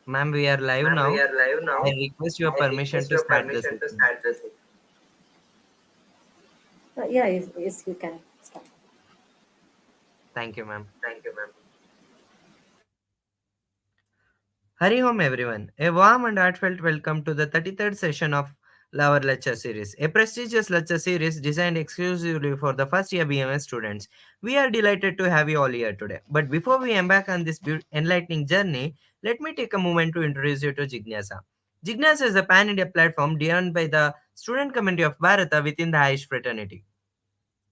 Ma'am, we are live Ma'am, we now. are live I now. request your I permission request to your start the permission to session. start the session. Yeah, yes, you can start. Thank you, ma'am. Thank you, ma'am. Hari Om, everyone. A warm and heartfelt welcome to the 33rd session of our lecture series, a prestigious lecture series designed exclusively for the first year BMS students. We are delighted to have you all here today. But before we embark on this enlightening journey, let me take a moment to introduce you to Jignasa. Jignasa is a pan India platform driven by the student community of Bharata within the Aish fraternity.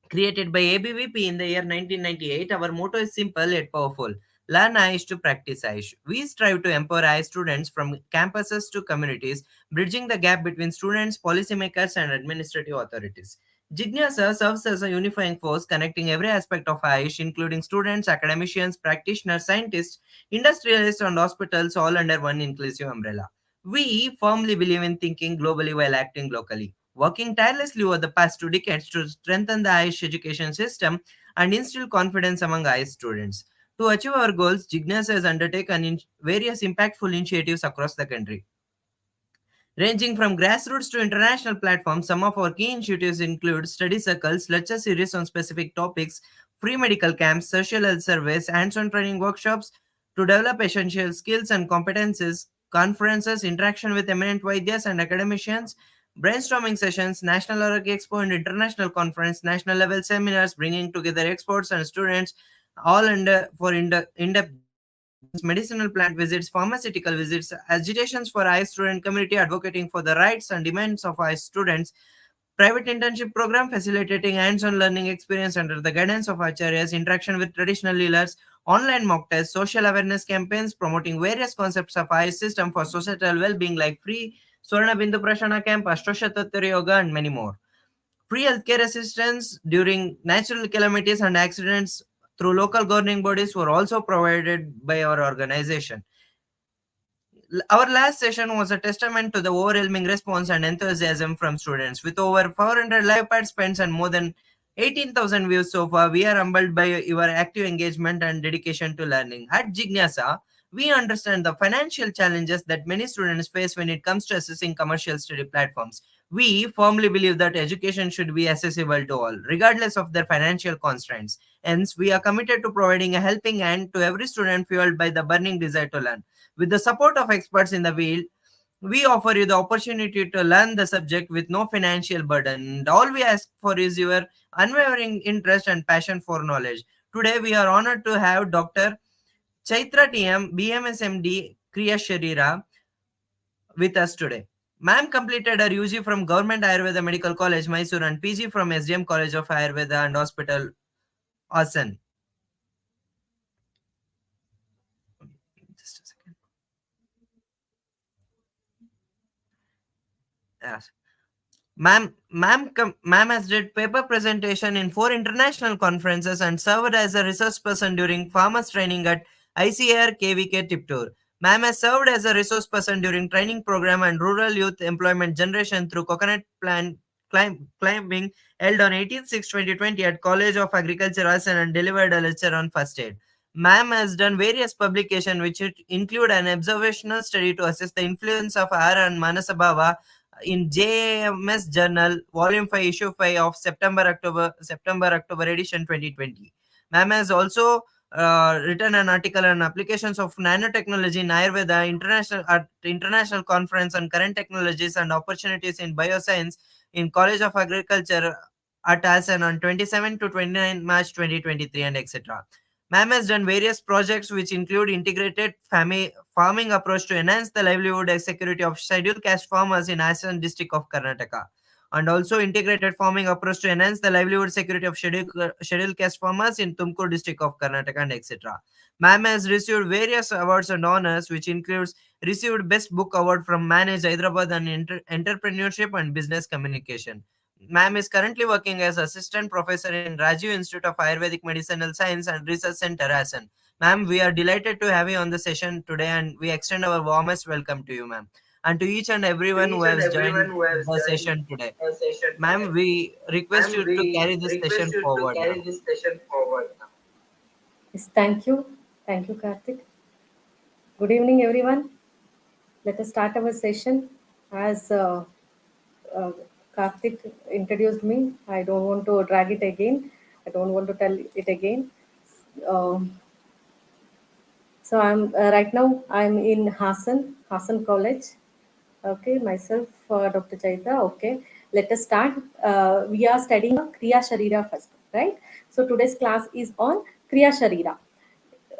Created by ABVP in the year 1998, our motto is simple yet powerful. Learn Aish to practice Aish. We strive to empower Aish students from campuses to communities, bridging the gap between students, policymakers, and administrative authorities. Jignasa serves as a unifying force connecting every aspect of Aish, including students, academicians, practitioners, scientists, industrialists, and hospitals, all under one inclusive umbrella. We firmly believe in thinking globally while acting locally, working tirelessly over the past 2 decades to strengthen the IELTS education system and instill confidence among IELTS students. To achieve our goals, Jignas has undertaken various impactful initiatives across the country. Ranging from grassroots to international platforms, some of our key initiatives include study circles, lecture series on specific topics, free medical camps, social health surveys, hands-on training workshops to develop essential skills and competences, conferences, interaction with eminent Vaidyas and academicians, brainstorming sessions, National Aragya Expo and International Conference, national level seminars bringing together experts and students, all under for in-depth discussions, medicinal plant visits, pharmaceutical visits, agitations for high student community advocating for the rights and demands of high students, private internship program facilitating hands-on learning experience under the guidance of acharyas, interaction with traditional leaders, online mock tests, social awareness campaigns promoting various concepts of high system for societal well-being like free Swarna Bindu Prashana Camp, Ashtosha Tattva Yoga, and many more. Free healthcare assistance during natural calamities and accidents through local governing bodies were also provided by our organization. Our last session was a testament to the overwhelming response and enthusiasm from students. With over 400 live participants and more than 18,000 views so far, we are humbled by your active engagement and dedication to learning. At Jignasa, we understand the financial challenges that many students face when it comes to accessing commercial study platforms. We firmly believe that education should be accessible to all, regardless of their financial constraints. Hence, we are committed to providing a helping hand to every student fueled by the burning desire to learn. With the support of experts in the field, we offer you the opportunity to learn the subject with no financial burden. And all we ask for is your unwavering interest and passion for knowledge. Today, we are honored to have Dr. Chaitra TM, BMSMD, Kriya Shareera with us today. Ma'am completed her UG from Government Ayurveda Medical College, Mysore, and PG from SDM College of Ayurveda and Hospital, Asan. Just a second. Yes. Ma'am has did paper presentation in 4 international conferences and served as a resource person during farmers training at ICAR KVK Tiptur. Ma'am has served as a resource person during training program and rural youth employment generation through coconut plant climbing held on 18/6/2020 at College of Agriculture Asan and delivered a lecture on first aid. Ma'am has done various publications which include an observational study to assess the influence of Ahara and Manasabhava in JMS Journal, Volume 5, Issue 5 of September October edition 2020. Ma'am has also written an article on applications of nanotechnology in Ayurveda, international conference on current technologies and opportunities in bioscience in College of Agriculture at Asan on 27 to 29 March 2023 and etc. Ma'am has done various projects which include integrated farming approach to enhance the livelihood and security of scheduled caste farmers in Assam district of Karnataka, and also integrated farming approach to enhance the livelihood security of scheduled caste farmers in Tumkur district of Karnataka and etc. Ma'am has received various awards and honors, which includes received Best Book Award from Manage Hyderabad on Entrepreneurship and Business Communication. Ma'am is currently working as assistant professor in Rajiv Institute of Ayurvedic Medicinal Science and Research Center, Asan. Ma'am, we are delighted to have you on the session today and we extend our warmest welcome to you, ma'am. And to each and To everyone who each and has everyone joined who has the joined session today. the session today. Ma'am, we request Ma'am, you to we carry this request session you to forward carry now. this session forward now. Yes, thank you. Thank you, Karthik. Good evening, everyone. Let us start our session. As uh, Karthik introduced me, I don't want to drag it again. I don't want to tell it again. Um, so I'm right now. I'm in Hassan College. Okay, myself, Dr. Chaitra. Okay, let us start. We are studying Kriya Shareera first, right? So today's class is on Kriya Shareera.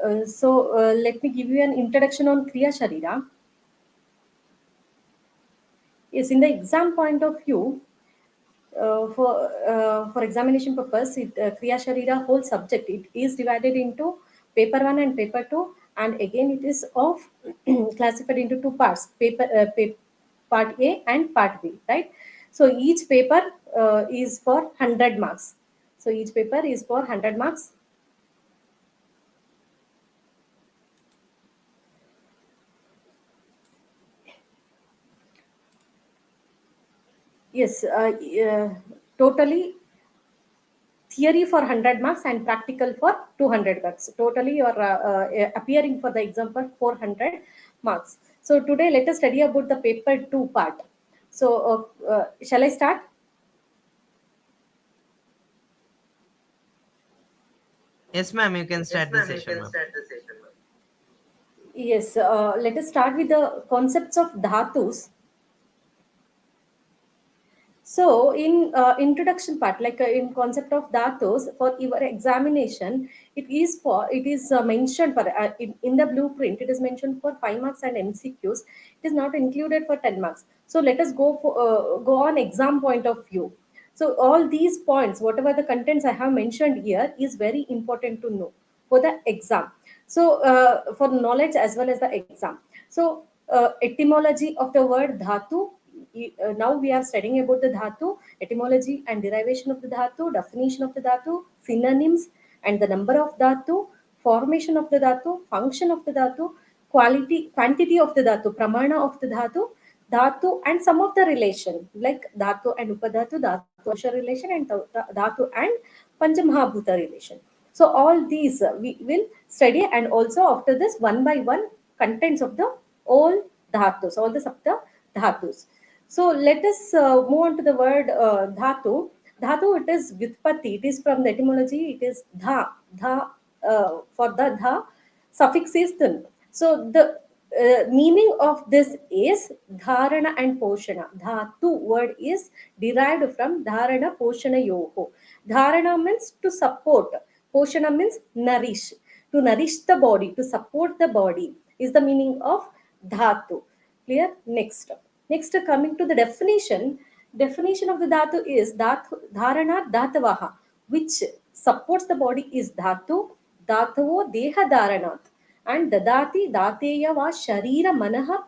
Let me give you an introduction on Kriya Shareera. Yes, in the exam point of view, for examination purpose, Kriya Sharira whole subject it is divided into paper one and paper two, and again it is of classified into two parts, part A and part B, right? So each paper is for 100 marks. So each paper is for 100 marks. Yes, totally theory for 100 marks and practical for 200 marks. Totally you are appearing for the exam for 400 marks. So today let us study about the paper 2 part. So shall I start? Yes, ma'am, you can Yes, start the ma'am, you session, can ma'am. start the session. Yes, let us start with the concepts of dhatus. So, in introduction part, like in concept of datos for your examination, it is mentioned for in the blueprint. It is mentioned for 5 marks and MCQs. It is not included for 10 marks. So let us go on exam point of view. So all these points, whatever the contents I have mentioned here, is very important to know for the exam. So for knowledge as well as the exam. So etymology of the word dhatu. Now we are studying about the dhatu, etymology and derivation of the dhatu, definition of the dhatu, synonyms and the number of dhatu, formation of the dhatu, function of the dhatu, quantity of the dhatu, pramana of the dhatu and some of the relation like dhatu and upadhatu, dhatu dosha relation and dhatu and panchamahabhuta relation. So all these we will study, and also after this one by one contents of the all dhatus, all the sapta dhatus. So let us move on to the word dhatu. Dhatu, it is vyutpatti. It is from the etymology. It is for the dha suffix is tun. So the meaning of this is dharana and poshana. Dhatu word is derived from dharana poshana yoho. Dharana means to support. Poshana means nourish. To nourish the body, to support the body is the meaning of dhatu. Clear? Next. Next, coming to the definition. Definition of the dhatu is dharana dhatavaha, which supports the body is dhatu. Dhatavo deha dharanat. And dadati dateya va sharira manaha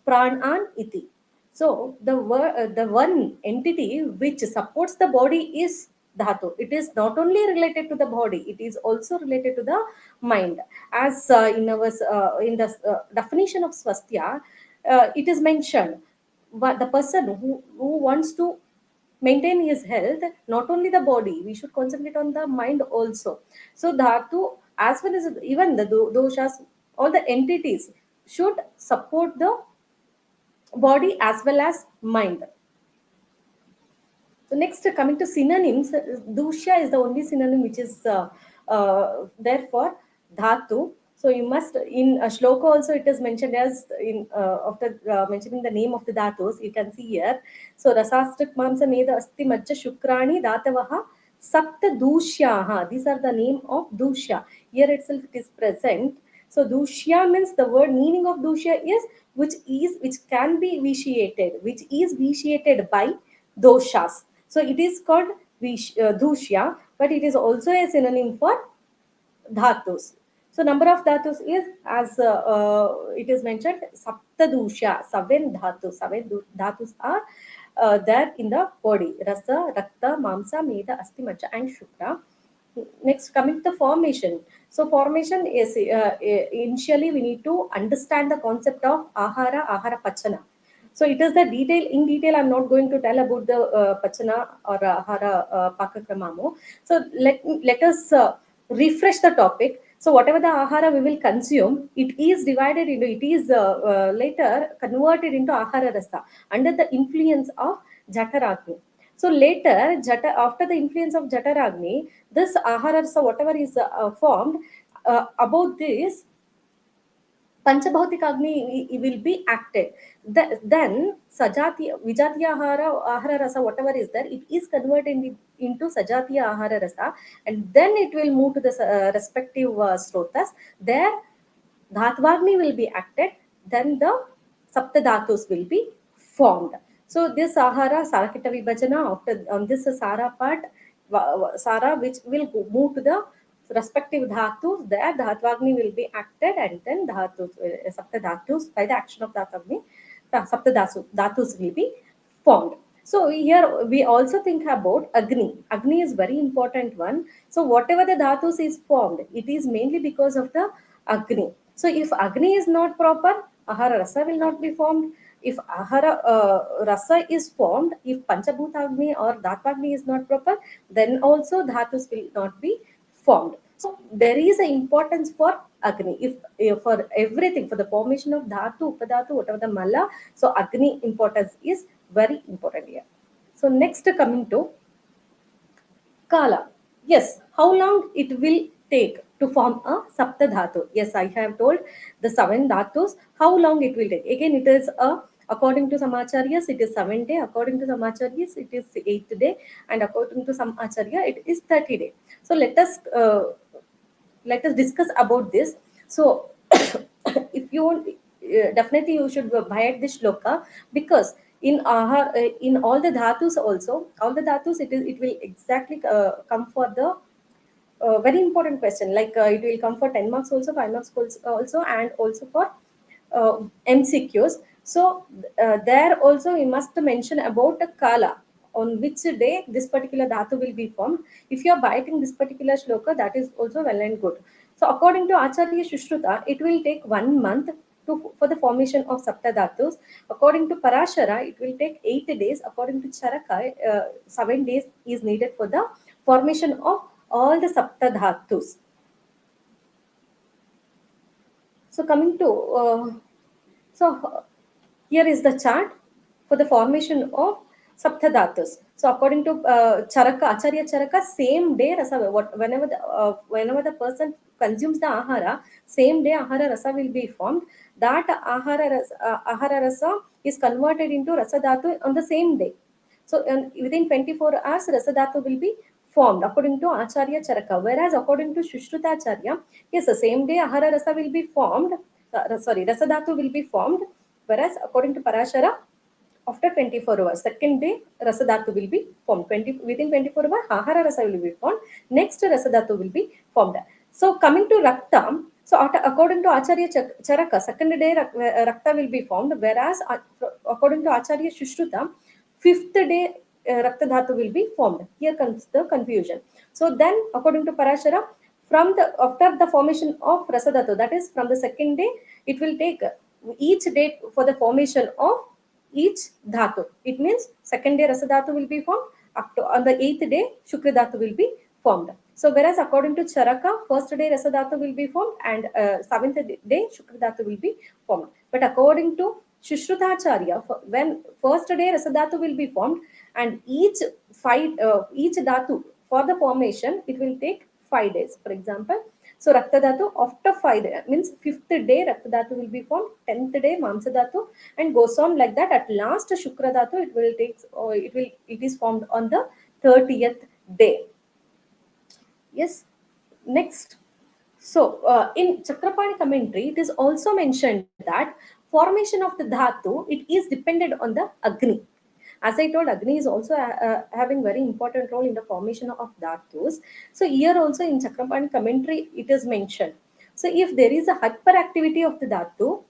pranan iti. So the one entity which supports the body is dhatu. It is not only related to the body; it is also related to the mind. As in the definition of swasthya, it is mentioned the person who wants to maintain his health, not only the body, we should concentrate on the mind also. So dhatu, as well as even the doshas, all the entities should support the body as well as mind. So next, coming to synonyms, dusha is the only synonym which is there for dhatu. So you must in a shloka also it is mentioned as in after mentioning the name of the dhatus. You can see here. So rasastrik mamsa meda asti majja shukrani dhatavaha sapta dushyaha. These are the name of dusha. Here itself it is present. So dushya means the word meaning of dushya is which can be vitiated, which is vitiated by doshas. So it is called dushya, but it is also a synonym for dhatus. So number of dhatus is as it is mentioned saptadusha, seven dhatus are there in the body: rasa, rakta, mamsa, meda, asti, majja, and shukra. Next, coming to the formation. So formation is initially we need to understand the concept of ahara pachana. So it is the detail. In detail, I'm not going to tell about the pachana or ahara pakakramamo. So let us refresh the topic. So whatever the ahara we will consume, it is divided into, it is later converted into ahara rasa under the influence of jataragni. So later, after the influence of jataragni, this ahara rasa whatever is formed, about this Panchabhautik Agni will be acted. Then Sajati Vijatiya Ahara Rasa, whatever is there, it is converted into Sajatiya Ahara Rasa, and then it will move to the respective srotas. There Dhatvagni will be acted, then the Saptadhatus will be formed. So this Ahara Sarakita Vibhajana, after on this Sara part, Sara which will move to the respective dhatus, there Dhatvagni will be acted, and then Dhatus, Saptadhatus, by the action of Dhatvagni, Dhatus will be formed. So here we also think about Agni. Agni is very important one. So whatever the Dhatus is formed, it is mainly because of the Agni. So if Agni is not proper, Ahara Rasa will not be formed. If Ahara Rasa is formed, if Panchabhuta Agni or Dhatvagni is not proper, then also Dhatus will not be formed. So there is an importance for Agni. If for everything, for the formation of Dhatu, Upadhatu, whatever the Mala, so Agni importance is very important here. So next coming to Kala. Yes, how long it will take to form a Sapta Dhatu? Yes, I have told the seven Dhatus, how long it will take. Again, it is according to some acharyas, it is 7 day. According to some acharyas, it is 8th day. And according to some acharya, it is 30 day. So let us discuss about this. So if you want, definitely you should buy at this shloka, because in all the dhatus, also all the dhatus, it will exactly come for the very important question, like it will come for 10 marks also, 5 marks also, and also for MCQs. So there also we must mention about the kala, on which day this particular dhatu will be formed. If you are biting this particular shloka, that is also well and good. So according to Acharya Shushruta, it will take 1 month for the formation of Sapta Dhatus. According to Parashara, it will take 8 days. According to Charaka, 7 days is needed for the formation of all the Sapta Dhatus. So coming to so here is the chart for the formation of Saptadhatus. So according to Charaka, Acharya Charaka, same day rasa, whenever the person consumes the ahara, same day ahara rasa will be formed. That ahara rasa is converted into rasa dhatu on the same day. So within 24 hours, rasa dhatu will be formed according to Acharya Charaka. Whereas according to Shushruta Acharya, yes, the same day ahara rasa will be formed. Rasa dhatu will be formed. Whereas according to Parashara, after 24 hours, second day Rasadhatu will be formed. Within 24 hours, Ahara Rasa will be formed. Next Rasadhatu will be formed. So coming to Rakta, so according to Acharya Charaka, second day Rakta will be formed, whereas according to Acharya Shushruta, fifth day Rakta Dhatu will be formed. Here comes the confusion. So then according to Parashara, from the after the formation of Rasadhatu, that is from the second day, it will take each day for the formation of each dhatu. It means second day rasa dhatu will be formed. Up to, on the eighth day, shukra dhatu will be formed. So whereas according to Charaka, first day rasa dhatu will be formed, and seventh day shukra dhatu will be formed. But according to Shushrutacharya, when first day rasa dhatu will be formed, and each dhatu for the formation, it will take 5 days. For example, so Rakta Dhatu after 5 days, means fifth day Rakta Dhatu will be formed, 10th day Mamsa Dhatu, and goes on like that. At last Shukra Dhatu, it is formed on the 30th day. Yes. Next. So in Chakrapani commentary, it is also mentioned that formation of the dhatu, it is dependent on the Agni. As I told, Agni is also having very important role in the formation of dhatus. So here also in Chakrapani commentary, it is mentioned. So if there is a hyperactivity of the dhatu,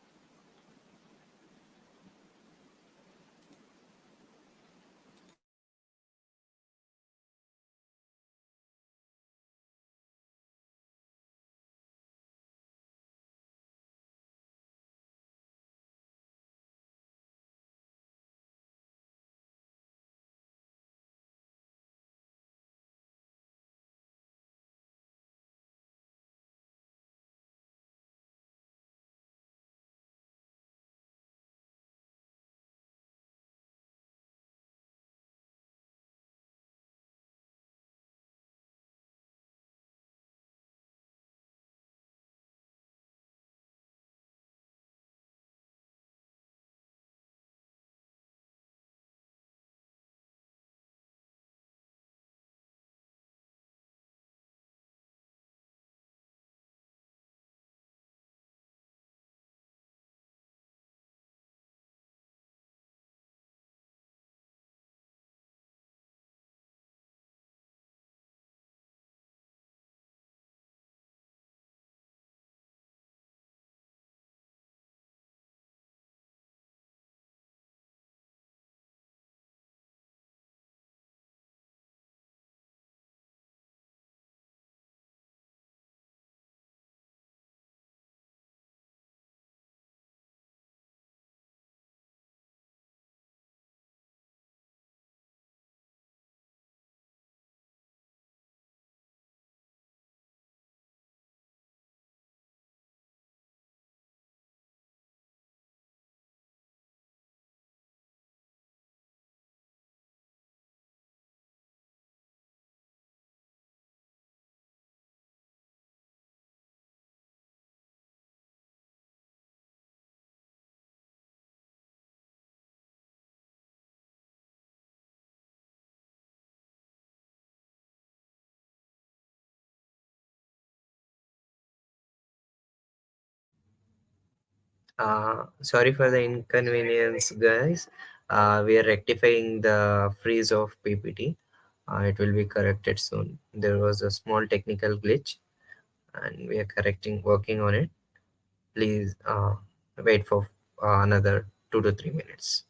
Sorry for the inconvenience, guys. We are rectifying the freeze of PPT. It will be corrected soon. There was a small technical glitch, and we are working on it. Please wait for another 2 to 3 minutes.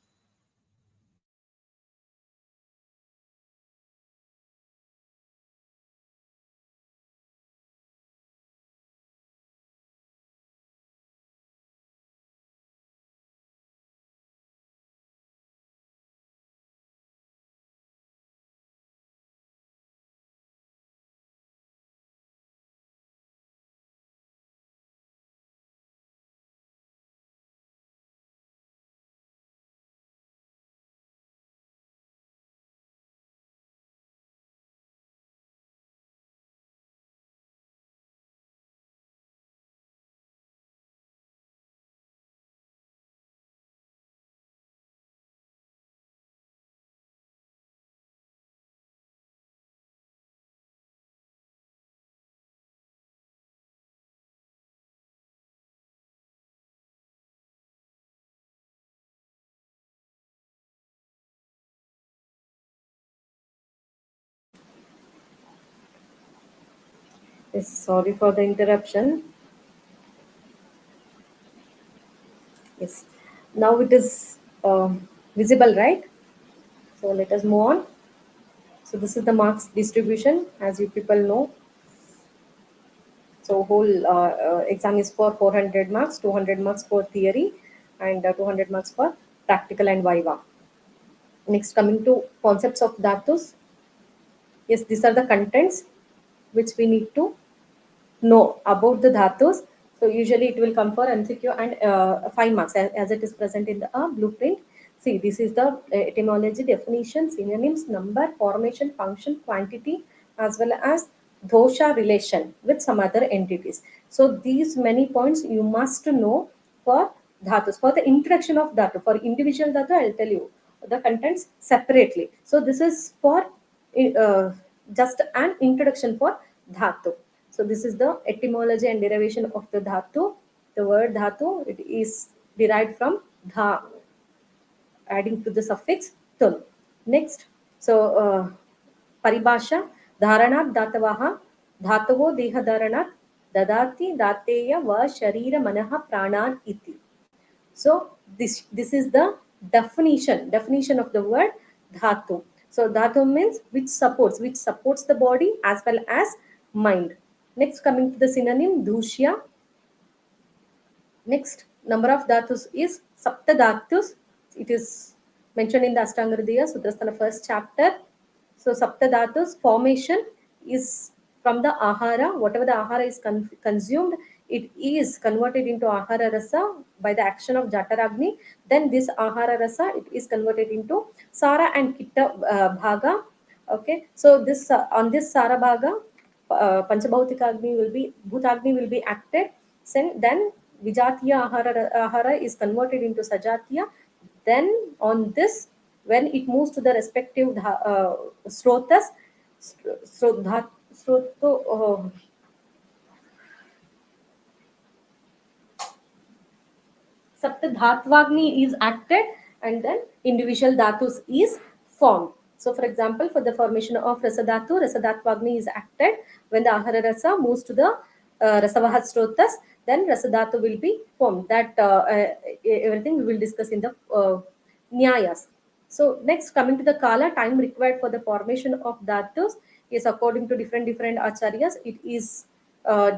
Yes, sorry for the interruption. Yes, now it is visible, right? So let us move on. So this is the marks distribution, as you people know. So whole exam is for 400 marks, 200 marks for theory, and 200 marks for practical and viva. Next, coming to concepts of Dhatus. Yes, these are the contents which we need to know about the dhatus. So usually it will come for MCQ and 5 marks as it is present in the blueprint. See, this is the etymology, definition, synonyms, number, formation, function, quantity, as well as dosha relation with some other entities. So these many points you must know for dhatus. For the introduction of dhatu, for individual dhatu, I'll tell you the contents separately. So this is for uh, just an introduction for dhatu. So this is the etymology and derivation of the dhatu. The word dhatu, it is derived from dha, adding to the suffix tul. Next, so paribhasha, dharanat dhatavaha, dhatavo dehadharanat, dadati dateya va sharira manaha pranan iti. So this is the definition of the word dhatu. So dhatu means which supports the body as well as mind. Next, coming to the synonym dushya. Next, number of dhatus is sapta dhatus. It is mentioned in the Ashtanga Hridaya Sutrasthana first chapter. So sapta dhatus formation is from the ahara. Whatever the ahara is consumed, it is converted into ahara rasa by the action of jataragni. Then this ahara rasa it is converted into sara and kitta bhaga. Okay, so this on this sara bhaga, panchabhautika agni will be bhutagni will be acted. Then Vijatiya ahara is converted into Sajatiya. Then on this, when it moves to the respective srotas, sroto, Saptadhatvagni is acted and then individual dhatus is formed. So, for example, for the formation of Rasadhatu, Rasadhatvagni is acted when the Ahara Rasa moves to the Rasavahat Srotas, then Rasadhatu will be formed. That everything we will discuss in the Nyayas. So, next coming to the Kala, time required for the formation of Dhatus is according to different acharyas. It is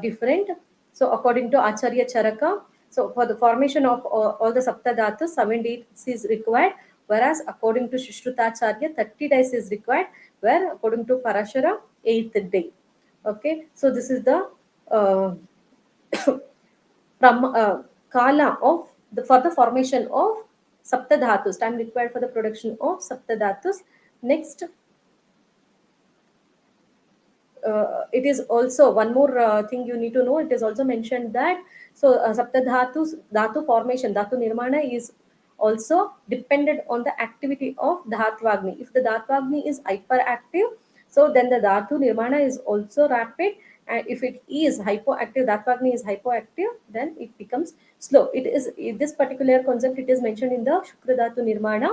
different. So, according to Acharya Charaka, so for the formation of all the Saptadhatus, 7 days is required, whereas according to Shishrutacharya, 30 days is required, where according to Parashara, 8th day. Okay, so this is the uh, from Kala of for the formation of Saptadhatus, time required for the production of Saptadhatus. Next, it is also one more thing you need to know. It is also mentioned that dhatu formation, dhatu nirmana is also dependent on the activity of Dhatvagni. If the Dhatvagni is hyperactive, so then the dhatu nirmana is also rapid. And if it is hypoactive, Datvagni is hypoactive, then it becomes slow. It is this particular concept. It is mentioned in the Shukra Dhatu Nirmana.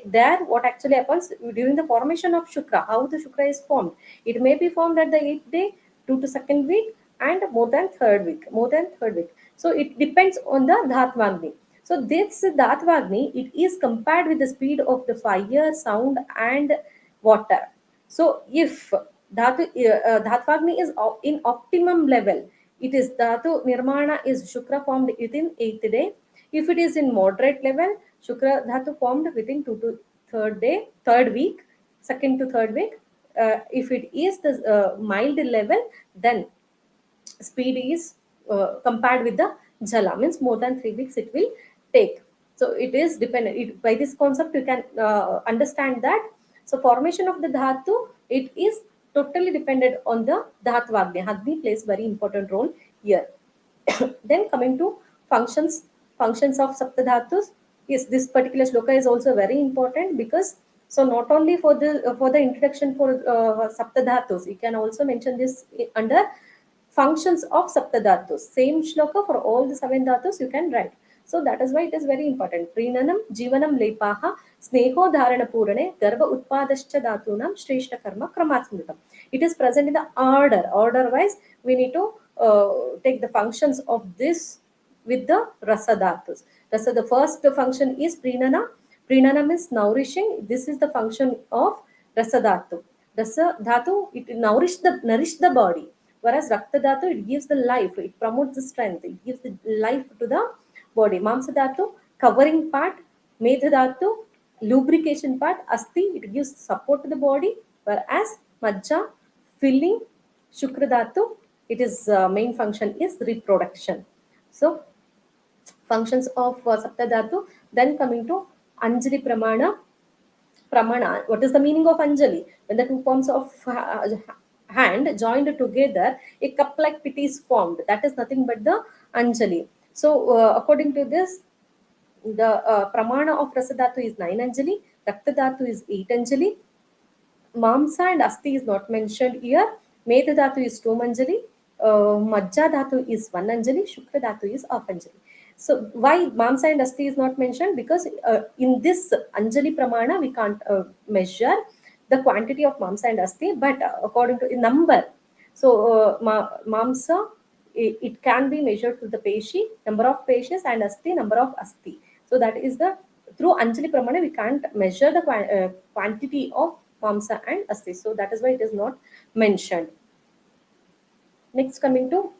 There, what actually happens during the formation of Shukra, how the Shukra is formed. It may be formed at the 8th day, to the second week, and more than third week, more than third week. So it depends on the Dhatvagni. So this Dhatvagni, it is compared with the speed of the fire, sound, and water. So if Dhatvagni is in optimum level, it is Dhatu Nirmana is Shukra formed within 8th day. If it is in moderate level, Shukra Dhatu formed within 2 to third day, third week, second to third week. If it is the mild level, then speed is compared with the jala, means more than 3 weeks it will take. So it is dependent. By this concept you can understand that. So formation of the dhatu, it is totally dependent on the dhatvagni. Agni plays very important role here. Then coming to functions of saptadhatus. Yes, this particular shloka is also very important, because so not only for the introduction for saptadhatus, you can also mention this under functions of saptadhatus. Same shloka for all the seven dhatus you can write. So that is why it is very important. Prinanam jivanam lepaha sneho dharana purane garva utpadascha dhatunam shreshta karma kramatsmritam. It is present in the order wise. We need to take the functions of this with the rasa dhatus. Rasa, the first function is prinana. Prinana means nourishing. This is the function of rasa dhatu. Rasa dhatu, it nourish the body, whereas rakta dhatu, it gives the life, it promotes the strength, it gives the life to the body. Mamsa dhatu, covering part. Medha dhatu, lubrication part. Asti, it gives support to the body, whereas majja, filling. Shukra dhatu, it is main function is reproduction. So functions of sapta dhatu. Then coming to anjali pramana. What is the meaning of anjali? When the two palms of hand joined together, a cup like pit is formed. That is nothing but the anjali. So according to this, the pramana of rasadhatu is 9 anjali, raktadhatu is 8 anjali, Mamsa and Asti is not mentioned here. Medha Dhatu is 2 Anjali. Majja Dhatu is 1 Anjali. Shukra Dhatu is half Anjali. So why Mamsa and Asti is not mentioned? Because in this Anjali Pramana, we can't measure the quantity of Mamsa and Asti, but according to number. So Mamsa, it can be measured through the Peshi, number of Peshis, and Asti, number of Asti. So that is the, through Anjali Pramana, we can't measure the quantity of Mamsa and Asti. So that is why it is not mentioned. Next, coming to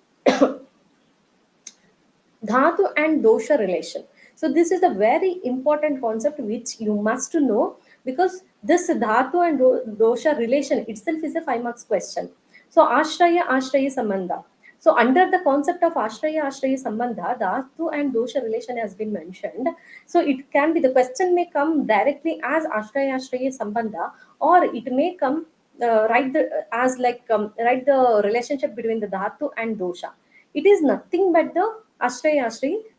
Dhatu and Dosha relation. So this is a very important concept which you must know, because this Dhatu and Dosha relation itself is a 5 marks question. So Ashraya Sambandha. So under the concept of Ashraya Sambandha, Dhatu and Dosha relation has been mentioned. So it can be, the question may come directly as Ashraya Sambandha, or it may come write the as like write the relationship between the Dhatu and Dosha. It is nothing but the Ashraya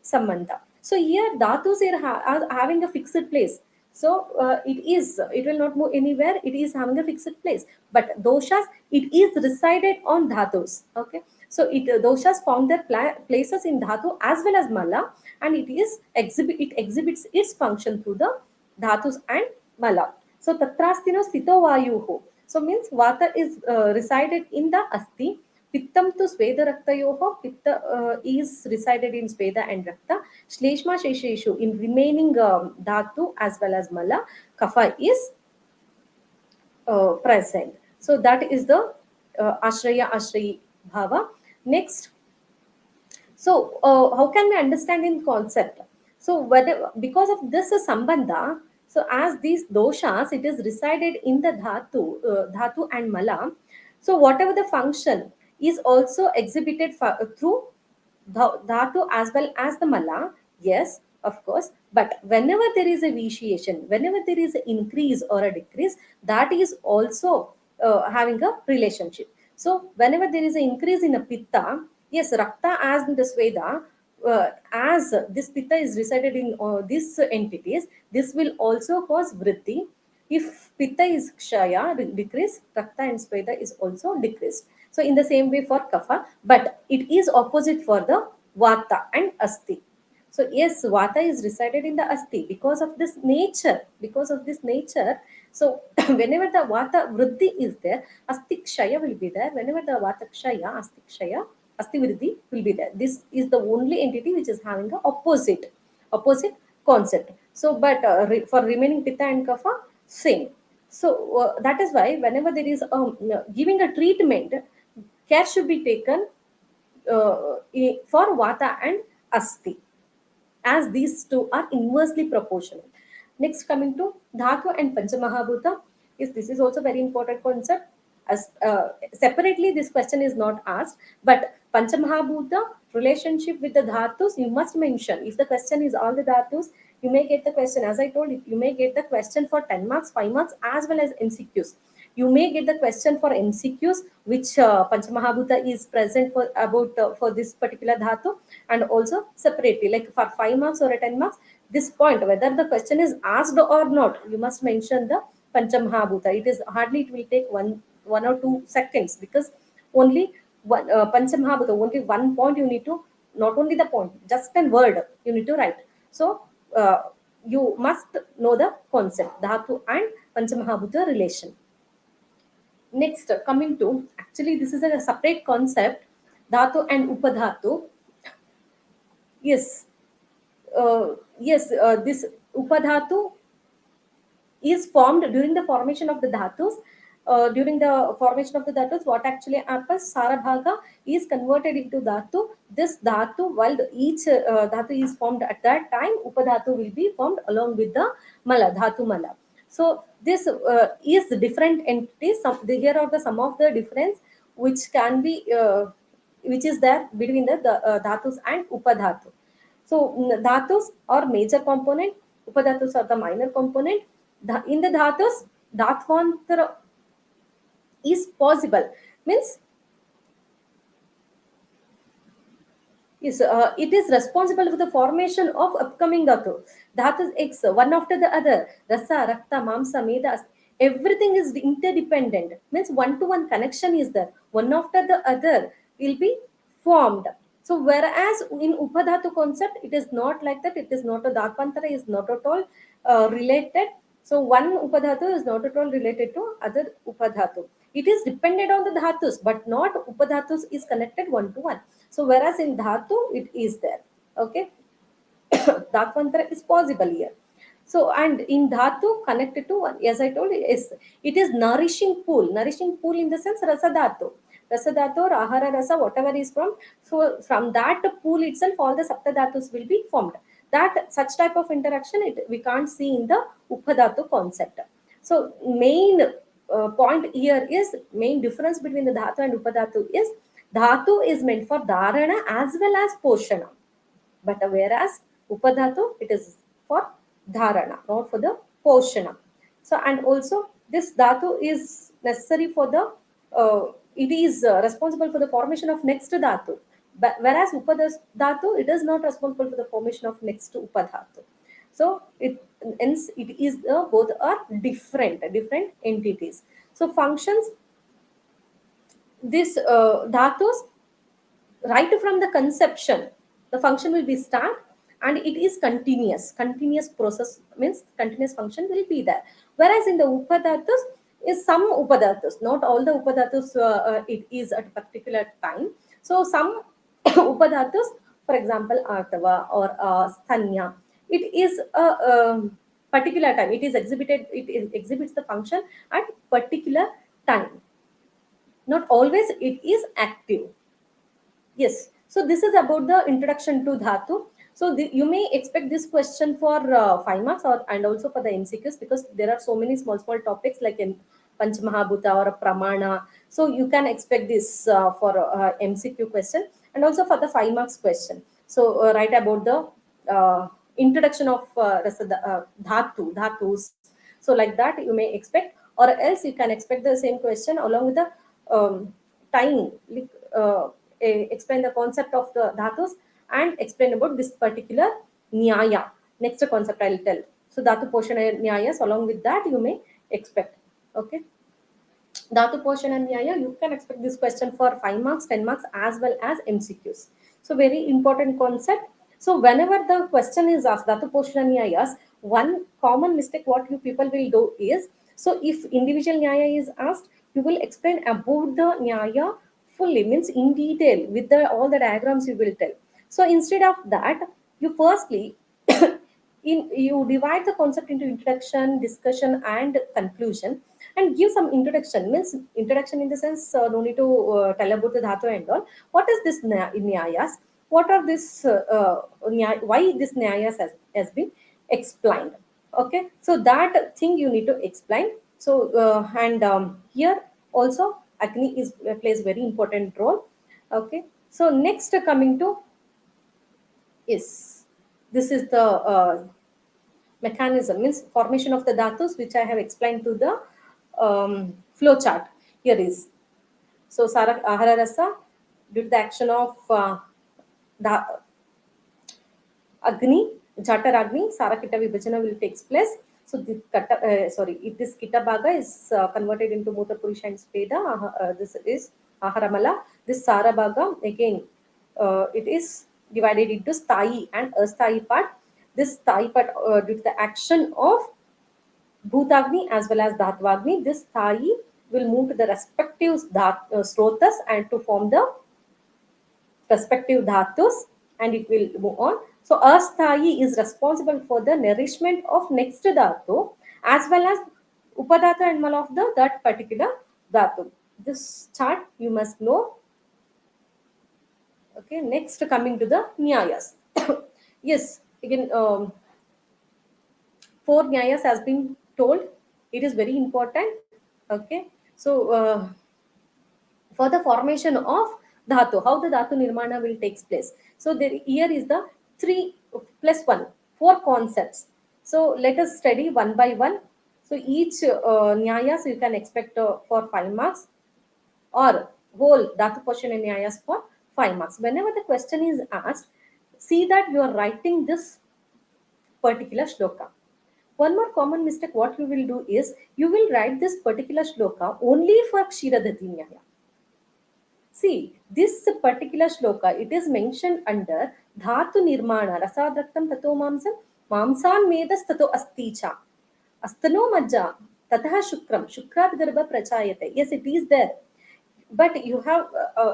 Sambandha. So here Dhatus are having a fixed place. So it will not move anywhere. It is having a fixed place. But doshas, it is resided on dhatus. Okay. So doshas found their places in dhatu as well as mala, and it exhibits its function through the dhatus and mala. So tatrastino sthito vayuho. So means vata is resided in the asti. Pittam to Sveda Raktayoho, Pitta is resided in Sveda and Rakta. Shleshma Shesheshu in remaining Dhatu as well as Mala, Kapha is present. So that is the Ashrayi Bhava. Next, so how can we understand in concept? So whether because of this sambandha, so as these doshas, it is resided in the dhatu and mala. So whatever the function is also exhibited through dhatu as well as the mala. Yes, of course. But whenever there is a vitiation, whenever there is an increase or a decrease, that is also having a relationship. So whenever there is an increase in a pitta, yes, rakta as in the sweda, as this pitta is resided in these entities, this will also cause vritti. If pitta is kshaya, decreased, rakta and sweta is also decreased. So in the same way for kapha, but it is opposite for the vata and asti. So yes, vata is resided in the asti because of this nature. Because of this nature, so whenever the vata vriddhi is there, asti kshaya will be there. Whenever the vata kshaya, asti vriddhi will be there. This is the only entity which is having the opposite concept. So, but for remaining pitta and kapha, same. So that is why whenever there is giving a treatment, care should be taken for vata and asti, as these two are inversely proportional. Next, coming to Dhatu and Panchamahabhuta, this is also very important concept. As separately, this question is not asked, but Panchamahabhuta relationship with the Dhatus you must mention. If the question is all the Dhatus, you may get the question. As I told you, you may get the question for 10 marks, 5 marks, as well as MCQs. You may get the question for MCQs, which Panchamahabhuta is present for about for this particular dhatu, and also separately, like for 5 marks or 10 marks, this point, whether the question is asked or not, you must mention the Panchamahabhuta. It is hardly, it will take 1 or 2 seconds, because only one Panchamahabhuta, only one point you need to, not only the point, just a word you need to write. So uh, you must know the concept, dhatu and Panchamahabhuta relation. Next, coming to, actually, this is a separate concept, dhatu and upadhatu. Yes, this upadhatu is formed during the formation of the dhatus. During the formation of the dhatus, what actually happens? Sarabhaga is converted into dhatu. This dhatu, while each dhatu is formed at that time, upadhatu will be formed along with the mala, dhatu mala. So this is different entities. Here are the some of the difference which can be which is there between the dhatus and upadhatu. So dhatus are major component, upadhatus are the minor component. In the dhatus, dhatvantra is possible. Means, yes, it is responsible for the formation of upcoming dhatu. Dhatus X, one after the other. Rasa, Rakta, Mamsa, Medas. Everything is interdependent. Means one-to-one connection is there. One after the other will be formed. So whereas in Upadhatu concept, it is not like that. It is not a Dharpantara is not at all related. So one Upadhatu is not at all related to other Upadhatu. It is dependent on the Dhatus, but not Upadhatus is connected one to one. So whereas in Dhatu, it is there. Okay. Dhatvantra is possible here. So and in Dhatu connected to one, as I told you, is it is nourishing pool in the sense Rasa Dhatu. Rasa Dhatu or Ahara Rasa, whatever is from. So from that pool itself, all the Sapta Dhatus will be formed. That such type of interaction we can't see in the Upadhatu concept. So main point here is, main difference between the Dhatu and Upadhatu is Dhatu is meant for Dharana as well as Poshana, but whereas upadhatu, it is for dharana, not for the poshana. So and also this dhatu is necessary for the it is responsible for the formation of next dhatu, but whereas upadhatu, it is not responsible for the formation of next upadhatu. So it, hence it is both are different entities. So functions, this dhatus, right from the conception, the function will be start, and it is continuous process, means continuous function will be there. Whereas in the upadhatus, is some upadhatus, not all the upadhatus it is at a particular time. So some upadhatus, for example artava or sthanya, it is a particular time, it is exhibited, it exhibits the function at particular time, not always it is active. Yes. So this is about the introduction to Dhatu. So you may expect this question for 5 marks, or and also for the MCQs, because there are so many small topics like in Panchamahabhuta or a Pramana. So you can expect this for MCQ question, and also for the 5 marks question. So write about the introduction of Dhatus. So like that you may expect, or else you can expect the same question along with the time. Like, explain the concept of the dhatus and explain about this particular nyaya. Next concept I'll tell. So dhatu poshana nyayas. Along with that, you may expect. Okay, Dhatu portion and Nyaya, you can expect this question for 5 marks, 10 marks, as well as MCQs. So, very important concept. So, whenever the question is asked, Dhatu portion and Nyayas, one common mistake what you people will do is, so if individual Nyaya is asked, you will explain about the Nyaya fully, means in detail with the all the diagrams you will tell. So, instead of that, you firstly you divide the concept into introduction, discussion, and conclusion, and give some introduction. Means introduction in the sense, no need to tell about the dhatu and all. What is this nyayas? What are this? Why this nyayas has been explained? Okay, so that thing you need to explain. So and here also Agni is plays very important role. Okay, so next coming to is this is the mechanism, means formation of the dhatus, which I have explained to the flow chart. Here is, so Sara Ahara Rasa, due to the action of the Agni, Jatar Agni, Sarakita Vibhajana will takes place. So this if this Kita Bhaga is converted into Muta Purusha and Speda, this is Aharamala. This Sara Bhaga again, it is divided into Sthai and Asthayi part. This Sthai part, due to the action of Bhutagni as well as Dhatvagni, this Sthai will move to the respective srotas and to form the respective dhatus, and it will move on. So Asthayi is responsible for the nourishment of next dhatu as well as Upadhatu and Mal of the that particular dhatu. This chart you must know. Okay, next coming to the Nyayas. Yes, again, four Nyayas has been told. It is very important. Okay, so for the formation of dhatu, how the dhatu nirmana will takes place. So there, here is the 3 plus 1, 4 concepts. So let us study one by one. So each nyayas you can expect for 5 marks, or whole dhatu portion and nyayas for 5 marks. Whenever the question is asked, see that you are writing this particular shloka. One more common mistake what you will do is, you will write this particular shloka only for Kshiradhati Nyaya. See, this particular shloka, it is mentioned under Dhatu Nirmana, Rasadraktam Tato Mamsam, Mamsan Medas Tato Asticha, Astano Majja, Tataha Shukram, Shukrat Garba Prachayate. Yes, it is there. But you have,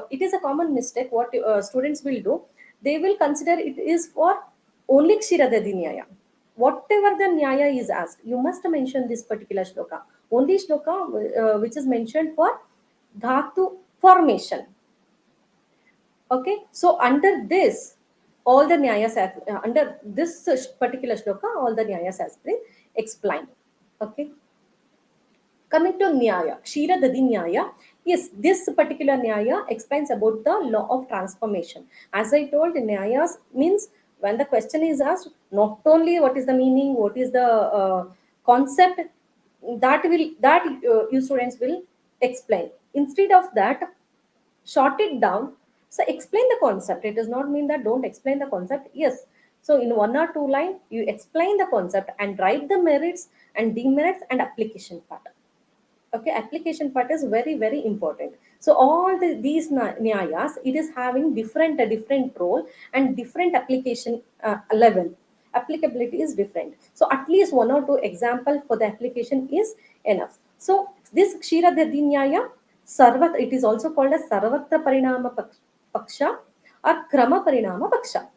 it is a common mistake what students will do. They will consider it is for only Kshiradadi Nyaya. Whatever the Nyaya is asked, you must mention this particular shloka. Only shloka which is mentioned for Dhatu formation. Okay, so under this, all the nyayas under this particular shloka, all the nyayas has been explained. Okay, coming to Nyaya, Kshira Dadi Nyaya. Yes, this particular Nyaya explains about the law of transformation. As I told, Nyayas means when the question is asked, not only what is the meaning, what is the concept, that you students will explain. Instead of that, short it down. So explain the concept. It does not mean that don't explain the concept. Yes. So in 1 or 2 line, you explain the concept and write the merits and demerits and application part. Okay, application part is very very important. So all these nyayas, it is having different different role and different application level. Applicability is different. So at least 1 or 2 example for the application is enough. So this Kshira Dadi Nyaya, Sarvat, it is also called as Sarvatra Parinama Paksha or Krama Parinama Paksha.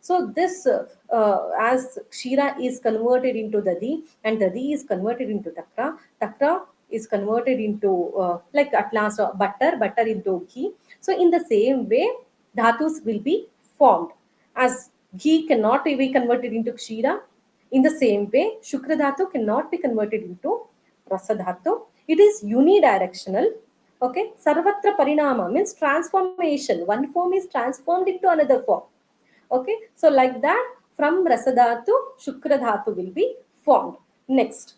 So this, as Kshira is converted into Dadi and Dadi is converted into Takra, Takra is converted into like at last butter, butter into ghee. So in the same way, Dhatus will be formed. As ghee cannot be converted into Kshira, in the same way, Shukra Dhatu cannot be converted into Rasa Dhatu. It is unidirectional. Okay, Sarvatra Parinama means transformation. One form is transformed into another form. Okay, so like that, from Rasadhatu, Shukradhatu will be formed. Next,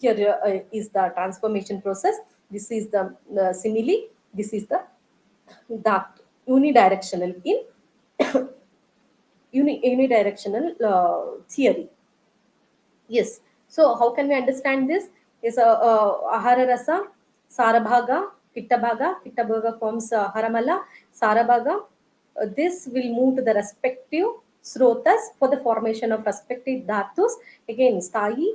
here is the transformation process. This is the simile. This is the that unidirectional in unidirectional theory. Yes. So how can we understand this? Is a ahara rasa, sarabhaga, kittabhaga forms haramala, sarabhaga. This will move to the respective srotas for the formation of respective dhatus. Again, sthayi,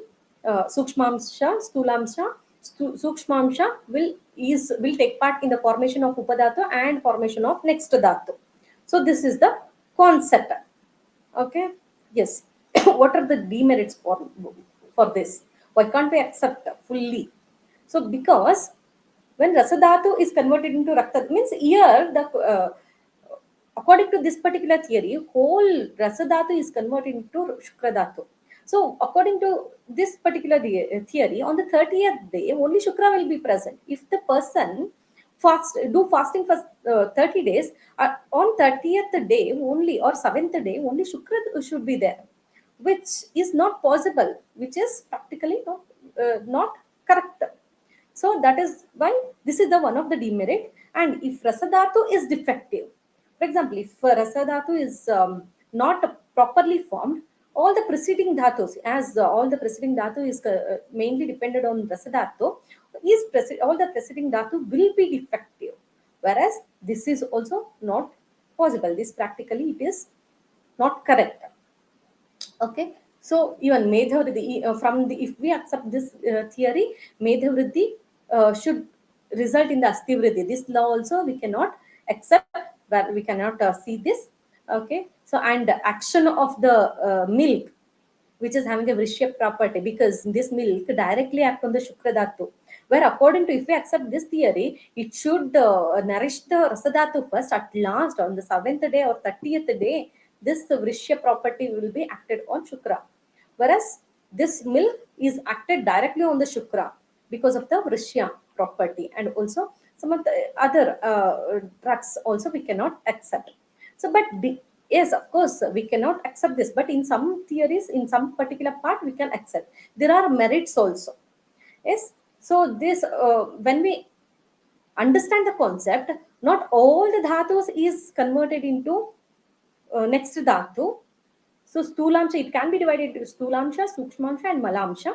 sukshmamsha, stulamsha. Sukshmamsha will take part in the formation of upadhatu and formation of next dhatu. So this is the concept. Okay. Yes. What are the demerits for this? Why can't we accept fully? So because when rasadhatu is converted into rakta, means here the according to this particular theory, whole rasadhatu is converted into shukradhatu. So according to this particular theory, on the 30th day only shukra will be present. If the person do fasting for 30 days, on 30th day only or 7th day only shukra should be there, which is not possible, which is practically not correct. So that is why this is the one of the demerit. And if rasadhatu is defective, for example, if rasadhatu is not properly formed, all the preceding dhatus, as all the preceding dhatu is mainly dependent on rasadhatu, all the preceding dhatu will be defective. Whereas this is also not possible. This practically it is not correct. Okay. So even Medhavriddhi, from the, if we accept this theory, Medhavriddhi should result in the Astivriddhi. This law also we cannot accept, where we cannot see this. Okay. So and the action of the milk, which is having a Vrishya property, because this milk directly act on the Shukra Dhatu. Where according to, if we accept this theory, it should nourish the Rasadhatu first, at last on the 7th day or 30th day, this Vrishya property will be acted on Shukra. Whereas this milk is acted directly on the Shukra because of the Vrishya property, and also some of the other drugs also we cannot accept. So, but yes, of course, we cannot accept this, but in some theories, in some particular part, we can accept. There are merits also. Yes. So this, when we understand the concept, not all the dhatus is converted into next dhatu. So stulamsha, it can be divided into stulamsha, sukshmamsha, and malamsha.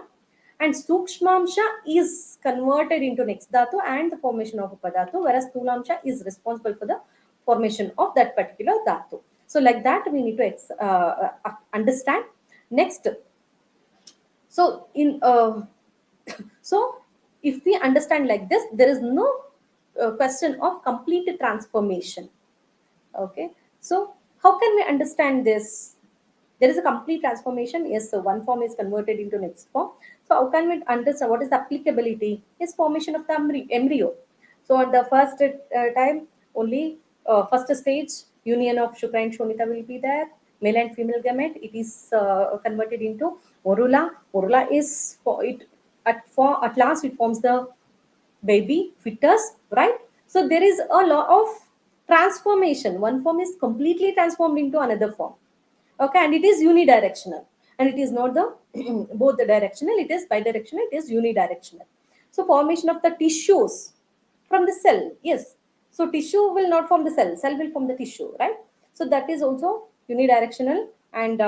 And sukshmamsha is converted into next dhatu and the formation of upadhatu, whereas stulamsha is responsible for the formation of that particular dhatu. So like that, we need to understand. Next, so in so if we understand like this, there is no question of complete transformation. Okay. So how can we understand this? There is a complete transformation. Yes, so one form is converted into next form. So how can we understand what is the applicability? Is formation of the embryo. So at the first time, only first stage, union of Shukra and Shonita will be there. Male and female gamete. It is converted into morula. Morula is for it at last it forms the baby fetus, right? So there is a lot of transformation. One form is completely transformed into another form. Okay, and it is unidirectional, and it is not the both the directional, it is bidirectional, it is unidirectional. So formation of the tissues from the cell, yes. So tissue will not form the cell will form the tissue, right? So that is also unidirectional. And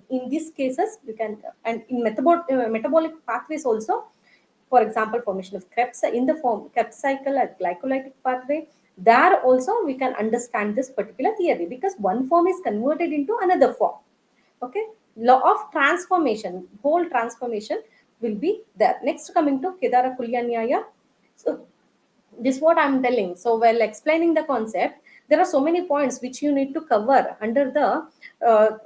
in these cases we can, and in metabolic pathways also, for example, formation of Krebs in the form Krebs cycle at glycolytic pathway. There also we can understand this particular theory, because one form is converted into another form. Okay, law of transformation, whole transformation will be there. Next, coming to Kedara Kulya Nyaya. So this is what I'm telling. So while explaining the concept, there are so many points which you need to cover under the uh,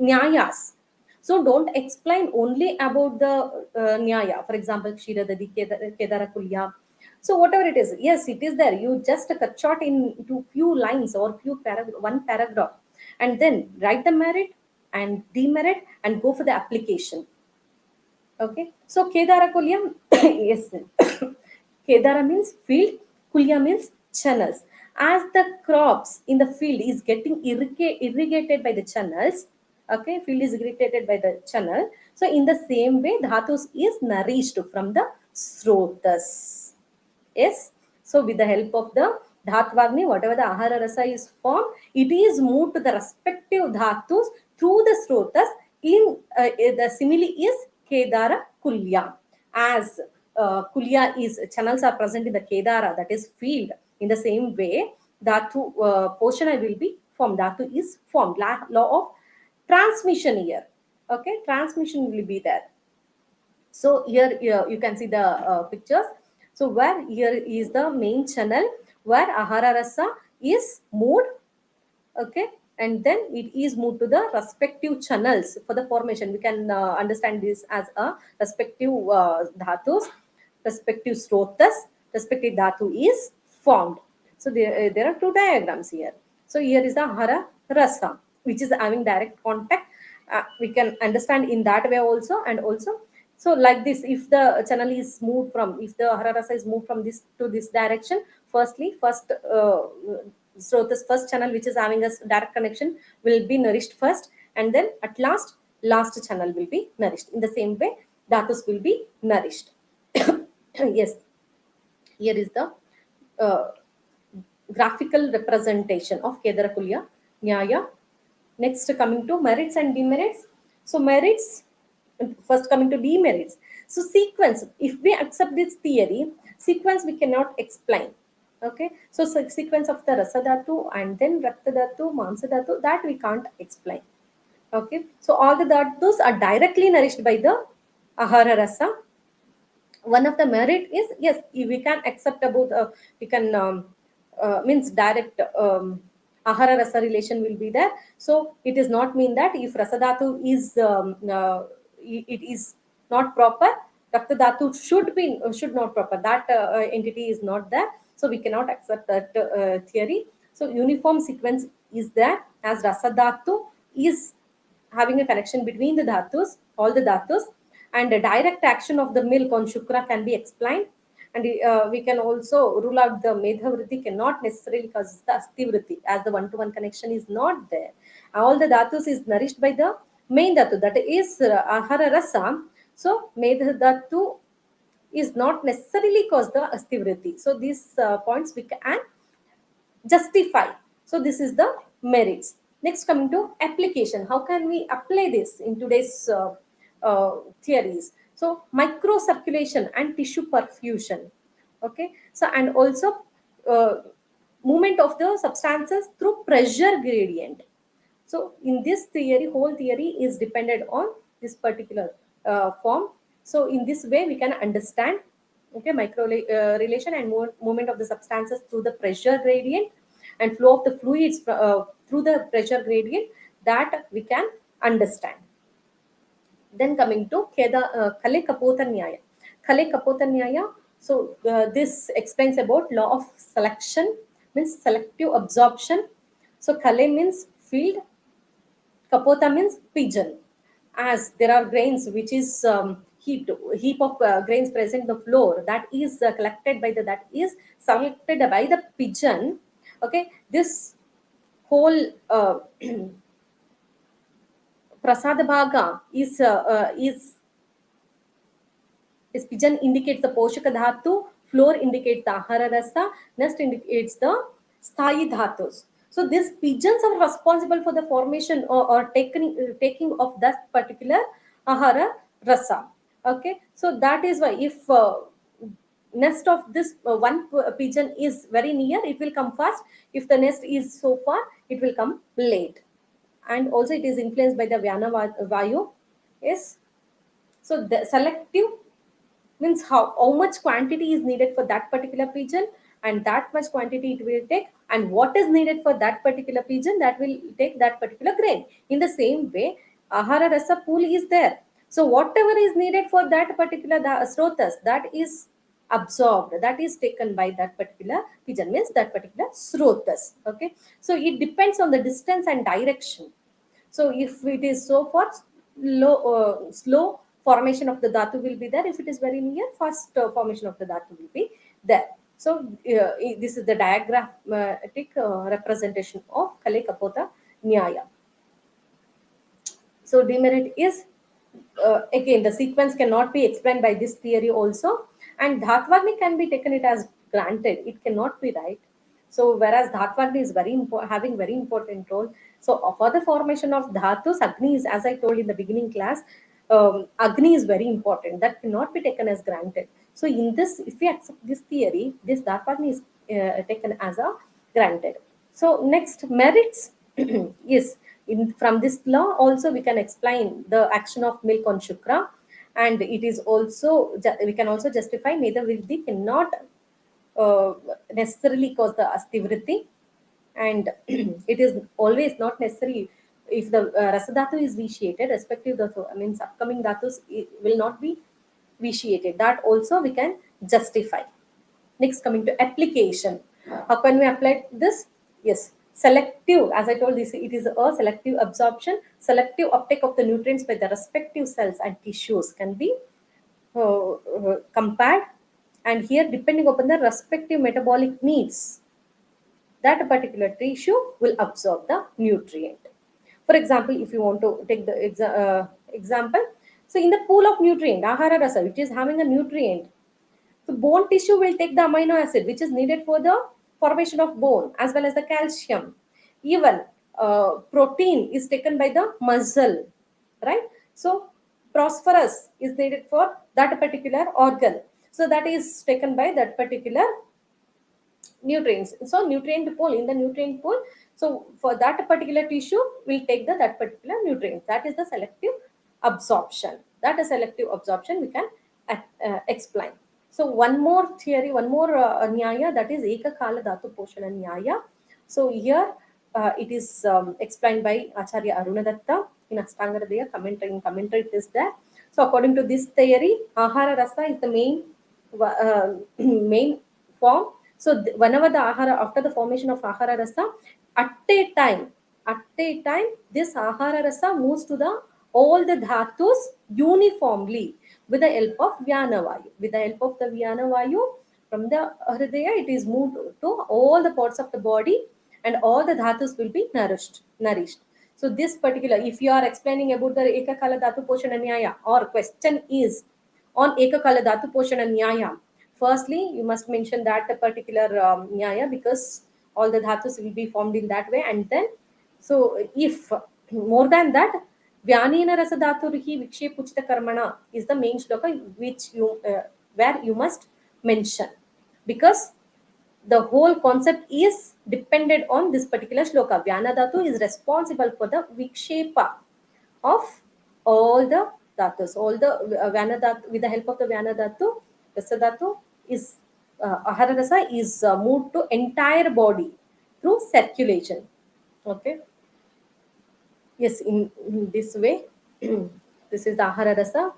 nyayas. So don't explain only about the nyaya. For example, Kshiradadi, Kedara Kulya. So whatever it is, yes, it is there. You just cut short into few lines or one paragraph, and then write the merit and demerit and go for the application. Okay. So Kedara Kulya, yes. Kedara means field, Kulya means channels. As the crops in the field is getting irrigated by the channels, okay, field is irrigated by the channel. So in the same way, Dhatus is nourished from the Srotas. Yes. So with the help of the Dhatvagni, whatever the Ahara Rasa is formed, it is moved to the respective Dhatus through the Srotas The simile is Kedara Kulya. As Kulya is channels are present in the Kedara, that is field. In the same way, Dhatu portion will be formed. Dhatu is formed. Law of transmission here. Okay, transmission will be there. So here you can see the pictures. So where here is the main channel where Ahara Rasa is moved. Okay, and then it is moved to the respective channels for the formation. We can understand this as a respective dhatus, respective srotas, respective dhatu is formed. So there are two diagrams here. So here is the Ahara Rasa, which is having direct contact. We can understand in that way also. And also, so like this, if the channel is moved from, if the Ahara Rasa is moved from this to this direction, first so this first channel which is having a direct connection will be nourished first, and then at last channel will be nourished. In the same way, dhatus will be nourished. Yes, here is the uh, graphical representation of Kedarakulya Nyaya. Next, coming to merits and demerits. So merits, first coming to demerits. So sequence, if we accept this theory, sequence we cannot explain. Okay, so sequence of the Rasadhatu and then Raktadhatu, Mamsadhatu, that we can't explain. Okay, so all the dhatus are directly nourished by the Ahara Rasa. One of the merit is, yes, we can accept about we can means direct ahara rasa relation will be there. So it is not mean that if rasadhatu is it is not proper, rakta dhatu should not proper, that entity is not there, so we cannot accept that theory. So uniform sequence is there, as rasadhatu is having a connection between the dhatus, all the dhatus, and a direct action of the milk on Shukra can be explained. And we can also rule out the Medhavritti cannot necessarily cause the Astivritti, as the one-to-one connection is not there. All the dhatus is nourished by the main dhatu, that is Ahara Rasa. So Medha is not necessarily cause the Astivritti. So these points we can justify. So this is the merits. Next, coming to application. How can we apply this in today's theories? So microcirculation and tissue perfusion. Okay. So and also uh, movement of the substances through pressure gradient. So in this theory, whole theory is dependent on this particular form. So in this way, we can understand, okay, relation and movement of the substances through the pressure gradient and flow of the fluids through the pressure gradient, that we can understand. Then coming to Kale Kapota Nyaya. Kale Kapota Nyaya, so this explains about law of selection, means selective absorption. So Kale means field, Kapota means pigeon. As there are grains which is heap of grains present in the floor, that is collected by the, that is selected by the pigeon. Okay, this whole prasada bhaga is pigeon indicates the poshaka dhatu, floor indicates the ahara rasa, nest indicates the sthayi dhatus. So these pigeons are responsible for the formation or taking of that particular ahara rasa. Okay, so that is why if nest of this pigeon is very near, it will come fast. If the nest is so far, it will come late. And also it is influenced by the vyana vayu. Yes, so the selective means how much quantity is needed for that particular pigeon, and that much quantity it will take, and what is needed for that particular pigeon, that will take that particular grain. In the same way, ahara rasa pool is there, so whatever is needed for that particular srotas, that is absorbed, that is taken by that particular pigeon, means that particular srotas. Okay, so it depends on the distance and direction. So if it is so far, slow formation of the dhatu will be there. If it is very near, fast formation of the dhatu will be there. So this is the diagrammatic representation of Kale Kapota Nyaya. So demerit is, again, the sequence cannot be explained by this theory also, and Dhatvarni can be taken it as granted. It cannot be right. So whereas Dhatvagni is having very important role. So for the formation of Dhatus, Agni is, as I told in the beginning class, Agni is very important. That cannot be taken as granted. So in this, if we accept this theory, this Dhatvagni is taken as a granted. So next merits, yes, from this law also we can explain the action of milk on Shukra, and it is also we can also justify neither Vidhi cannot uh, necessarily cause the astivritti, and it is always not necessary if the rasadhatu is vitiated, respective dhatu, I means upcoming dhatus will not be vitiated. That also we can justify. Next, coming to application. How can we apply this? Yes, selective, as I told this, it is a selective absorption, selective uptake of the nutrients by the respective cells and tissues can be compared, and here depending upon the respective metabolic needs, that particular tissue will absorb the nutrient. For example, if you want to take the example, so in the pool of nutrient ahara rasa, which is having a nutrient, so bone tissue will take the amino acid which is needed for the formation of bone as well as the calcium. Even protein is taken by the muscle, right? So phosphorus is needed for that particular organ. So that is taken by that particular nutrients. So nutrient pool, in the nutrient pool, so for that particular tissue, we'll take the that particular nutrient. That is the selective absorption. That is selective absorption we can explain. So one more theory, one more nyaya, that is Ekakala Dhatu Poshana Nyaya. So here it is explained by Acharya Arunadatta in Astanga Hridaya commentary. In commentary it is there. So according to this theory, Ahara Rasa is the main main form. So whenever the ahara, after the formation of ahara rasa, at a time, this ahara rasa moves to the all the dhatus uniformly with the help of vyana vayu. With the help of the vyana vayu, from the hridaya, it is moved to all the parts of the body, and all the dhatus will be nourished. So this particular, if you are explaining about the ekakala dhatu poshana nyaya, or question is on ekakala dhatu poshana nyaya, firstly, you must mention that a particular nyaya, because all the dhatus will be formed in that way. And then, so if more than that, Vyanina rasa dhaturhi vikshe puchita karmana is the main shloka which you where you must mention, because the whole concept is dependent on this particular shloka. Vyana dhatu is responsible for the vikshepa of all the dhatus, all the Vyana dhatu, with the help of the Vyana dhatu, Rasa dhatu is Ahara rasa is moved to entire body through circulation. Okay. Yes, in this way, this is the Ahara rasa.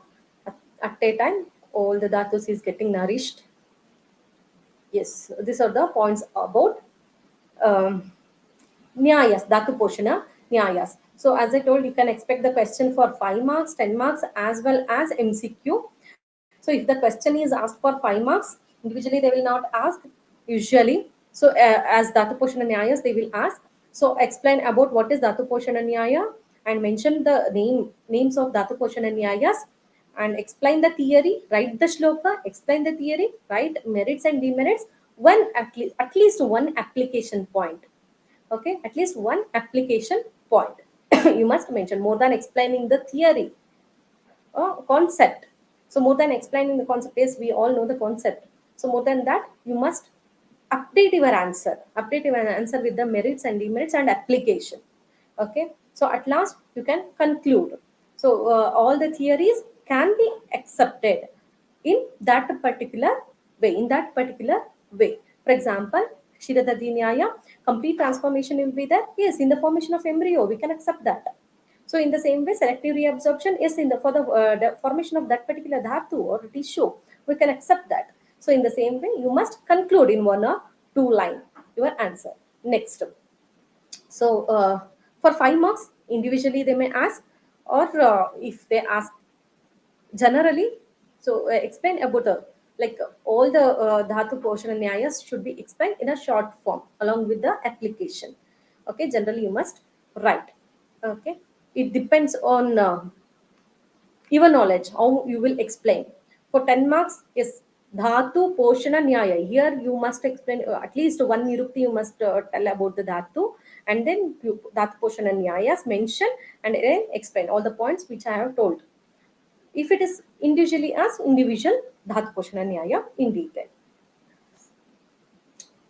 At a time, all the dhatus is getting nourished. Yes, these are the points about um, Nyayas, Dhatu Poshana Nyayas. So as I told, you can expect the question for 5 marks, 10 marks, as well as MCQ. So if the question is asked for 5 marks, individually they will not ask usually. So as Dhatu Poshana Nyayas, they will ask. So explain about what is Dhatu Poshana Nyaya, and mention the names of Dhatu Poshana Nyayas, and explain the theory, write the shloka, explain the theory, write merits and demerits, one at least one application point. Okay, at least one application point you must mention, more than explaining the theory or concept. So more than explaining the concept, yes, we all know the concept. So more than that, you must update your answer with the merits and demerits and application. Okay, so at last you can conclude. So all the theories can be accepted in that particular way. For example, Shiradadi Nyaya, complete transformation will be there. Yes, in the formation of embryo, we can accept that. So in the same way, selective reabsorption is in the for the formation of that particular dhatu or tissue, we can accept that. So in the same way, you must conclude in one or two line your answer. Next, so for 5 marks, individually they may ask, or if they ask generally, so explain about the like all the dhatu portion and nyayas should be explained in a short form along with the application. Okay, generally you must write. Okay, it depends on your knowledge how you will explain. For 10 marks, yes, Dhatu Poshana Nyaya. Here you must explain at least one nirukti you must tell about the Dhatu, and then you, Dhatu Poshana Nyayas mention and then explain all the points which I have told. If it is individually as individual Dhatu Poshana Nyaya in detail.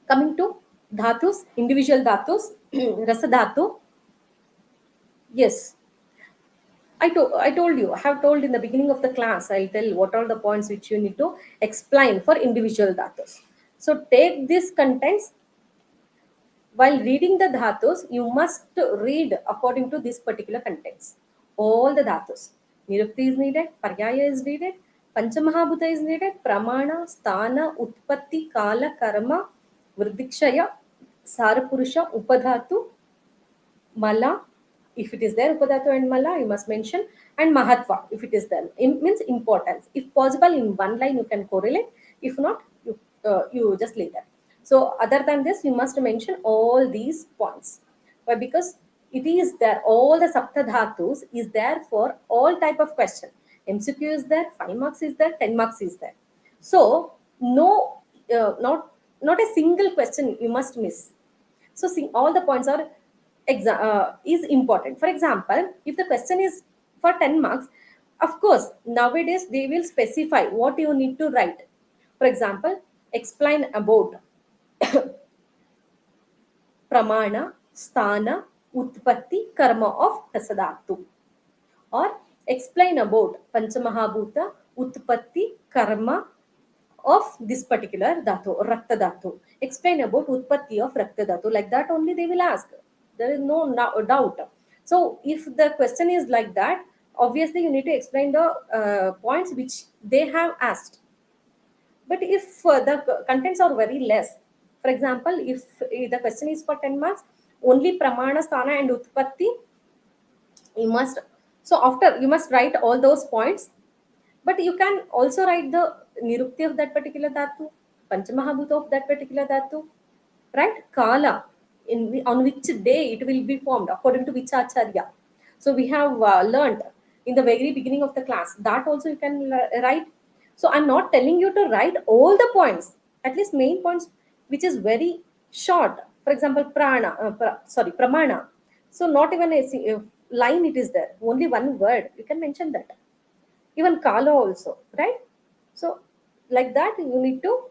Coming to Dhatus, individual Dhatus, Rasa Dhatu. Yes, I told you, I have told in the beginning of the class, I'll tell what are the points which you need to explain for individual dhatus. So take these contents while reading the dhatus, you must read according to this particular contents. All the dhatus. Nirukti is needed, Paryaya is needed, Panchamahabhuta is needed, Pramana, Sthana, Utpatti, Kala, Karma, Vridikshaya, Sarapurusha, Upadhatu, Mala, if it is there, Upadatu and Mala, you must mention, and Mahatva, if it is there. Means importance. If possible, in one line you can correlate. If not, you just leave that. So, other than this, you must mention all these points. Why? Because it is there, all the Sapta Dhatus is there for all type of question. MCQ is there, 5 marks is there, 10 marks is there. So, no, not a single question you must miss. So see, all the points are is important. For example, if the question is for 10 marks, of course, nowadays they will specify what you need to write. For example, explain about pramana, sthana, utpatti, karma of prasadatu. Or explain about Panchamahabhuta, Utpatti, Karma of this particular dhatu, Rakta dhatu. Explain about Utpatti of Rakta dhatu. Like that only they will ask. There is no doubt. So if the question is like that, obviously you need to explain the points which they have asked. But if the contents are very less, for example, if the question is for 10 marks, only Pramana, Sthana and Utpatti, you must, so after you must write all those points, but you can also write the nirukti of that particular dhatu, panchamahabhuta of that particular dhatu, right? Kala, on which day it will be formed according to which acharya. So we have learned in the very beginning of the class, that also you can write. So I'm not telling you to write all the points, at least main points which is very short. For example, pramana. So not even a line it is there, only one word you can mention that. Even kala also, right? So like that you need to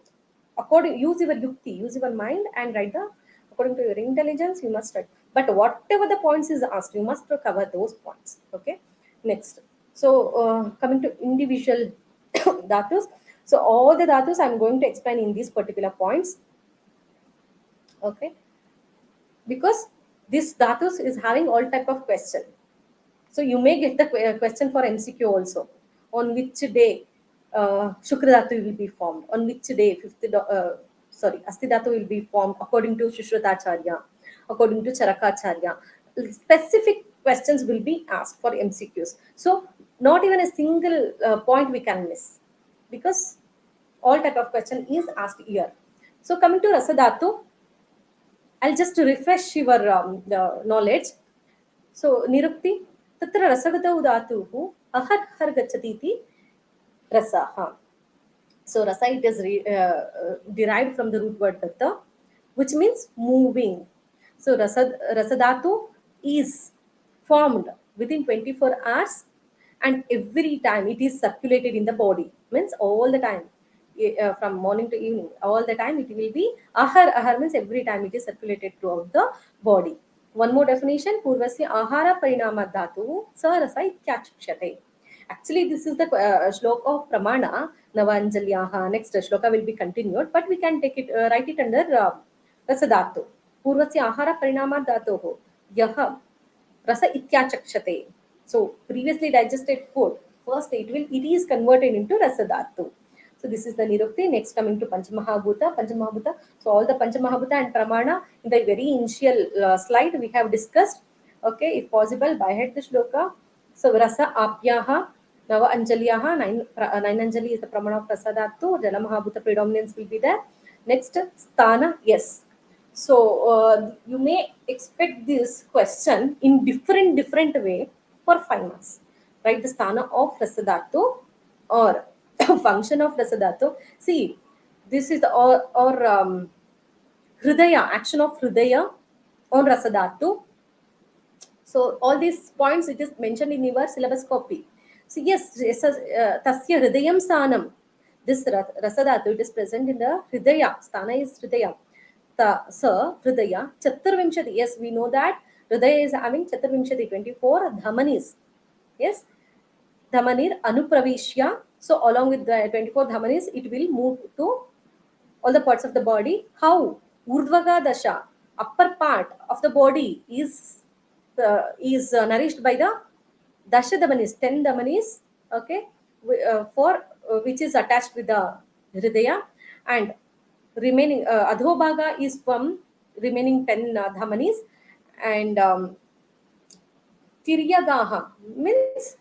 according, use your yukti, use your mind and write the according to your intelligence you must write. But whatever the points is asked, you must cover those points. Okay, next. So coming to individual dhatus. So all the dhatus I'm going to explain in these particular points. Okay, because this dhatus is having all type of question. So you may get the question for MCQ also. On which day Shukra Dhatu will be formed? On which day Asti Dhatu will be formed according to Shushratacharya, according to Charakacharya? Specific questions will be asked for MCQs. So not even a single point we can miss, because all type of question is asked here. So coming to Rasa Dhatu, I'll just refresh your the knowledge. So निरुक्ति तत्र रसगतौ धातुः अहर् हर् गच्छति इति रसः. So rasa it is derived from the root word gata, which means moving. So rasa dhatu is formed within 24 hours, and every time it is circulated in the body. Means all the time, from morning to evening, all the time it will be ahar. Ahar means every time it is circulated throughout the body. One more definition: पूर्वस्य आहार परिणामात् धातुः स रस इत्याचक्ष्यते. Actually, this is the shloka of Pramana, Navanjalyaha. Next shloka will be continued, but we can take it, write it under Rasadhatu. Purvasya ahara parinama dhatoho. Yaha rasa ityachakshate. So, previously digested food, first it is converted into Rasadhatu. So, this is the Nirukti. Next, coming to Panchamahabhuta. Panchamahabhuta. So, all the Panchamahabhuta and Pramana in the very initial slide we have discussed. Okay, if possible, by head the shloka. So, Rasa Apyaha. Nava Anjalyaha, nine Anjali is the Pramana of Prasadatu, Janamahabhuta predominance will be there. Next, Sthana, yes. So, you may expect this question in different way for 5 marks. Write the Sthana of Prasadatu or function of Rasadhatu. See, this is the or Hridaya, action of Hridaya on Rasadhatu. So all these points it is mentioned in your syllabus copy. So yes, tasya hridayam sthanam. This rasadhatu it is present in the hridaya. Sthana is hridaya. Hridaya chaturvimshati. Yes, we know that hridaya is having chaturvimshati 24 dhamanis. Yes, dhamanir anupravishya. So along with the 24 dhamanis, it will move to all the parts of the body. How? Urdhvaga dasha, upper part of the body is nourished by the dasha dhamanis, 10 dhamanis, okay, for which is attached with the hridaya, and remaining adhobhaga is from remaining 10 dhamanis, and tiryagaha means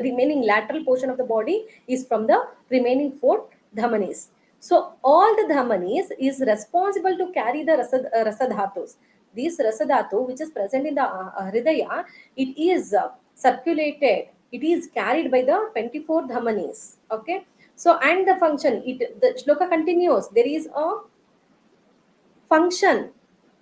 remaining lateral portion of the body is from the remaining four dhamanis. So all the dhamanis is responsible to carry the rasadhatus. This rasadhatu, which is present in the hridaya, it is circulated. It is carried by the 24 dhamanis. Okay. So and the function, the shloka continues. There is a function.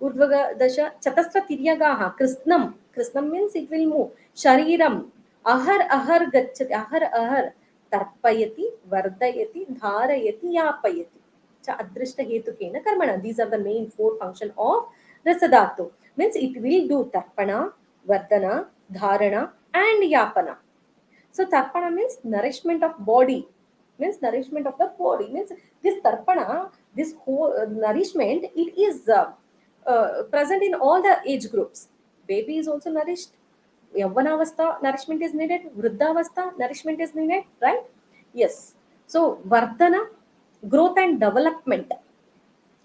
Udvaga dasha chatastra tiryagaha krishnam. Krishnam means it will move. Shariram ahar ahar gachati ahar ahar tarpayati vardayati dharayati yapayati. Cha adrishta hetukena karmana. These are the main four function of rasadhatu. Means it will do tarpana, vardana, dharana and yapana. So tarpana means nourishment of body, means nourishment of the body. Means this tarpana, this whole nourishment, it is present in all the age groups. Baby is also nourished. Yavvanavastha nourishment is needed. Vruddhavastha nourishment is needed, right? Yes. So vardhana, growth and development.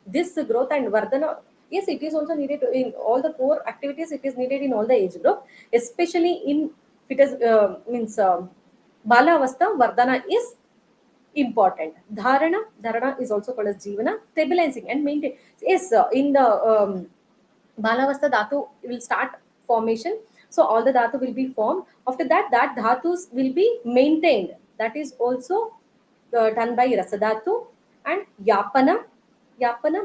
This growth and vardhana, yes, it is also needed in all the four activities. It is needed in all the age group, especially in it is means bala avastha, vardhana is important. Dharana is also called as jivana, stabilizing and maintain. Yes, in the balavastha dhatu will start formation. So all the dhatu will be formed. After that, that dhatus will be maintained. That is also done by rasadhatu. And yapana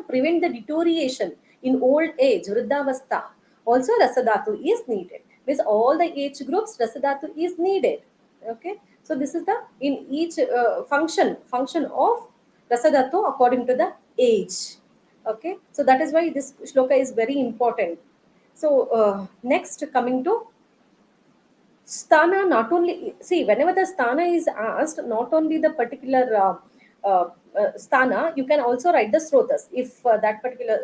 prevent the deterioration in old age, vruddhavastha. Also rasadhatu is needed. Means all the age groups rasadhatu is needed. Okay, so this is the in each function of rasadhatu according to the age. Okay, so that is why this shloka is very important. So next, coming to sthana. Not only, see, whenever the sthana is asked, not only the particular sthana, you can also write the srotas. If that particular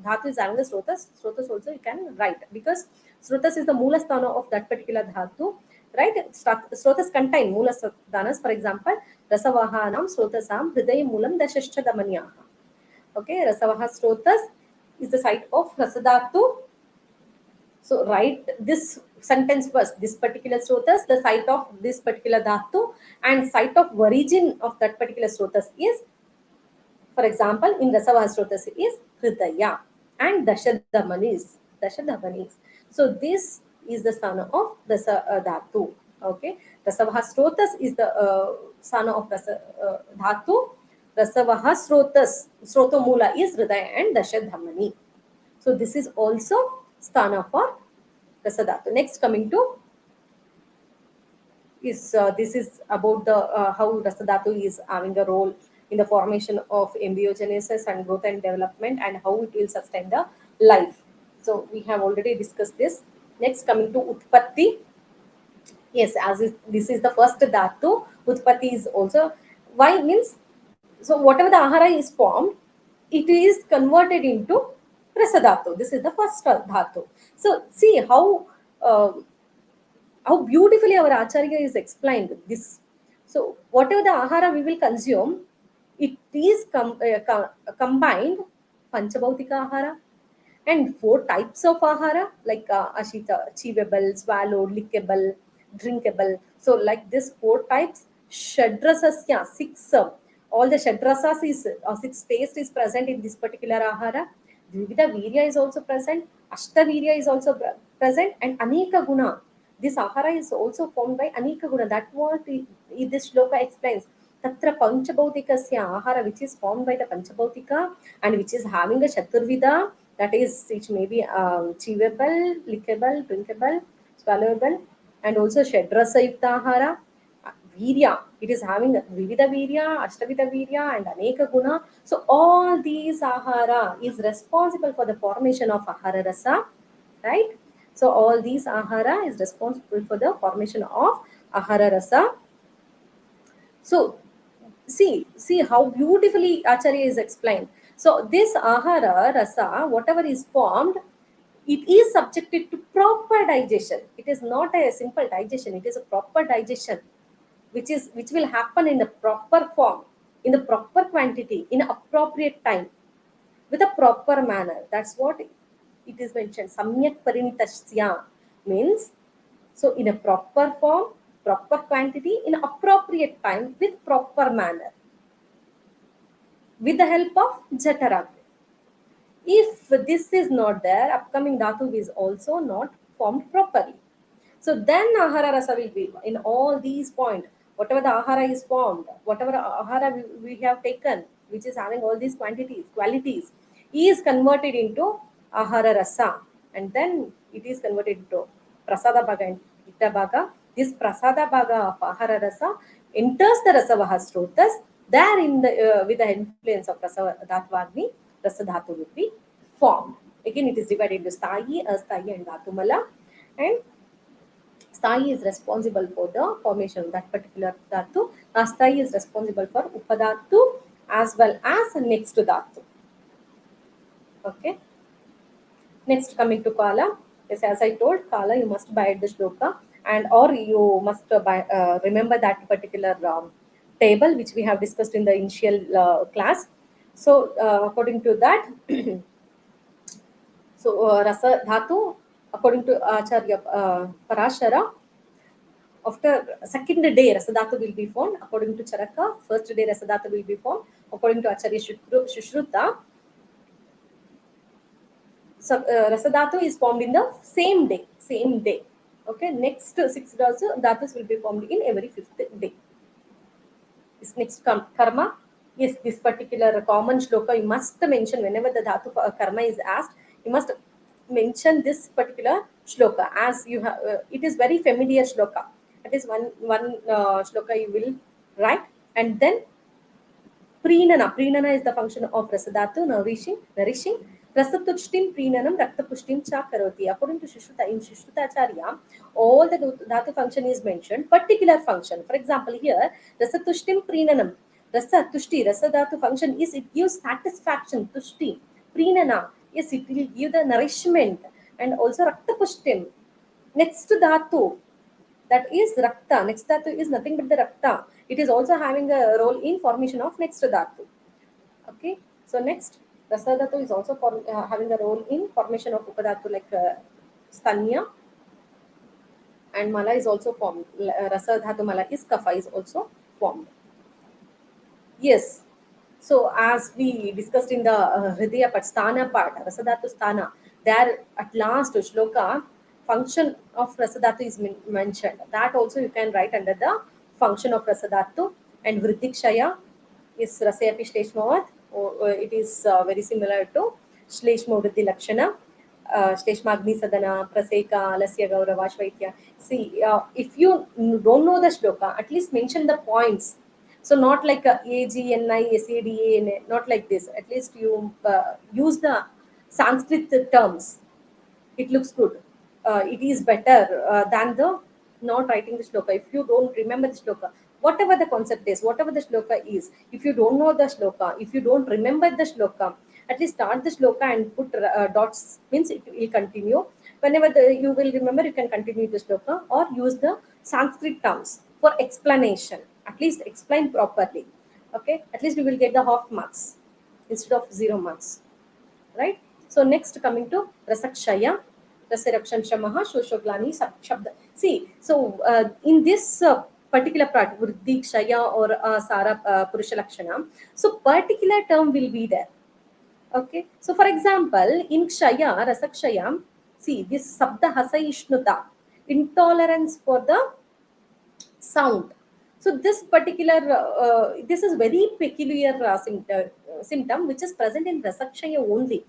dhatu is having the srotas also you can write, because srotas is the mula sthana of that particular dhatu, right? Srotas contain mula sthanas. For example, rasavahanam srotasam hridaya moolam dashashcha damanyaha. Okay, rasavaha srotas is the site of rasadhatu. So write this sentence first. This particular srotas, the site of this particular dhatu, and site of origin of that particular srotas is, for example, in Rasavaha srotas is Hridaya and Dashadhamanis. Dashadhamanis. So this is the sthana of Rasa dhatu. Okay. Rasavaha srotas is the sthana of Rasa dhatu. Rasavaha srotas, srotomula is Hridaya and Dashadhamani. So this is also sthana for Rasadhatu. Next, coming to is this is about the how Rasadhatu is having a role in the formation of embryogenesis and growth and development, and how it will sustain the life. So we have already discussed this. Next, coming to Utpatti. Yes, this is the first dhatu. Utpatti is also, why means, so whatever the ahara is formed, it is converted into Rasadhatu. This is the first dhatu. So see uh, how beautifully our acharya is explained this. So whatever the ahara we will consume, it is combined panchabhautika ahara, and four types of ahara, like ashita, chewable, swallowed, lickable, drinkable. So like this four types, shadrasasya, six, all the shadrasas is six taste is present in this particular ahara. Dvivida virya is also present, ashtavirya is also present, and aneka guna. This ahara is also formed by anika guna. That what this shloka explains. Tatra panchabhautikasya ahara, which is formed by the panchabhautika and which is having a chaturvida, that is, which may be chewable, lickable, drinkable, swallowable, and also shadrasa yukta ahara. Virya, it is having vividha virya, ashtavida virya, and aneka guna. So all these ahara is responsible for the formation of ahara rasa, right? So all these ahara is responsible for the formation of ahara rasa. So see how beautifully Acharya is explained. So this ahara rasa, whatever is formed, it is subjected to proper digestion. It is not a simple digestion, it is a proper digestion, which will happen in the proper form, in the proper quantity, in appropriate time, with a proper manner. That's what it is mentioned. Samyak parinitasya means, so in a proper form, proper quantity, in appropriate time, with proper manner, with the help of jatara. If this is not there, upcoming dhatu is also not formed properly. So then ahara rasa will be in all these points. Whatever the ahara is formed, whatever ahara we have taken, which is having all these qualities, is converted into ahara rasa, and then it is converted into prasada bhaga and pitta bhaga. This prasada bhaga of ahara rasa enters the rasavaha srotas. There, in the with the influence of rasa dhatvagni, rasa dhatu will be formed. Again, it is divided into sthayi, asthayi, and dhatumala. And Sthai is responsible for the formation of that particular dhatu. Asthai is responsible for Upadhatu as well as next dhatu. Okay. Next, coming to Kala. Yes, as I told, Kala you must buy the shloka, and or you must remember that particular table which we have discussed in the initial class. So according to that, so rasa dhatu, according to Acharya Parashara, after second day, Rasadhatu will be formed. According to Charaka, first day Rasadhatu will be formed. According to Acharya Shushruta, so, Rasadhatu is formed in the same day. Same day. Okay. Next six also Dhatus will be formed in every fifth day. This next karma. Yes, this particular common shloka you must mention whenever the dhatu karma is asked. You must mention this particular shloka as you have. It is very familiar shloka. That is one shloka you will write, and then Prenana. Prenana is the function of Rasadhatu, nourishing. Rasatushtim Prenanam Raktapushtim Cha Karoti. According to Shishruta, in Shishrutacharya, all the dhatu function is mentioned, particular function. For example, here, Rasatushtim Prenanam. Rasa Tushti, Rasadhatu function is it gives satisfaction, Tushti. Prenana, yes, it will give the nourishment. And also Raktapushtim. Next to dhatu, that is rakta. Next dhatu is nothing but the rakta. It is also having a role in formation of next dhatu. Okay. So next, rasa dhatu is also having a role in formation of upadhatu like stanya, and mala is also formed. Rasa dhatu mala is kapha is also formed. Yes. So as we discussed in the Hridaya part, Sthana part, Rasadhatu Sthana, there at last shloka, function of Rasadhatu is mentioned. That also you can write under the function of Rasadhatu. And Vriddikshaya is Rasayapi Shleshmavat. It is very similar to Shleshma Vriddhi Lakshana. Shleshmagni Sadana, Praseka, Lasya Gaurava Shvaitya. See, if you don't know the shloka, at least mention the points. So not like AGNI, not like this. At least you use the Sanskrit terms. It looks good. It is better than the not writing the shloka. If you don't remember the shloka, whatever the concept is, whatever the shloka is, if you don't know the shloka, if you don't remember the shloka, at least start the shloka and put dots, means it will continue. Whenever you will remember, you can continue the shloka or use the Sanskrit terms for explanation. At least explain properly. Okay, at least you will get the half marks instead of 0 marks, right? So next, coming to Rasakshaya, Rasirakshan Shamaha, Shoshoglani, Shabda. See, so in this particular part, Vriddhi, Kshaya or Sara Purusha Lakshana, so particular term will be there. Okay, so for example, in Kshaya, Rasakshaya, see this Sabda Hasa Ishnuta. intolerance for the sound. So this particular this is very peculiar symptom which is present in Rasakshaya only.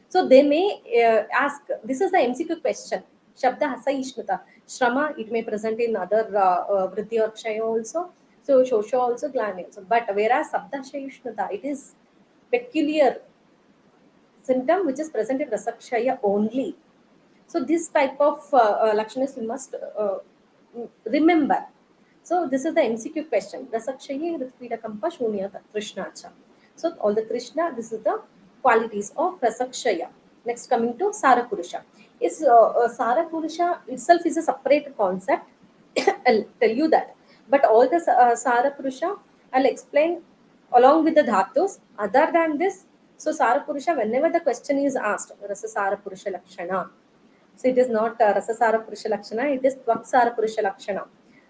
So they may ask, this is the MCQ question. Shabda Hasaishnuta. Shrama, it may present in other Vritti or Kshaya also. So Shosha also, Glani also. But whereas Sabda Shayishnuta, it is peculiar symptom which is present in Rasakshaya only. So this type of lakshanas you must remember. So this is the MCQ question. Rasakshaye Ritpida Kampa Shunya Trishnacha. So all the Trishna, this is the qualities of Rasakshaya. Next coming to Sarapurusha. Is Sarapurusha itself is a separate concept. I'll tell you that. But all the Sarapurusha I'll explain along with the dhatus. Other than this, so Sarapurusha, whenever the question is asked, Rasa Sarapurusha Lakshana, so it is not Rasasara Purusha Lakshana, it is Tvaksara Purusha Lakshana.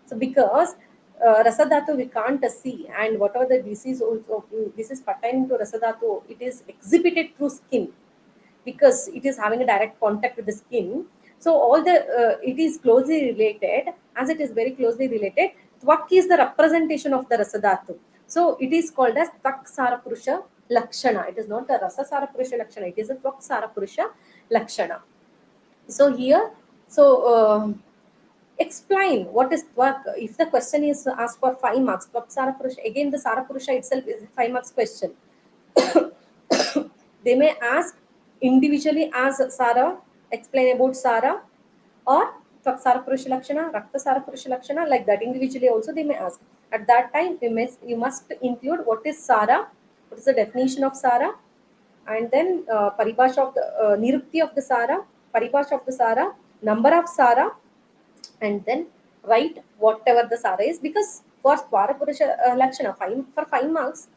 So because Rasadhatu we can't see, and whatever the disease also this is pertaining to Rasadhatu, it is exhibited through skin because it is having a direct contact with the skin. So all the it is closely related. As it is very closely related, Tvak is the representation of the Rasadhatu. So it is called as Tvaksara Purusha Lakshana. It is not a Rasasara Purusha Lakshana, it is a Tvaksara Purusha Lakshana. So here, so explain what is Tvak. If the question is asked for 5 marks, Tvak Sarapurusha, again the Sarapurusha itself is a 5 marks question. They may ask individually as Sara, explain about Sara, or Tvak Sarapurusha Lakshana, Rakta Sarapurusha Lakshana, like that. Individually also they may ask. At that time, you must include what is Sara, what is the definition of Sara, and then paribhasha of the nirukti of the Sara, paribhasha of the Sara, number of Sara, and then write whatever the Sara is. Because for Swara Purusha Lakshana, for 5 marks,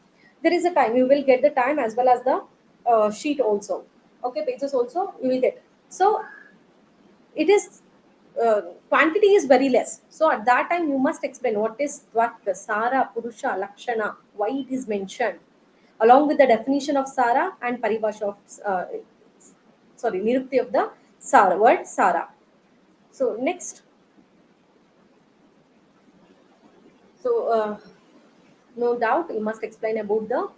there is a time. You will get the time as well as the sheet also. Okay, pages also you will get. So it is quantity is very less. So at that time you must explain what is Tvat, Sara, Purusha, Lakshana, why it is mentioned, along with the definition of Sara and paribhasha of nirukti of the Sara word Sara. So next, so no doubt you must explain about the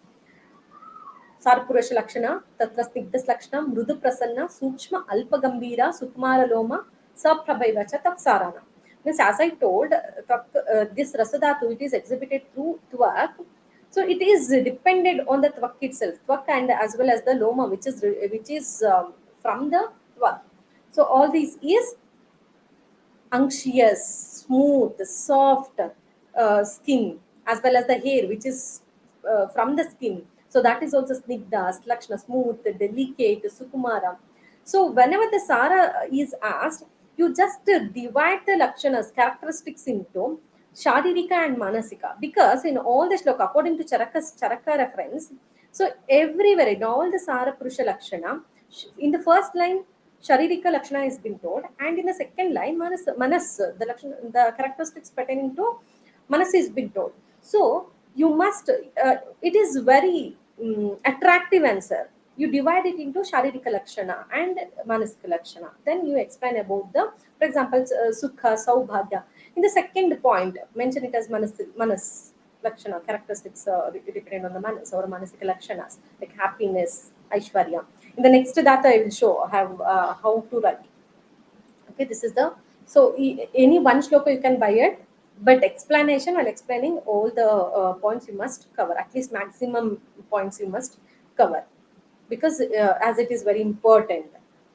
Sarpurusha Lakshana, Tatra Snigdas Lakshana, Mrudu Prasanna, Sukshma, Alpa Gambira, Sukmara Loma, Saprabhaivacha, Tapsarana. Means, as I told, this Rasadhatu, it is exhibited through Tvak. So it is dependent on the Tvak itself, Tvak and as well as the Loma, which is from the Tvak. So all these is unctuous, smooth, soft skin, as well as the hair, which is from the skin. So that is also snigda, slakshna, smooth, delicate, sukumara. So whenever the Sara is asked, you just divide the lakshanas, characteristics into Sharirika and Manasika. Because in all the shloka, according to Charaka reference, so everywhere in all the Sara Purusha Lakshana, in the first line, Sharirika Lakshana has been told, and in the second line, Manas the characteristics pertaining to Manas is been told. So you must, it is very attractive answer. You divide it into Sharirika Lakshana and Manasika Lakshana. Then you explain about the, for example, Sukha, Saubhagya. In the second point, mention it as Manas Lakshana, characteristics depending on the Manas or Manasika Lakshanas, like happiness, Aishwarya. In the next data, I will show how to write. Okay, this is the, so any one shloka you can buy it, but explanation while explaining all the points you must cover, at least maximum points you must cover, because as it is very important,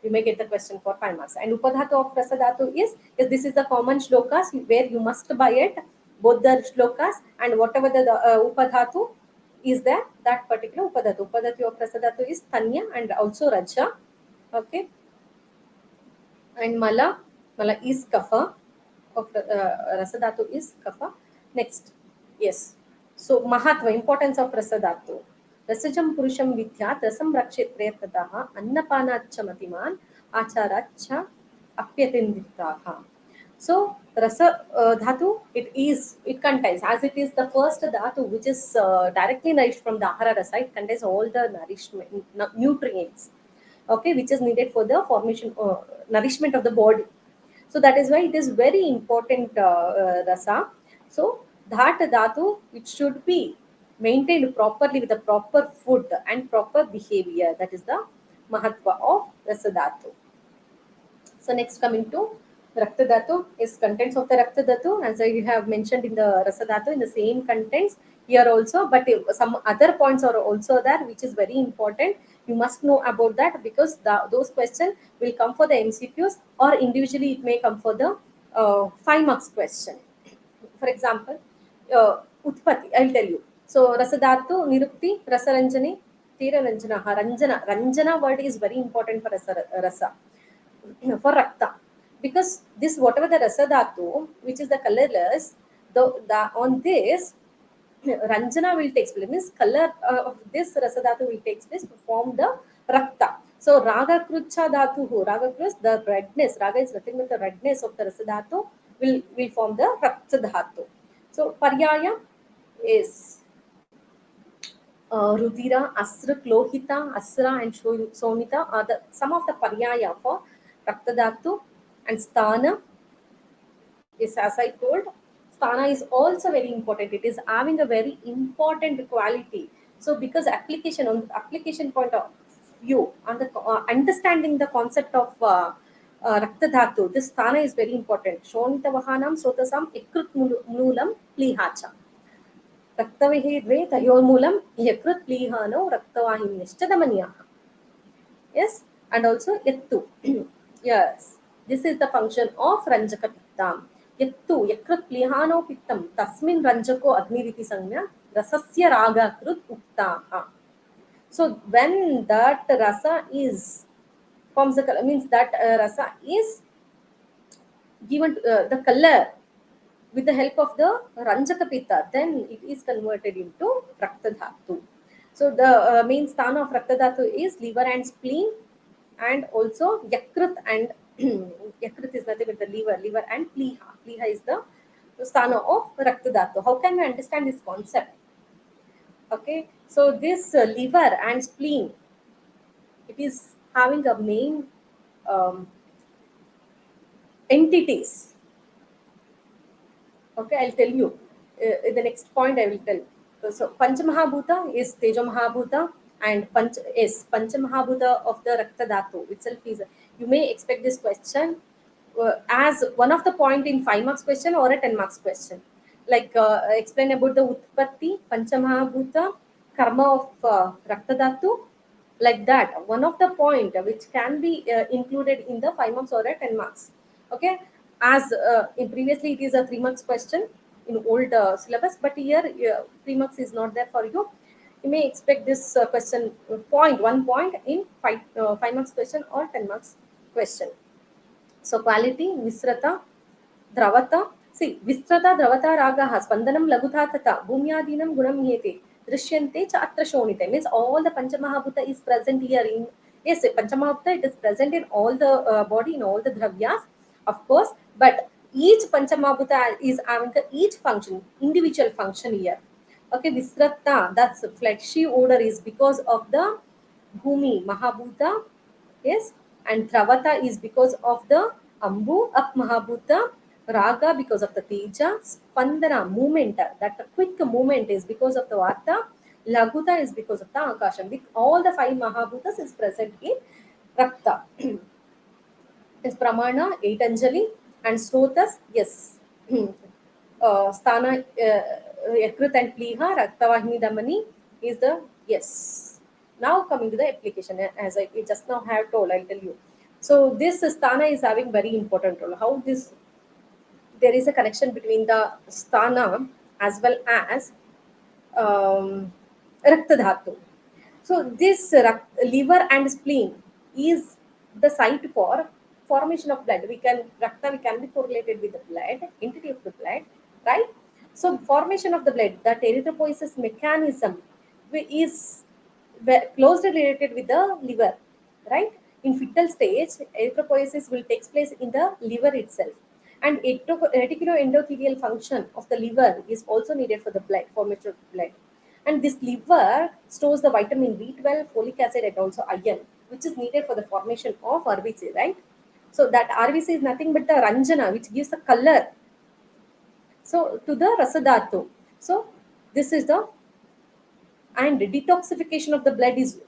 you may get the question for 5 marks. And Upadhatu of Prasadhatu is this is the common shlokas where you must buy it, both the shlokas and whatever the Upadhatu is there, that particular Upadhatu. Upadhatu of Prasadhatu is Tanya and also Raja. Okay, and Mala is Kapha, of Rasadhatu is Kapha. Next, yes. So Mahatva, importance of Rasadhatu. Rasajam Purusham Vidya, Rasam Rakshetre Tataha, Annapanacha Matiman, Acharacha Apyatinditaha. So Rasa Dhatu, it contains, as it is the first Dhatu which is directly nourished from the Ahara Rasa, it contains all the nutrients, okay, which is needed for the formation nourishment of the body. So that is why it is very important rasa. So that dhatu, it should be maintained properly with the proper food and proper behavior. That is the mahatva of rasa dhatu. So next coming to Rakta Dhatu is contents of the Rakta Dhatu, as I have mentioned in the Rasa Dhatu in the same contents here also, but some other points are also there which is very important. You must know about that because those questions will come for the MCQs or individually it may come for the 5 marks question. For example, Utpatti, I'll tell you. So Rasadhatu, Nirupti, Rasaranjani, Tira Ranjana, Ranjana. Ranjana word is very important for rasa for rakta because this whatever the rasa dhatu which is the colorless the on this ranjana will take place means color of this rasa dhatu will take place to form the rakta. So raga krucha dhatu raga krus the redness raga is nothing but the redness of the rasa dhatu will form the rakta dhatu. So paryaya is Rudira, Asra, Klohita, Asra, and Sonita are the some of the paryaya for Raktadhatu and Sthana is as I told. Sthana is also very important. It is having a very important quality. So because application on application point of view on the understanding the concept of Raktadhatu, this Sthana is very important. Shonita Vahanam Sotasam Ikrut Mulam Plihacha. रक्तविः द्वे तयोर्मूलं यकृत् प्लीहानो रक्तवाहिन्यश्च दमनीयाः. Yes, and also yattu. Yes, this is the function of ranjaka pittam. Yattu yakrat plihano pittam tasmin ranjako agniriti sanya rasasya raga krut uktaha. So when that rasa is forms the color means that rasa is given the color with the help of the Ranjaka Pitta, then it is converted into Rakta Dhatu. So the main sthana of Rakta Dhatu is liver and spleen, and also Yakrit and Yakrit is nothing but the liver and Pliha. Pliha is the sthana of Rakta Dhatu. How can we understand this concept? Okay, so this liver and spleen, it is having a main um, entities. Okay, I'll tell you. The next point I will tell. So Panchamahabhuta is Tejo Mahabhuta and Panchamahabhuta of the Rakta Dhatu itself is. You may expect this question as one of the point in 5 marks question or a 10 marks question. Like explain about the Utpatti, Panchamahabhuta, Karma of Rakta Dhatu, like that. One of the point which can be included in the 5 marks or a 10 marks. Okay, as in previously it is a 3 marks question in old syllabus, but here 3 marks is not there for you. You may expect this question point 1 point in 5 marks question or 10 marks question. So quality visrata dravata. See, visrata dravata ragaha spandanam lagutha tata bhumyadinam gunam yete drishyante cha atra shonite. Means all the Panchamahabhuta is present here in. Yes, Panchamahabhuta it is present in all the body, in all the dravyas, of course, but each Panchamahabhuta is having each function, individual function here. Okay, visrata, that's fleshy odor is because of the Bhumi Mahabhuta. Yes, and Dravata is because of the Ambu, Up Mahabhuta, Raga because of the Teja, Spandana, movement, that quick movement is because of the Vata, Laguta is because of the Akasham. With all the 5 Mahabhutas is present in Rakta. Is Pramana, 8 Anjali, and Srotas, yes. Sthana, Yakrit and Pliha, Raktavahini Damani is the yes. Now coming to the application, as I just now have told, I'll tell you. So this sthana is having very important role. How this there is a connection between the sthana as well as rakta dhatu. So this liver and spleen is the site for formation of blood. We can rakta we can be correlated with the blood, entity of the blood, right? So formation of the blood, that erythropoiesis mechanism is closely related with the liver, right? In fetal stage, erythropoiesis will take place in the liver itself, and reticuloendothelial function of the liver is also needed for the blood formation of blood. And this liver stores the vitamin B12, folic acid, and also iron, which is needed for the formation of RBC, right? So that RBC is nothing but the Ranjana, which gives the color. So to the Rasadhatu. So this is the, and detoxification of the blood is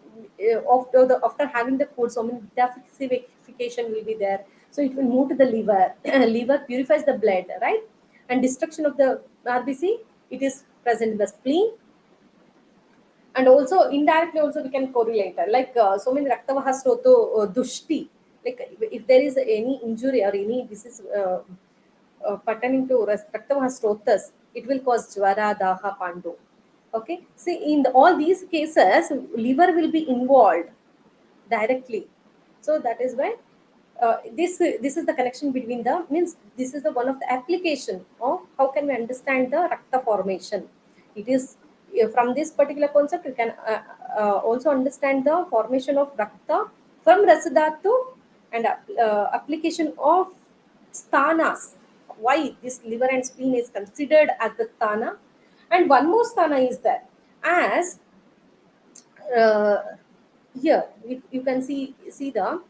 after having the food, so many detoxification will be there. So it will move to the liver. Liver purifies the blood, right? And destruction of the RBC, it is present in the spleen. And also indirectly also we can correlate like so many raktavaha sroto dushti, like if there is any injury or any disease pertaining to raktavaha srotas, it will cause jwara, daha, pandu. Okay, see in all these cases liver will be involved directly. So that is why this is the connection between the, means this is the one of the application of how can we understand the rakta formation. It is from this particular concept we can also understand the formation of rakta from rasadhatu, and application of sthanas, why this liver and spleen is considered as the sthana. And one more sthana is there, as uh, here you can see the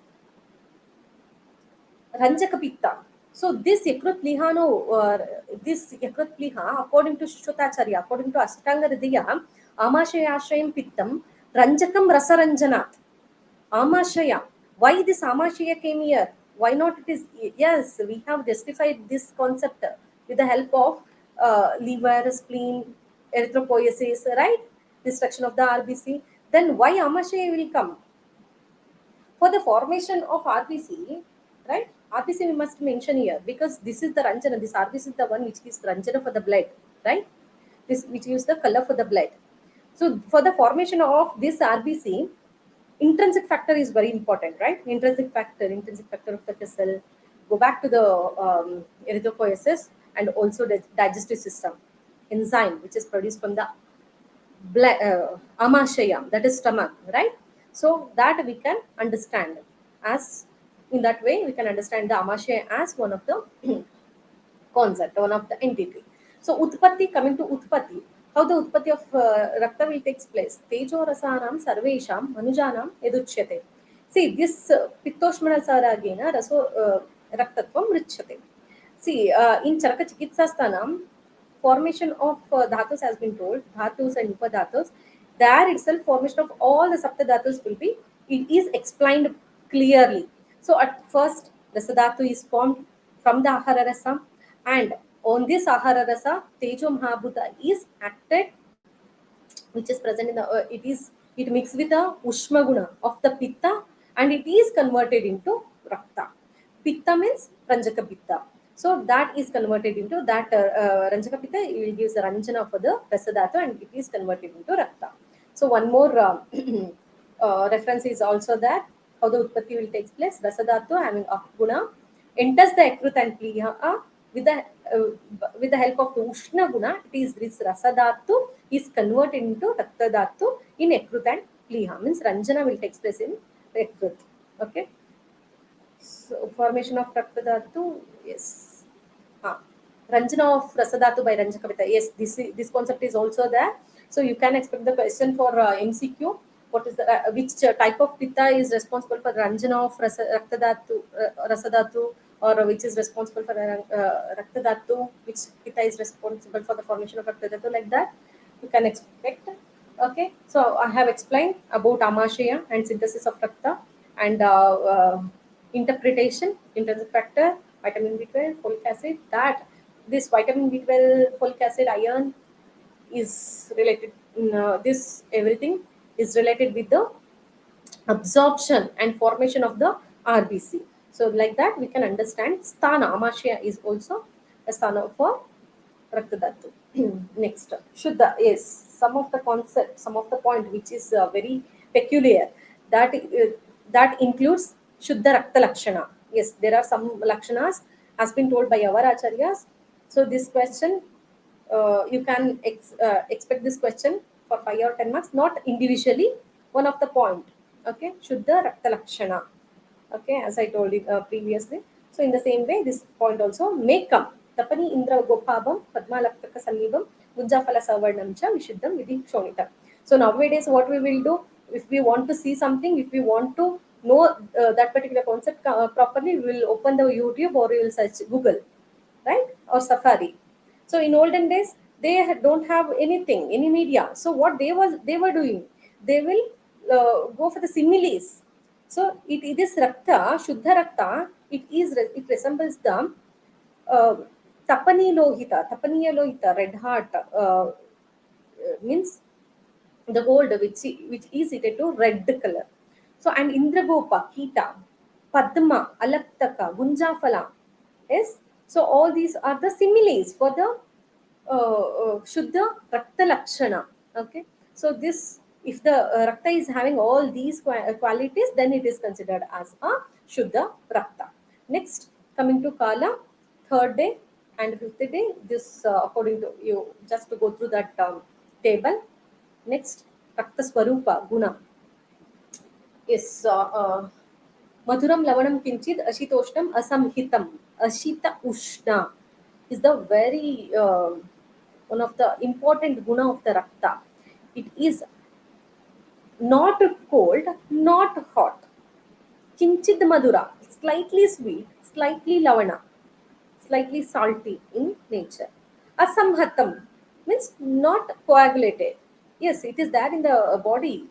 Ranjaka Pitta. So this Yakrut Liha, no, this Yakrut Liha, according to Shutacharya, according to Ashtanga Hridaya, Amashayashrayam Pittam, Ranjakam Rasaranjanat. Amashaya. Why this Amashaya came here? Why not it is, yes, we have justified this concept with the help of liver, spleen, erythropoiesis, right? Destruction of the RBC. Then why Amashaya will come? For the formation of RBC, right? RBC we must mention here because this is the Ranjana. This RBC is the one which gives Ranjana for the blood, right? This which gives the color for the blood. So for the formation of this RBC, intrinsic factor is very important, right? Intrinsic factor of the cell. Go back to the erythropoiesis and also the digestive system. Enzyme which is produced from the amashaya, that is stomach, right? So that we can understand as, in that way we can understand the amashaya as one of the concept, one of the entity. So utpatti, coming to utpatti, how the utpatti of rakta will takes place. Tejo rasanam sarvesham manujanam educhyate. See this pittoshmana saragena raso raktatvam richyate. See in charaka chikitsa sthanam, formation of dhatus has been told, dhatus and upadhatus. There itself formation of all the sapta dhatus will be, it is explained clearly. So at first rasadhatu is formed from the ahara rasa, and on this ahara rasa tejo mahabhuta is acted, which is present in the it mixes with the ushma guna of the pitta, and it is converted into rakta. Pitta means ranjaka pitta, so that is converted into that ranjaka pitta, it will give the ranjana for the rasadhatu and it is converted into rakta. So one more reference is also that how the utpatti will take place. Rasadhatu having guna enters the ekrut and pliha with the uh, with the help of the ushna guna, it is this rasadhatu is converted into raktadhatu in ekrut and pliha, means ranjana will take place in ekrut. Okay, so formation of raktadhatu, yes. Ah, ranjana of rasadhatu by ranjakavita, yes, this concept is also there. So you can expect the question for MCQ. What is the which type of pitta is responsible for ranjana of raktadhatu, rasadhatu, or which is responsible for raktadhatu, which pitta is responsible for the formation of raktadhatu, like that you can expect. Okay, so I have explained about amashaya and synthesis of rakta, and interpretation, intrinsic factor, vitamin B12, folic acid, that this vitamin B12, folic acid, iron is related, this everything is related with the absorption and formation of the RBC. So like that we can understand sthana, amashya is also a sthana for raktadhatu. Next, Shuddha, yes, some of the concept, some of the point which is very peculiar, that includes Shuddha Rakta Lakshana. Yes, there are some Lakshanas has been told by our acharyas. So this question, you can expect this question for 5 or 10 marks, not individually, one of the point. Okay, Shuddha Rakta Lakshana. Okay, as I told you previously. So in the same way, this point also may come. Tapani Indra Gopabam, Padma Laktaka Samibam, Gunjafala Savarnamcha, Vishuddham Vidhi Shonita. So nowadays, what we will do, if we want to see something, if we want to know that particular concept properly, we will open the YouTube or we will search Google, right, or Safari. So in olden days, they don't have anything, any media. So what they were doing, they will go for the similes. So it is rakta, shuddha rakta. It resembles the uh, tapani lohita, tapaniya lohita, red heart, means the gold which is equal to red color. So and Indragopa, Kita, Padma, Alaktaka, Gunjafala. Yes. So all these are the similes for the Shuddha Rakta Lakshana. Okay. So this, if the Rakta is having all these qualities, then it is considered as a Shuddha Rakta. Next, coming to Kala, third day and fifth day. This according to you, just to go through that table. Next, Rakta Swarupa Guna is Madhuram Lavanam Kinchid Ashitoshnam Asamhitam. Ashita Ushna is the very one of the important guna of the Rakta. It is not cold, not hot. Kinchid Madhura, slightly sweet, slightly lavana, slightly salty in nature. Asamhatam means not coagulated. Yes, it is there in the body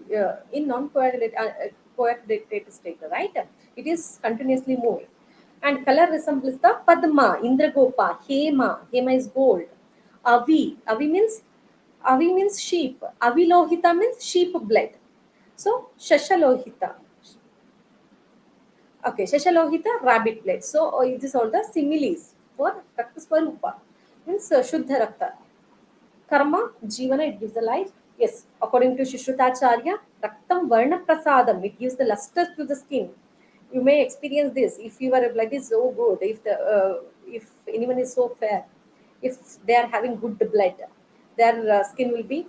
in non-coagulated coagulated state, right? It is continuously moving. And color resembles the Padma, Indragopa, Hema. Hema is gold. Avi means sheep. Avilohita means sheep blood. So Shashalohita. Okay, Shashalohita, rabbit blood. So it is all the similes for Rakta Swarupa. Means Shuddha Rakta. Karma, Jivana, it gives the life. Yes, according to Shishrutacharya, Raktam Varna Prasadam, it gives the luster to the skin. You may experience this if your blood is so good, if anyone is so fair, if they are having good blood, their skin will be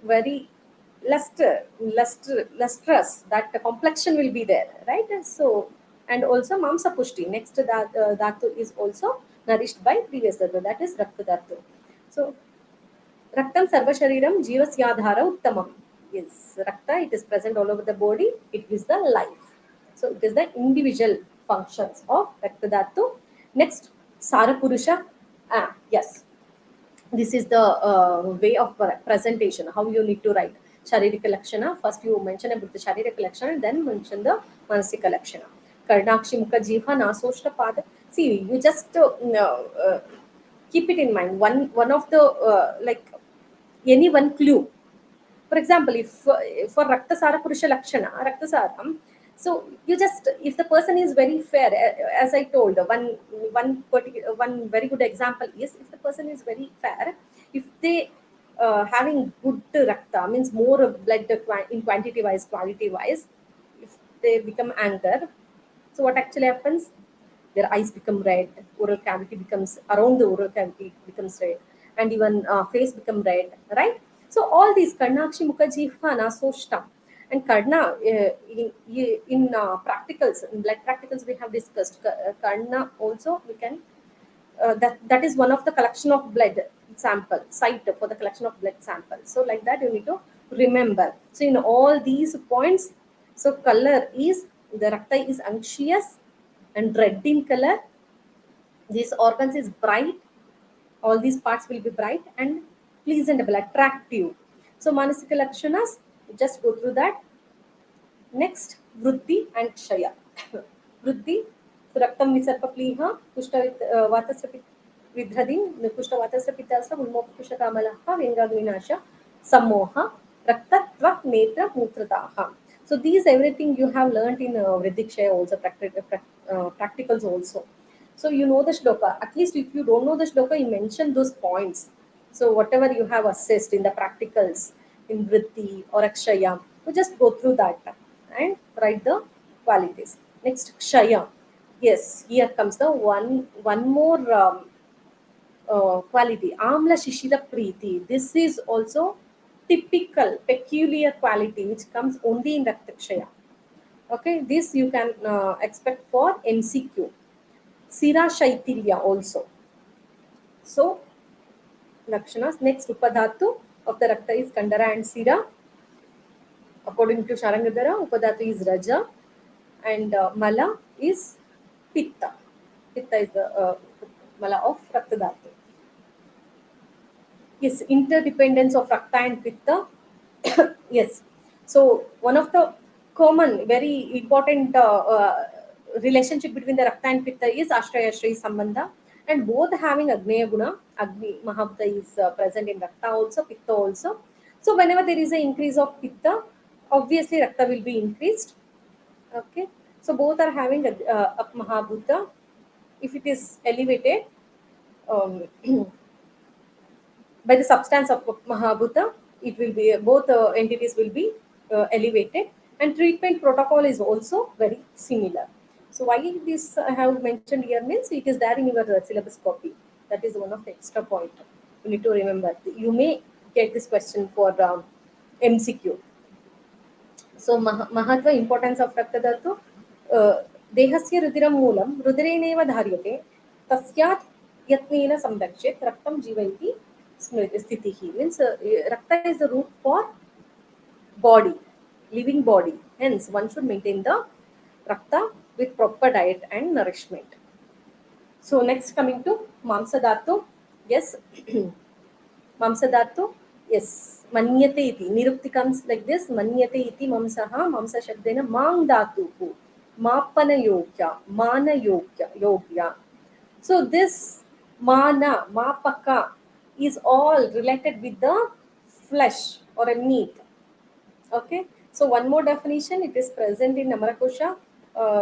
very lustrous. That the complexion will be there, right? And so, and also Mamsa Pushti. Next to that, Dhatu is also nourished by previous Dhatu, that is Rakta Dhatu. So Raktam Sarvashariram Jeevasyadhara Uttamam. Yes, Rakta, it is present all over the body, it gives the life. So it is the individual functions of Rakta Dhatu. Next, Sarapurusha. Yes, this is the way of presentation, how you need to write. Sharirika Lakshana, first you mention about the Sharirika Lakshana, and then mention the Manasika Lakshana. Karnakshi Mukha Jiva Nasoshta Pada. See, you just keep it in mind. One of the like any one clue. For example, if for Raktasara Purusha Lakshana, Raktasaram, so you just, if the person is very fair, as I told, one very good example is, if the person is very fair, if they having good Rakta, means more blood in quantity wise, quality wise, if they become anger, so what actually happens? Their eyes become red, oral cavity becomes, around the oral cavity becomes red, and even face become red, right? So all these Karnakshi Mukha Jihva Nasoshta and Karna in practicals, in blood practicals we have discussed. Karna also we can that is one of the collection of blood sample site for the collection of blood sample. So like that you need to remember. So in all these points, so color is, the rakta is anxious and red in color. These organs is bright. All these parts will be bright and pleasantable, attractive. So manasika lakshanas, just go through that. Next, Vriddhi and Kshaya. Vriddhi, so Raktam Visarpapliha, Kushta Vatasya Vidhradin, Kushta Vatasya Pitasa, Ulmokusha Kamalaha, Vengagminasha, Samoha, Raktatva Netra Mutrataha. So these everything you have learnt in Vriddhi Kshaya also, practicals also. So you know the shloka. At least if you don't know the shloka, you mention those points. So whatever you have assessed in the practicals, in Vritti or Akshaya, you just go through that and write the qualities. Next, Kshaya. Yes, here comes the one more quality. Amla Shishira Preeti. This is also typical, peculiar quality which comes only in Rakta Kshaya. Okay, this you can expect for MCQ. Sira Shaitirya also. So, Lakshanas. Next, Upadhatu of the Rakta is Kandara and Sira. According to Sharangadhara, Upadhatu is Raja. and Mala is Pitta. Pitta is the Mala of Rakta Dhatu. Yes, interdependence of Rakta and Pitta. Yes. So one of the common, very important relationship between the Rakta and Pitta is Ashraya Shri Sambandha, and both having Agneya Guna. Agni Mahabhuta is present in Rakta also, Pitta also. So whenever there is an increase of Pitta, obviously Rakta will be increased. Okay. So both are having a Mahabhuta. If it is elevated, um, by the substance of Mahabhuta, it will be both entities will be elevated, and treatment protocol is also very similar. So why this I have mentioned here means it is there in your syllabus copy. That is one of the extra point you need to remember. You may get this question for MCQ. So Mahatva importance of Raktadatu, देहस्य रुधिरं मूलं रुधिरेणेव धार्यते तस्यात् यत्नेन संरक्षेत रक्तं जीवयति स्थितिः means rakta is the root for body, living body. Hence one should maintain the rakta with proper diet and nourishment. So next coming to mamsa dhatu. Yes. Mamsa dhatu. Yes, manyate iti. Nirukti comes like this. Manyate iti mamsaha. Mamsa shabdena mang dhatuhu. Mapana yogya. Mana yogya. Yogya. So this mana, mapaka is all related with the flesh or a meat. Okay. So one more definition. It is present in Amarakosha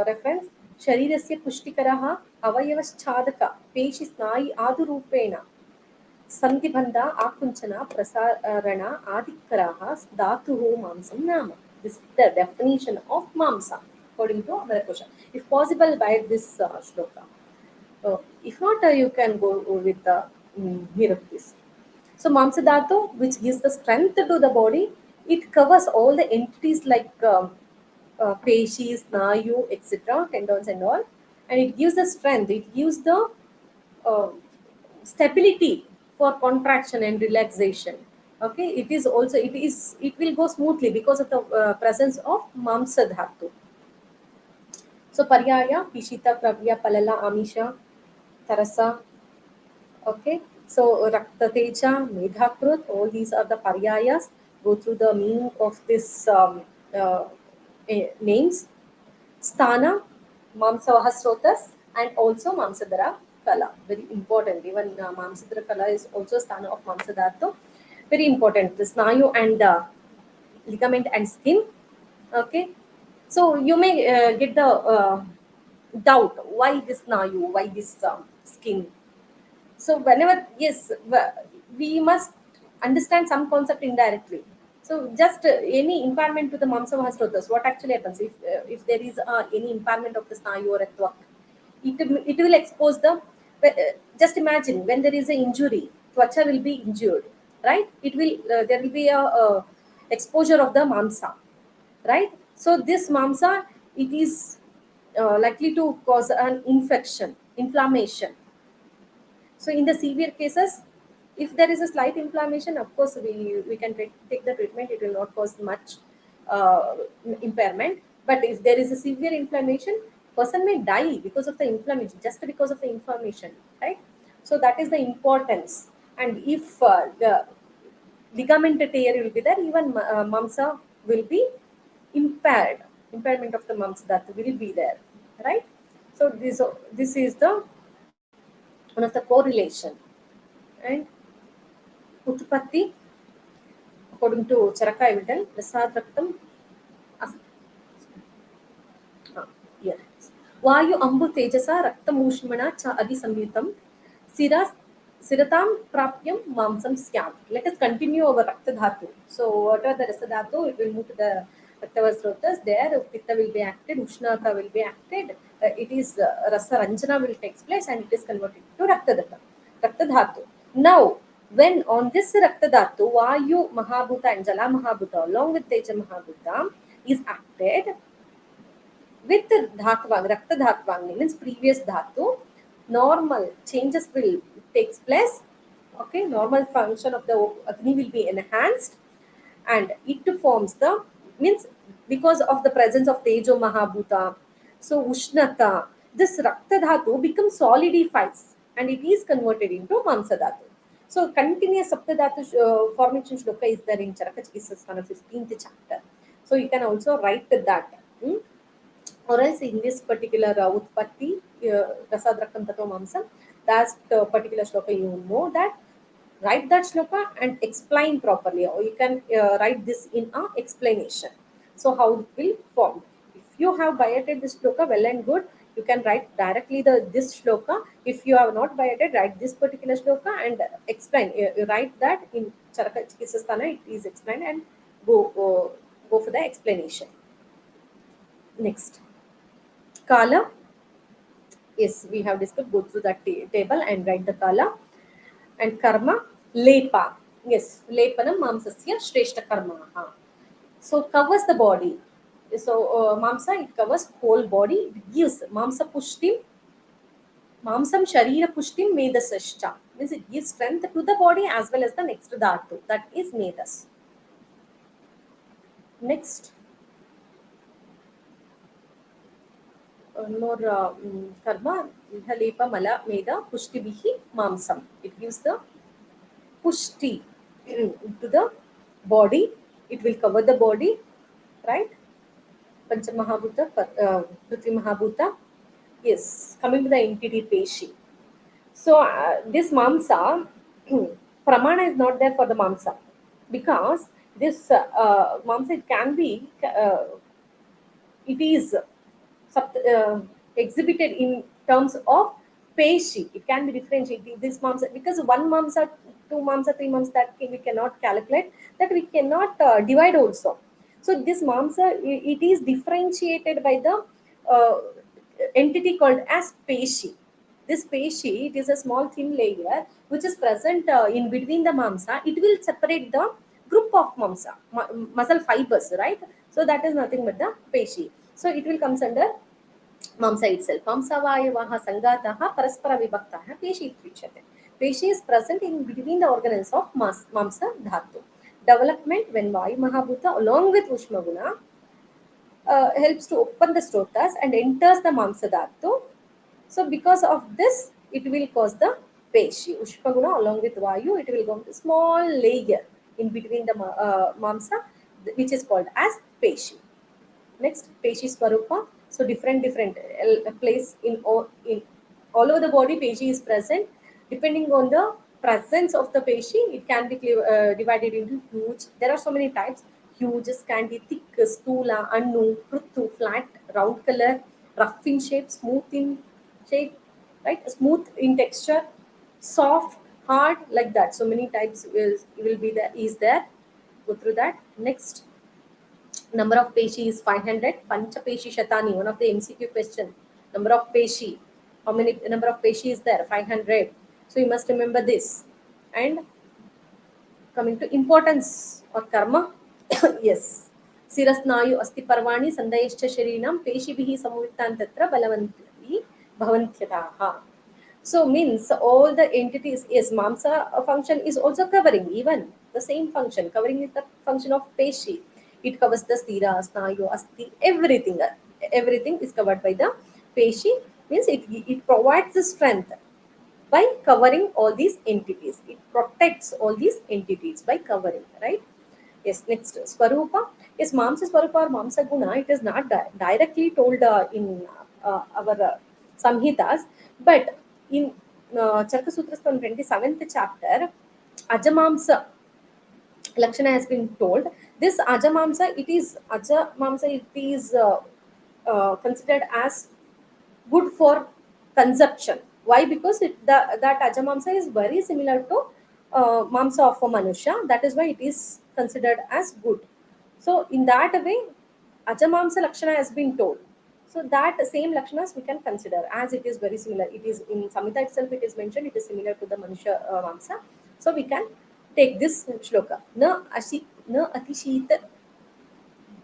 reference. शरीरस्य पुष्टिकरः अवयवश्चादक पेशिस्नायि आदुरूपेण सन्धिबन्ध आकुञ्चन प्रसारण आदिकराः धातुः मांसं नाम. This is the definition of mamsa according to Amarakosha. If possible, by this shloka. If not, you can go with the Viruktis. So Mamsa Dhatu, which gives the strength to the body, it covers all the entities like peshis, snayu, etc., tendons and all, and it gives the strength. It gives the uh, stability for contraction and relaxation. Okay, it is also it will go smoothly because of the presence of Mamsa Dhatu. So Paryaya, Pishita, Pravya, Palala, Amisha, Tarasa. Okay, so Raktateja, Medhakrut, all these are the paryayas. Go through the meaning of this uh, names. Sthana, Mamsavahasrotas, and also Mamsadara Kala. Very important. Even Mamsadara Kala is also Sthana of Mamsadharto. Very important. The Snayu and ligament and skin. Okay, so you may get the doubt why this Snayu, why this skin. So whenever yes, we must understand some concept indirectly. So just any impairment to the mamsavahasrotas, what actually happens if there is any impairment of the snayu or a twak, it will expose the. Just imagine when there is an injury, twacha will be injured, right? It will there will be a exposure of the mamsa, right? So this mamsa, it is likely to cause an infection, inflammation. So in the severe cases, if there is a slight inflammation, of course we can take the treatment. It will not cause much uh, impairment. But if there is a severe inflammation, person may die because of the inflammation, just because of the inflammation, right? So that is the importance. And if the ligament tear will be there, even mamsa will be impaired. Impairment of the mamsa that will be there, right? So this is the one of the correlation. And Utpatti, according to Charaka evidence, Prasadraktam, yes. Vayu Ambu Tejasa Raktamushmana Cha Adi Samyutam, Siras Siratam Prapyam Mamsam Syam. Let us continue our Rakta Dhatu. So, what are the Rasa Dhatu? It will move to the Raktavasrotas. There, Pitta will be acted, Ushnata will be acted. It is Rasa Ranjana will take place and it is converted to Rakta Dhatu. Now, when on this Rakta Dhatu, Vayu Mahabhuta and Jala Mahabhuta along with Teja Mahabhuta is acted with the Dhatvang, Rakta Dhatvang means previous Dhatu, normal changes will takes place. Okay, normal function of the Agni will be enhanced and it forms the means because of the presence of Tejo Mahabhuta So Ushnata, this Rakta Dhatu becomes solidifies and it is converted into Mamsa Dhatu. So continuous Saptadhatu formation shloka is there in Charaka Chikisasana 15th chapter. So you can also write that. Hmm? Or else in this particular Utpatti, Rasadrakam Tato Mamsam, that particular shloka you know that, write that shloka and explain properly, or you can write this in a explanation. So how it will form. If you have biated this shloka, well and good, you can write directly this shloka. If you have not biated, write this particular shloka and explain. You write that in Charaka Chikisasthana, it is explained, and go for the explanation. Next, Kala. Yes, we have discussed. Go through that table and write the Kala. And Karma, Lepa. Yes, Lepanam Mamsasya Shreshta Karma. So covers the body. So Mamsa, it covers whole body. It gives Mamsa Pushtim, Mamsam Shareera Pushtim Medasashcha. Means it gives strength to the body as well as the next Dhatu. That is Medas. Next, more Karma, Lepa Mala Meda Pushtibihi Mamsam. It gives the pushti to the body. It will cover the body, right? Panchamahabhuta, Prithvi Mahabhuta. Yes, coming to the entity Peshi. So this Mamsa, Pramana is not there for the Mamsa because this Mamsa it can be, it is exhibited in terms of Peshi. It can be differentiated. This Mamsa, because one Mamsa, two Mamsa, three Mamsa, that we cannot calculate, that we cannot divide also. So this Mamsa, it is differentiated by the uh, entity called as Peshi. This Peshi, it is a small thin layer which is present in between the Mamsa. It will separate the group of Mamsa, muscle fibers, right? So that is nothing but the Peshi. So it will comes under Mamsa itself. Mamsavayavaha Sangataha Paraspara Vibhaktaha Peshi Ityuchyate. Peshi is present in between the organs of Mamsa Dhatu. Development when Vayu Mahabhuta along with Ushmaguna helps to open the stotas and enters the Mamsa Dhatu. So because of this, it will cause the Peshi. Ushmaguna along with Vayu, it will go to small layer in between the Mamsa, which is called as Peshi. Next, Peshi Swarupa. So different place in all over the body, Peshi is present. Depending on the presence of the Peshi, it can be divided into huge. There are so many types: huge, scanty, thick, stula, anu, pruthu, flat, round color, rough in shape, smooth in shape, right? Smooth in texture, soft, hard, like that. So many types will be there. Is there? Go through that. Next, number of peshi is 500. Pancha peshi shatani, one of the MCQ question. Number of peshi. How many number of peshi is there? 500. So you must remember this. And coming to importance or karma, yes. Sirasnayu asti parvani sandayescha sharinam peshibihi samuvittan tatra balavanti bhavantyataha. So means all the entities, yes, Mamsa function is also covering, even the same function. Covering is the function of Peshi. It covers the Stira, Snayu, Asti, everything. Everything is covered by the Peshi. Means it provides the strength by covering all these entities. It protects all these entities by covering, right? Yes, next, Swarupa. Yes, Mamsa Swarupa or Mamsa Guna, it is not directly told in our Samhitas, but in Charaka Sutras from 27th chapter, Ajamamsa Lakshana has been told. This Ajamamsa, it is Ajamamsa, it is considered as good for consumption. Why? Because that Ajamamsa is very similar to Mamsa of a Manusha. That is why it is considered as good. So in that way, Ajamamsa Lakshana has been told. So that same Lakshanas we can consider as it is very similar. It is in Samhita itself, it is mentioned, it is similar to the Manusha Mamsa. So we can take this shloka. Na atishita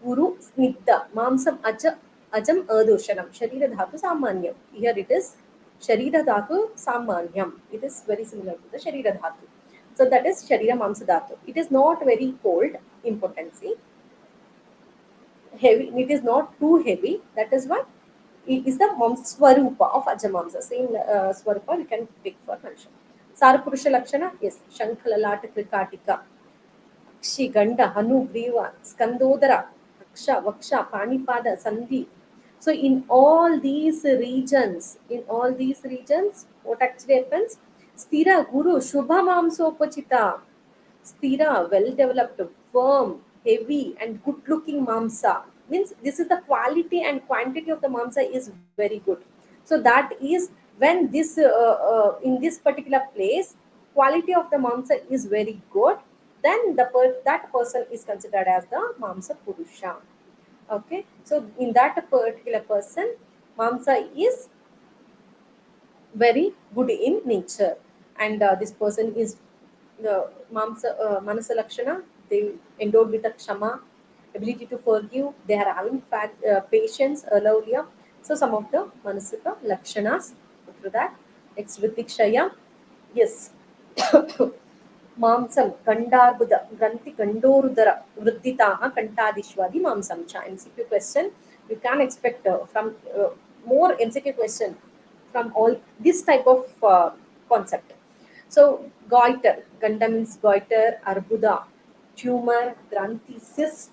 Guru Snigdha Mamsam Ajam Ardoshanam Shareera Dhatu Samanyam. Here it is Shareera Dhatu Samanyam. It is very similar to the Shareera Dhatu. So that is Shareera Mamsa Dhatu. It is not very cold in potency. Heavy. It is not too heavy. That is why It is the Swarupa of Ajamamsa. Same Swarupa you can take for Hansha. Sarapurusha Lakshana, yes, Shankhalalata Krikatika, Akshi, Ganda, Hanu, Griva, Skandodara, Aksha, Vaksha, Panipada, Sandhi. So in all these regions, what actually happens? Stira Guru, Shubha Mamsopachita, Stira, well developed, firm, heavy, and good looking mamsa. Means this is the quality and quantity of the mamsa is very good. So that is when in this particular place, quality of the mamsa is very good, then that person is considered as the mamsa purusha. Okay, so in that particular person, mamsa is very good in nature, and this person is the manasa lakshana. They endowed with a kshama, ability to forgive. They are having patience, laulya. So some of the manasika lakshanas. After that, next vitikshaya. Yes. मांसं गंडार्बुद ग्रंथि गंडोरुदर वृद्धिताः कंठादिश्वादि मांसं च MCQ question. You can expect from more MCQ question from all this type of concept. So goiter, ganda means goiter, arbuda, tumor, granthi, cyst,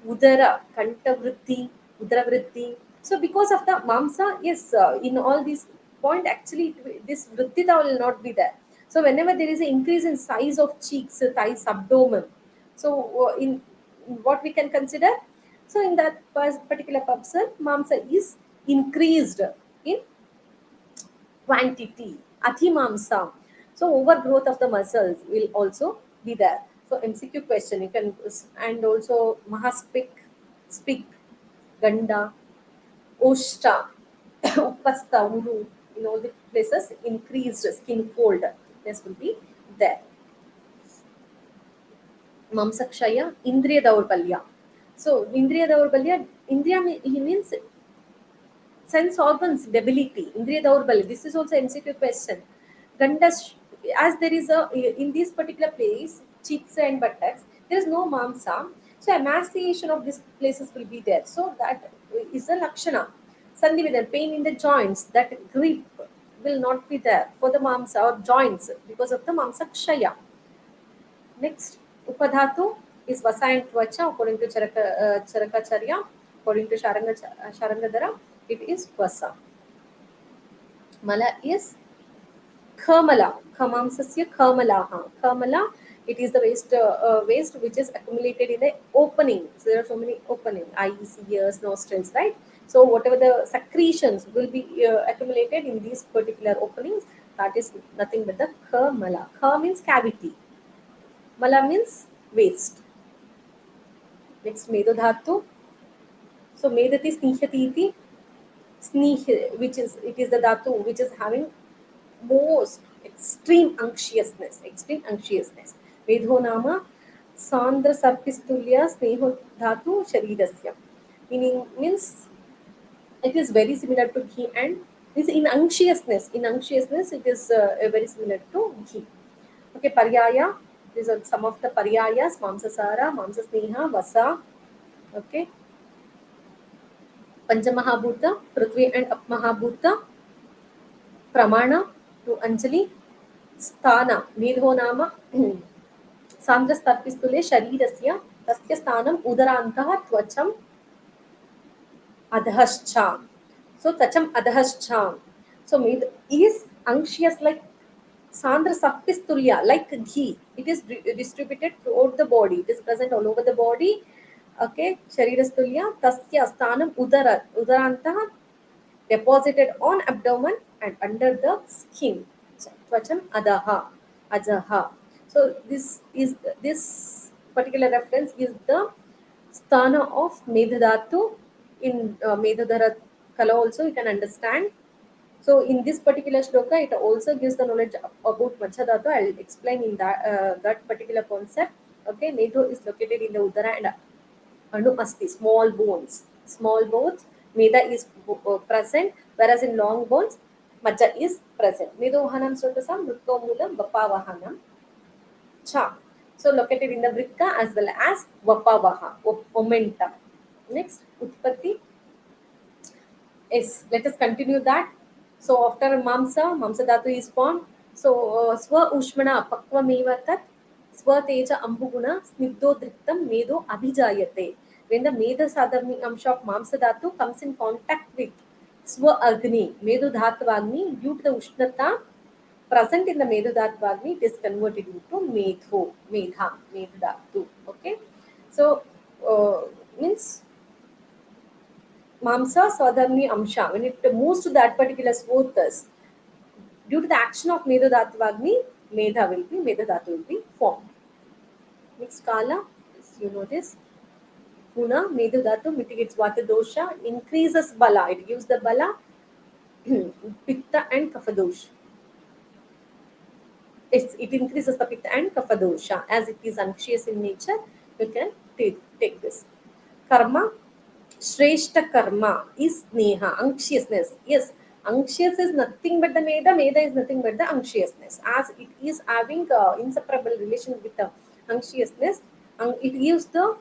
udara, kantavritti, udravritti. So because of the mamsa, yes, in all these point actually this vrittita will not be there. So whenever there is an increase in size of cheeks, thighs, abdomen, so in what we can consider, so in that particular person, mamsa is increased in quantity, athimamsa. So overgrowth of the muscles will also be there. So MCQ question you can, and also mahaspik, spik, ganda, oshta, upasta, uru, in all the places increased skin fold. This will be there. Mamsakshaya, Indriya Daurbalya. So Indriya Daurbalya, he means sense organs debility, indriya daurbal. This is also MCQ question. Gandas, as there is a in this particular place, cheeks and buttocks, there is no mamsa, so emaciation of these places will be there. So that is a lakshana. Sandhi, pain in the joints, that grip will not be there for the mamsa or joints because of the mamsa kshaya. Next, Upadhatu is Vasa and Tvacha according to Charakacharya. According to Sharangadara, it is Vasa. Mala is Kamala. Kamamsasya Kamalaha. Kamala, it is the waste which is accumulated in the opening. So there are so many opening, eyes, ears, nostrils, right? So whatever the secretions will be accumulated in these particular openings, that is nothing but the Kamala. Ka means cavity. Mala means waste. Next, Medodhatu. So Medati Snihati iti. Which is it is the dhatu which is having most extreme anxiousness. Extreme anxiousness. Medho nama Sandra Sarpistulya Sneho Dhatu Sharirasya. Meaning means it is very similar to ghee, and is in anxiousness. In anxiousness, it is very similar to ghee. Okay, paryaya. These are some of the paryayas: mamsasara, mamsasneha, vasa. Okay, Panchamahabhuta, Prithvi and Apmahabhuta, Pramana to Anjali, Sthana, Medho Nama, Sandrastarpistule Sharirasya, Tasya Sthanam Udarantah Tvacham Adhascha. So Tacham Adhascha. So Med is anxious like Sandra Sapistulya, like ghee. It is distributed throughout the body. It is present all over the body. Okay, Sharirastulya, Tasya Sthanam Udarantah deposited on abdomen and under the skin. Tvacham adaha, ajaha. So this particular reference is the sthana of Medhadhatu in Medhadhara Kala also you can understand. So in this particular shloka, it also gives the knowledge about Machadhatu. I'll explain in that particular concept. Okay, Medho is located in the Udara and Anu Asti, small bones. Small bones, Meda is present, whereas in long bones, Maja is present. Medohanam Sotasam, Mutkomulam, Vapavahanam, Cha. So located in the Vrika as well as Vapavaha, momentum. Next, Utpatti, Yes, let us continue that. So after Mamsa Dhatu is formed. So Swa Ushmana Pakvameva Tat Swa Teja Ambuguna Snigdho Driktam Medo Abhijayate. When the Meda Sadharmi Amsha of Mamsa Dhatu comes in contact with Swa Agni, Medu Dhatavagni, due to the Ushnata present in the Medu Dhatavagni, it is converted into Medu Dhatu. Okay. So means Mamsa Swadharmi Amsha, when it moves to that particular Svotas, due to the action of Medhadattvagni, Medha Dhatu will be formed. Next Kala, as you notice, Puna, Medhadhatu mitigates Vata dosha, increases Bala, it gives the Bala, Pitta and Kapha dosha. It increases the Pitta and Kapha dosha. As it is anxious in nature, you can take this. Karma, Shreshta karma is Sneha, anxiousness. Yes, anxious is nothing but the Meda is nothing but the anxiousness. As it is having inseparable relation with the anxiousness, it gives the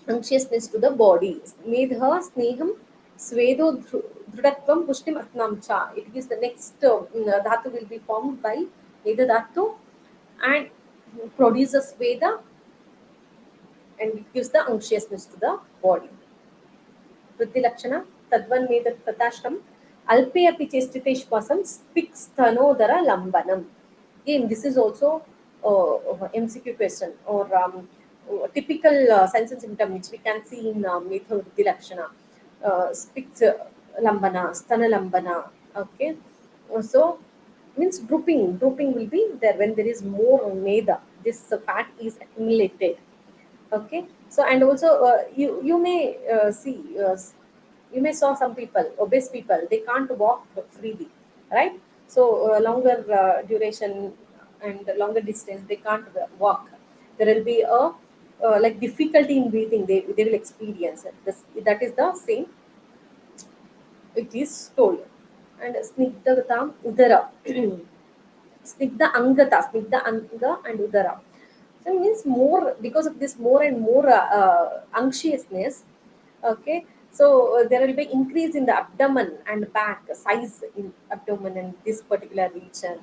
anxiousness to the body. Medha Sneham Svedo Dhrudatvam Pushtim Atnam Cha. It gives the next dhatu will be formed by Meda dhatu and produces Veda and it gives the anxiousness to the body. वृत्तिलक्षण तद्वन्मेत तथाष्टम अल्पे अपि चेष्टिते श्वासं स्पिक् स्तनोदर लम्बनम. Again, this is also MCQ question or typical signs and symptom which we can see in Metho Vrutti Spic lambana, stana lambana. Okay, so means drooping will be there when there is more meda. This fat is accumulated. Okay, so and also you may see you may saw some people, obese people, they can't walk freely, right? So longer duration and longer distance they can't walk. There will be a like difficulty in breathing, they will experience it. That is the same it is told. And snigdhatam udara. Snigdha anga and udara. So it means more because of this more and more anxiousness. Okay, so there will be increase in the abdomen and back size in abdomen and this particular region.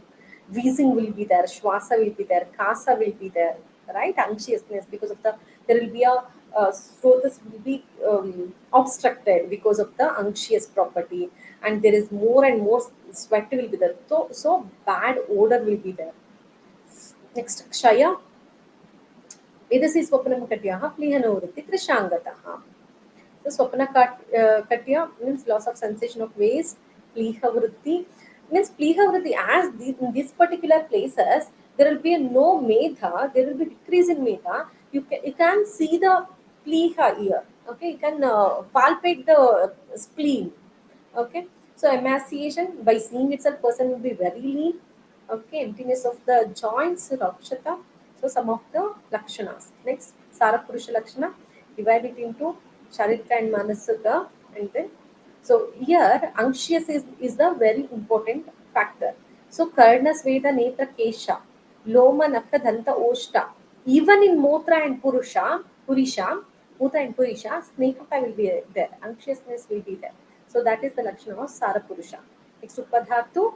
Wheezing will be there, shwasa will be there, kasa will be there, right? Anxiousness because of the there will be a so this will be obstructed because of the anxious property, and there is more and more sweat will be there. So bad odor will be there. Next, Kshaya. Vedasi Swapnam Katyaha Plihanavritti Trishangataha. So Katya means loss of sensation of waste. Plihavritti means Plihavritti as in these particular places there will be no medha, there will be decrease in medha. You can see the pliha here. Okay, you can palpate the spleen. Okay, so emaciation by seeing itself, person will be very lean. Okay, emptiness of the joints, rakshata. So some of the lakshanas. Next, Sarapurusha lakshana, divide it into Charitra and Manasaka, and then so here anxious is the very important factor. So Karna Sveda Netra Kesha, Loma Nakha Danta Oshta. Even in Motra and Purisha, Mutra and Purisha, Snekapa will be there, anxiousness will be there. So that is the Lakshana of Sarapurusha. Next Upadhatu,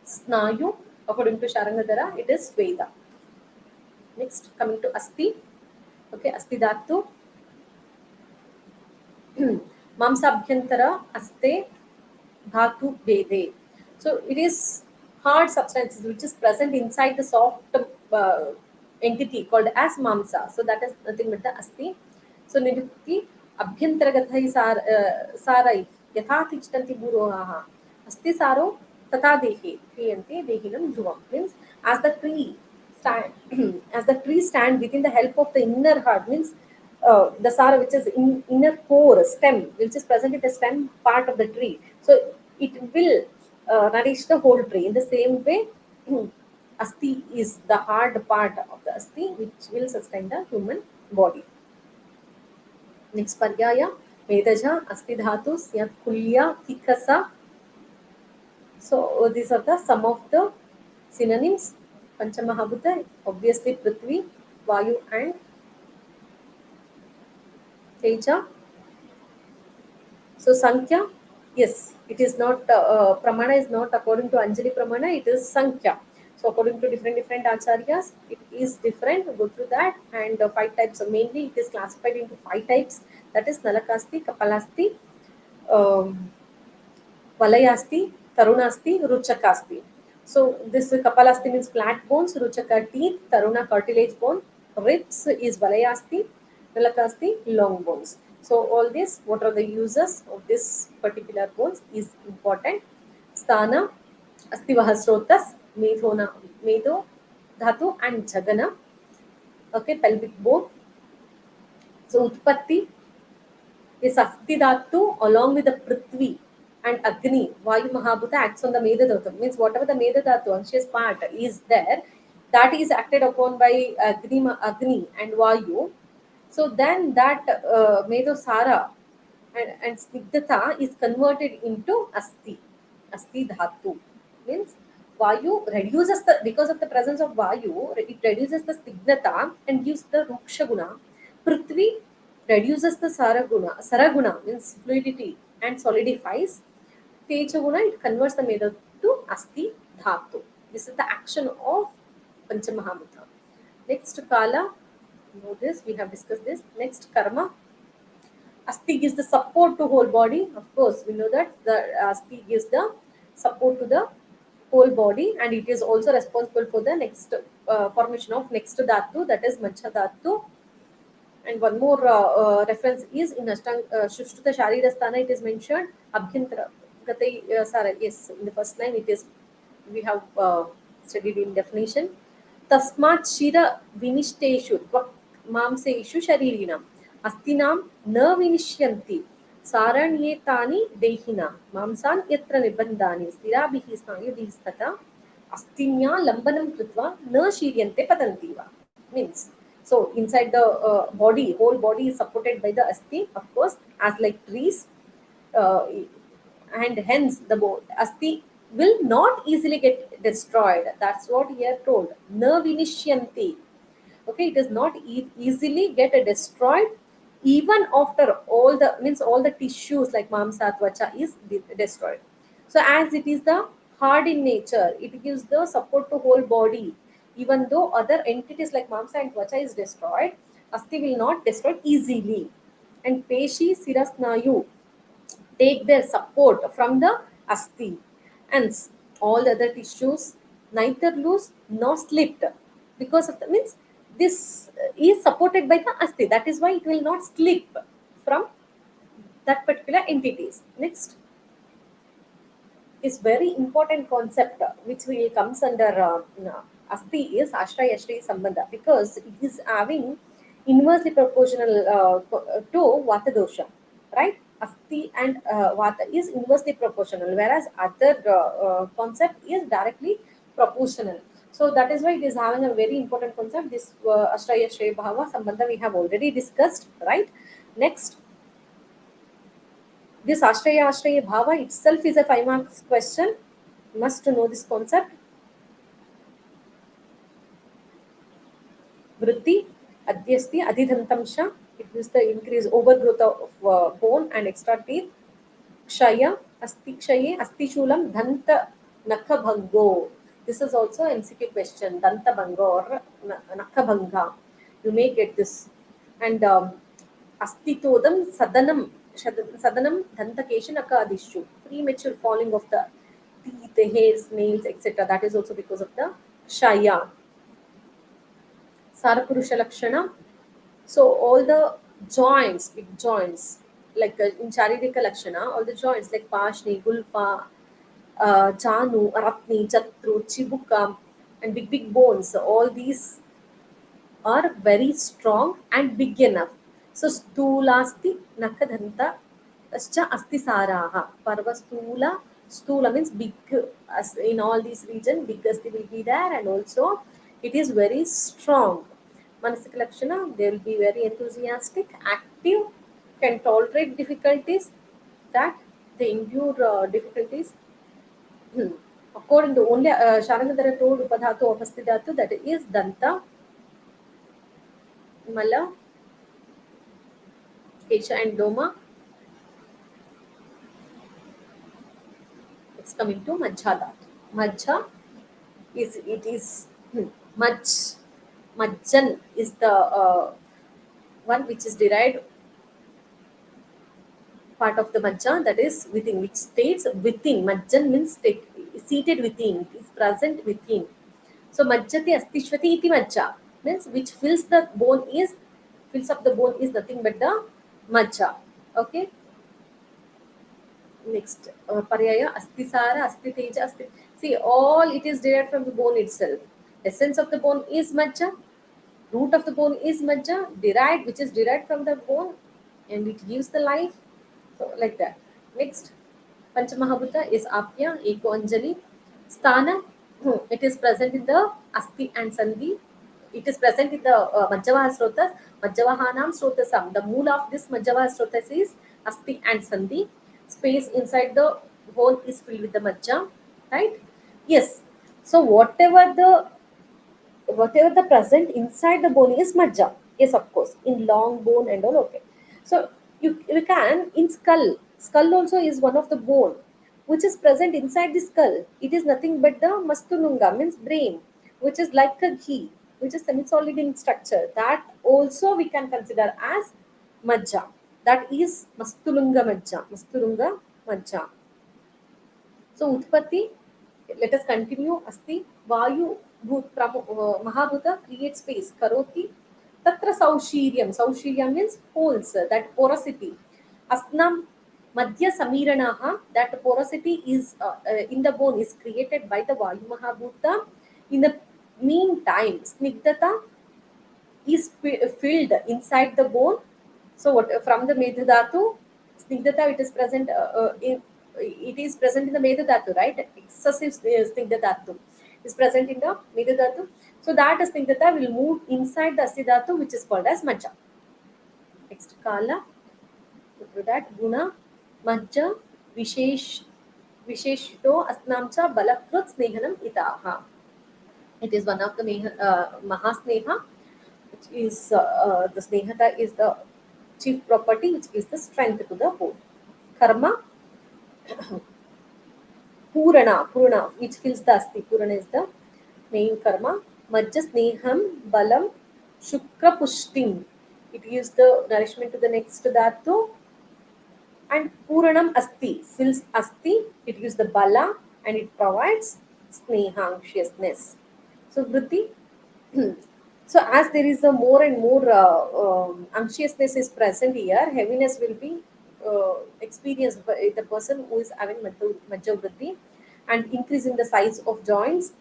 Snayu, according to Sharangadara, it is Veda. Next, coming to Asti. Okay, Asti Dhatu. Mamsabhyantara Aste Dhatu Vede. So it is hard substances which is present inside the soft uh, entity called as Mamsa. So that is nothing but the Asti. So Nidukti Abhyantaragatha Sarai Yatha Tichtanti Buroha Asti Saro Tata Dehi Kriyanti Dehinam Dhruvam means as the tree stand as the tree stand within the help of the inner heart means the sara which is in inner core stem which is present in the stem part of the tree, so it will nourish the whole tree. In the same way, asti is the hard part of the asti which will sustain the human body. Next paryaya medaja asti dhatus yat kulya tikasa. So these are the some of the synonyms. Panchamahabhuta, obviously prithvi, vayu and teja. So Sankhya, yes, it is not Pramana is not according to Anjali Pramana, it is Sankhya. So according to different acharyas, it is different. Go through that. And five types. So mainly it is classified into five types. That is Nalakasti, Kapalasti, um, Valayasti, Tarunasti, Ruchakasti. So this Kapalasti means flat bones, Ruchaka teeth, Taruna cartilage bone, ribs is Valayasti, Nalakasti long bones. So all this, what are the uses of this particular bones is important. Sthana, Astivahasrotas, Medhona, Medho, Dhatu and Jagana. Okay, pelvic bone. So Utpatti is Ashtidhatu along with the Prithvi and Agni. Vayu Mahabhuta acts on the Medadhatu. Means whatever the Medadhatu, unconscious part is there, that is acted upon by Agni and Vayu. So then that Medosara and Snigdhata is converted into Asti. Asti Dhatu. Means Vayu reduces the, because of the presence of Vayu, it reduces the Snigdhata and gives the Ruksha Guna. Prithvi reduces the Saraguna means fluidity and solidifies. Teja Guna, it converts the Meda to Asti Dhatu. This is the action of Panchamahabhuta. Next Kala, know this, we have discussed this. Next Karma, Asti gives the support to whole body. Of course, we know that the Asti gives the support to the whole body, and it is also responsible for the next formation of next Dhatu, that is Mancha Dhatu. And one more reference is in Shushtuta Sharirasthana, it is mentioned Abhyantara Gatai Sara. Yes, in the first line it is, we have studied in definition. Tasmat Shira Vinishteshu Tvak Mamseshu Sharirinam Astinam Na Vinishyanti Saranyetani Dehina Mamsan Yatra Nibandhani Stirabihi Snayubihi Stata Astinya Lambanam Kritva Na Shiryante Patantiva. Means, so inside the body, whole body is supported by the asti, of course, as like trees, uh, and hence the asti will not easily get destroyed. That's what here told. Na vinishyanti. Okay, it does not easily get destroyed even after all the, means all the tissues like mamsa tvacha is destroyed. So as it is the hard in nature, it gives the support to whole body. Even though other entities like mamsa and tvacha is destroyed, asti will not destroy easily. And peshi sirasnayu take their support from the asti. And all the other tissues neither loose nor slipped, because of the, means this is supported by the asti. That is why it will not slip from that particular entities. Next is very important concept which will comes under asti is ashraya ashraya sambandha, because it is having inversely proportional to vata dosha, right? Asti and vata is inversely proportional, whereas other concept is directly proportional. So that is why it is having a very important concept. This ashraya ashraya bhava sambandha we have already discussed, right? Next, this Ashraya Ashraya Bhava itself is a 5 marks question. Must know this concept. Vritti, Adhyasti, Adhidhantamsha. It is the increase overgrowth of bone and extra teeth. Kshaya, Asti Kshaye, Asti Shulam, Dhanta Nakhabhango. This is also MCQ question. Danta Bhango or Nakhabhanga. You may get this. And Astitodam Sadanam Sadanam Dantakeshanaka Adishu. Premature falling of the teeth, hairs, nails, etc. That is also because of the Shaya. Sarapurusha Lakshana. So all the joints, big joints, like in Charirika Lakshana, all the joints like Pashni, Gulpa, Janu, Ratni, Chatru, Chibuka, and big bones, all these are very strong and big enough. So Stulasti Nakadhanta Ascha Asti Saraha. Parva Stula means big, as in all these regions, big asti will be there, and also it is very strong. Manasika Lakshana, they will be very enthusiastic, active, can tolerate difficulties, that they endure difficulties. According to only Sharangadara told Upadhatu of Astidhatu, that is Danta, Mala, Kesha and Doma. Coming to Majja Dhatu. Majja is it is Maj. Majjan is the one which is derived part of the Majja, that is within, which states within. Majjan means seated within, is present within. So Majjati Astishvati iti Majja means which fills up the bone is nothing but the Majja. Okay. Next, Paryaya, Astisara, Astiteja, Asti. See, all it is derived from the bone itself. Essence of the bone is Majja, root of the bone is Majja, derived, which is derived from the bone, and it gives the life. So, like that. Next, Panchamahabhuta is Apya, Eko Anjali. Sthana, it is present in the Asti and Sandhi. It is present in the Majjavaha Srotas, Majjavahanam Srotasam. The mool of this Majjavaha Srotas is Asti and Sandhi. Space inside the hole is filled with the Majja, right? Yes. So whatever the present inside the bone is Majja. Yes, of course, in long bone and all. Okay. So you can in skull. Skull also is one of the bone which is present inside the skull. It is nothing but the Mastulunga, means brain, which is like a ghee, which is semi-solid in structure. That also we can consider as Majja. That is Mastulunga Majja. Mastulunga Majja. So Utpatti, let us continue. Asti Vayu Mahabhuta creates space. Karoti Tatra Saushiriam. Saushiriam means holes, that porosity. Asnam Madhya Samiranaha, that porosity is in the bone is created by the Vayu Mahabhuta. In the meantime, Snigdata is filled inside the bone. So what from the Medhudhatu, Snigdhata, it is present in the Medhudhatu, right? Excessive Snigdhatu is present in the Medhudhatu. So that Snigdhata will move inside the Asidhatu, which is called as Majja. Next, Kala, after that Guna, Majja, Visheshito Asnamcha Balakrut Snehanam Itaha. It is one of the Mahasneha, which is the Snehata is the chief property, which gives the strength to the whole. Karma, Purana, which fills the Asti. Purana is the main karma. Majja Sneham, Balam, Shukra Pushtim. It gives the nourishment to the next dhatu. And Puranam Asti fills Asti. It gives the Bala and it provides Sneha, anxiousness. So Vritti, so as there is a more and more anxiousness is present here, heaviness will be experienced by the person who is having Majjavritti, and increase in the size of joints.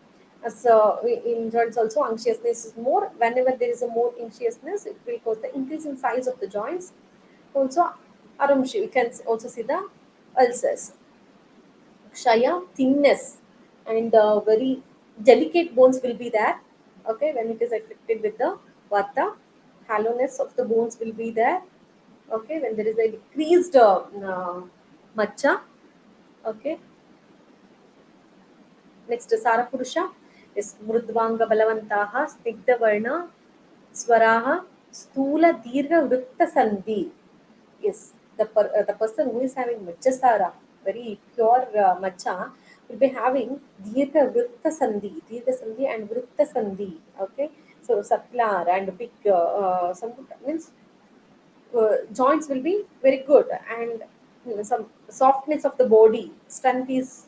As in joints also anxiousness is more. Whenever there is a more anxiousness, it will cause the increase in size of the joints. Also, Arumshi, you can also see the ulcers. Kshaya, thinness, and very delicate bones will be there. Okay, when it is affected with the vata, hollowness of the bones will be there. Okay, when there is a decreased matcha. Okay, next Sarapurusha is Mrudvanga Balavantaha, Snigdha Varna, Swaraha, Stula Dirgha Vrutta Sandhi. Yes, the person who is having Majjasara, very pure Majja, will be having Dirgha Sandhi and Vrutta Sandhi. Okay, so Saklar and big, some means joints will be very good, and some softness of the body, strength is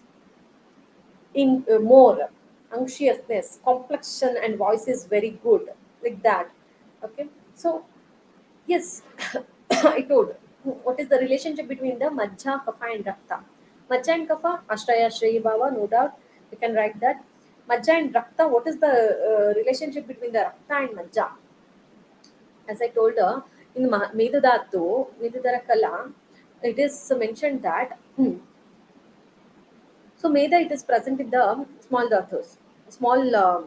in more, anxiousness, complexion and voice is very good, like that. Okay, so yes, I told. What is the relationship between the Majja, Kapha, and Rakta? Majja and Kapha, Ashraya, Shreya Bhava, no doubt. We can write that. Majja and Rakta, what is the relationship between the Rakta and Majja? As I told her, in Medudara Kala, it is mentioned that so Meda, it is present in the small dhatus, small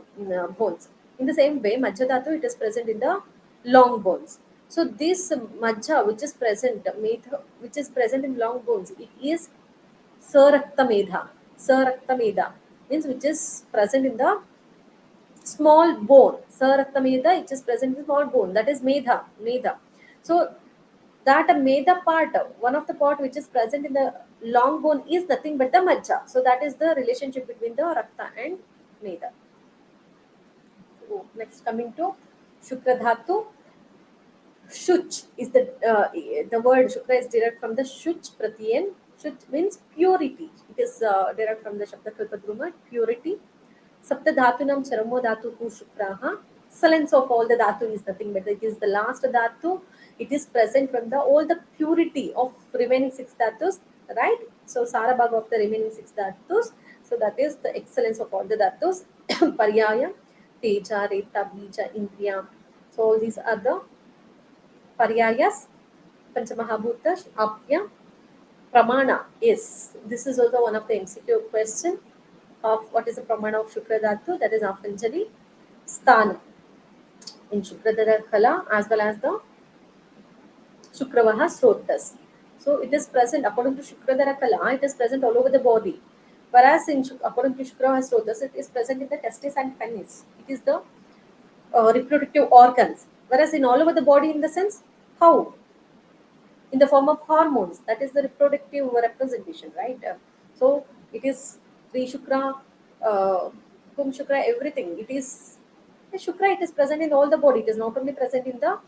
bones. In the same way, Majja Dhatu, it is present in the long bones. So this Majja, which is present, Medha, which is present in long bones, it is Sarakta Medha. Sarakta Medha means which is present in the small bone. Sarakta Medha, it is present in the small bone. That is Medha. Medha. So That meda part, one of the part which is present in the long bone is nothing but the majja. So that is the relationship between the rakta and meda. So next coming to Shukra Dhatu. Shuch is the word Shukra is derived from the Shuch Pratyan. Shuch means purity. It is derived from the Shabda Kalpadruma, purity. Sapta Dhatunam Charamo Dhatu Hu Shukraha. Excellence of all the Dhatu is nothing but it is the last Dhatu. It is present from the all the purity of remaining six Dhatus, right? So Sarabhag of the remaining six Dhatus. So that is the excellence of all the Dhatus. Paryaya, Teja, Reta, Bija, Indriya. So all these are the Paryayas, Panchamahabhutas, Apya, Pramana. Yes, this is also one of the MCQ question of what is the Pramana of Shukra Dhatu, that is Apanjali Sthana in Shukradhara Kala as well as the Shukravaha Srotas. So it is present according to Shukradhara Kala, it is present all over the body. Whereas according to Shukravaha Srotas, it is present in the testes and penis. It is the reproductive organs. Whereas in all over the body, in the sense, how? In the form of hormones. That is the reproductive representation, right? So it is Tri Shukra, Kum Shukra, everything. It is the Shukra. It is present in all the body. It is not only present in the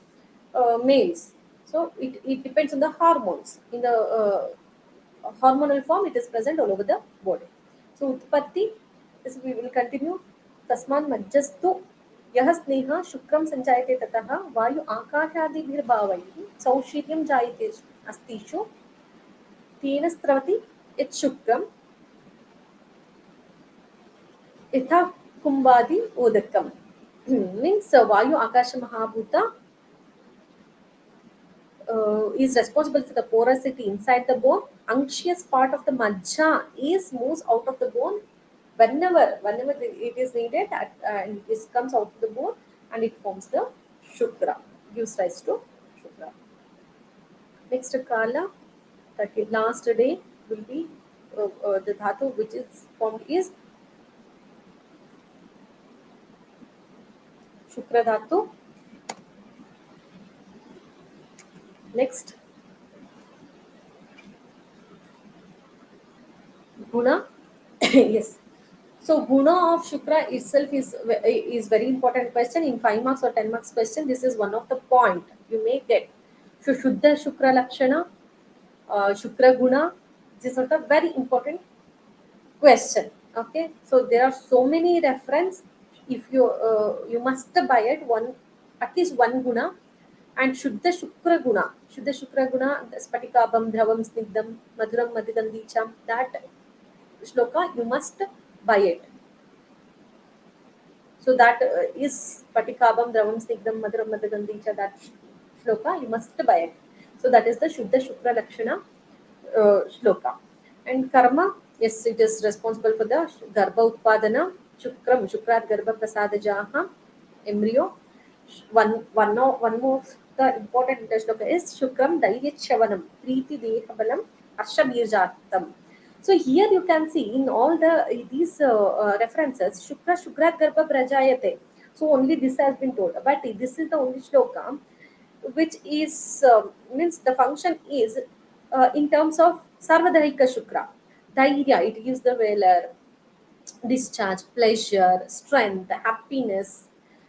males. So it depends on the hormones. In the hormonal form, it is present all over the body. So Utpatti, this we will continue. Tasman Majjastu यः स्नेहः शुक्रं सञ्जायते ततः वायु आकाशादिभिर्भावैः सौशील्यं जायते अस्तिषु तेन स्रवति यत् शुक्रं यथा कुम्भादि उदकम् means vayu akasha mahabhuta is responsible for the porosity inside the bone. Unctuous part of the majja is moves out of the bone whenever it is needed and this comes out of the bone and it forms the shukra, gives rise to shukra. Next kala, that is last day will be the dhatu which is formed is shukra dhatu. Next guna. Yes. So guna of Shukra itself is very important question in 5 marks or 10 marks question. This is one of the point you may get. So Shuddha Shukra Lakshana, Shukra Guna. This is a very important question. Okay, so there are so many reference. If you must buy it one at least one guna and Shuddha Shukra Guna. Shuddha Shukra Guna, Spatikabam, Dhravam, Snigdam, Madhuram, Madhigandicham. That shloka you must buy it. So that is Patikabam Dravam Snigdam Madhuram Madhagandhicha, that shloka you must buy it. So that is the Shuddha Shukra Lakshana shloka. And karma, yes, it is responsible for the Garbha Utpadana, Shukram, Shukrat Garbha Prasadajaha, embryo. One more of the important shloka is Shukram Dairyachavanam, Preeti Dehabalam, Arshabirjatam. So here you can see in all these references, Shukra Shukrat Garbha Prajayate. So only this has been told. But this is the only shloka which is means the function is in terms of Sarvadahika Shukra. Dhairya, it gives the valor, discharge, pleasure, strength, happiness,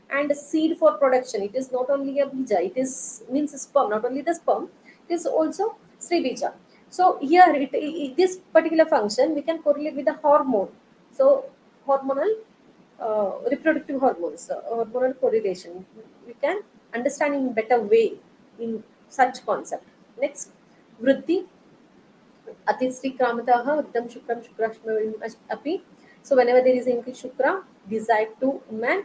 and seed for production. It is not only a bija, it is means sperm, not only the sperm, it is also Sri bija. So here this particular function we can correlate with the hormone. So hormonal reproductive hormones, hormonal correlation. We can understand in better way in such concept. Next, Vritti Atisri Udam Shukram Shukrashma Api. So whenever there is increased Shukra, desired to woman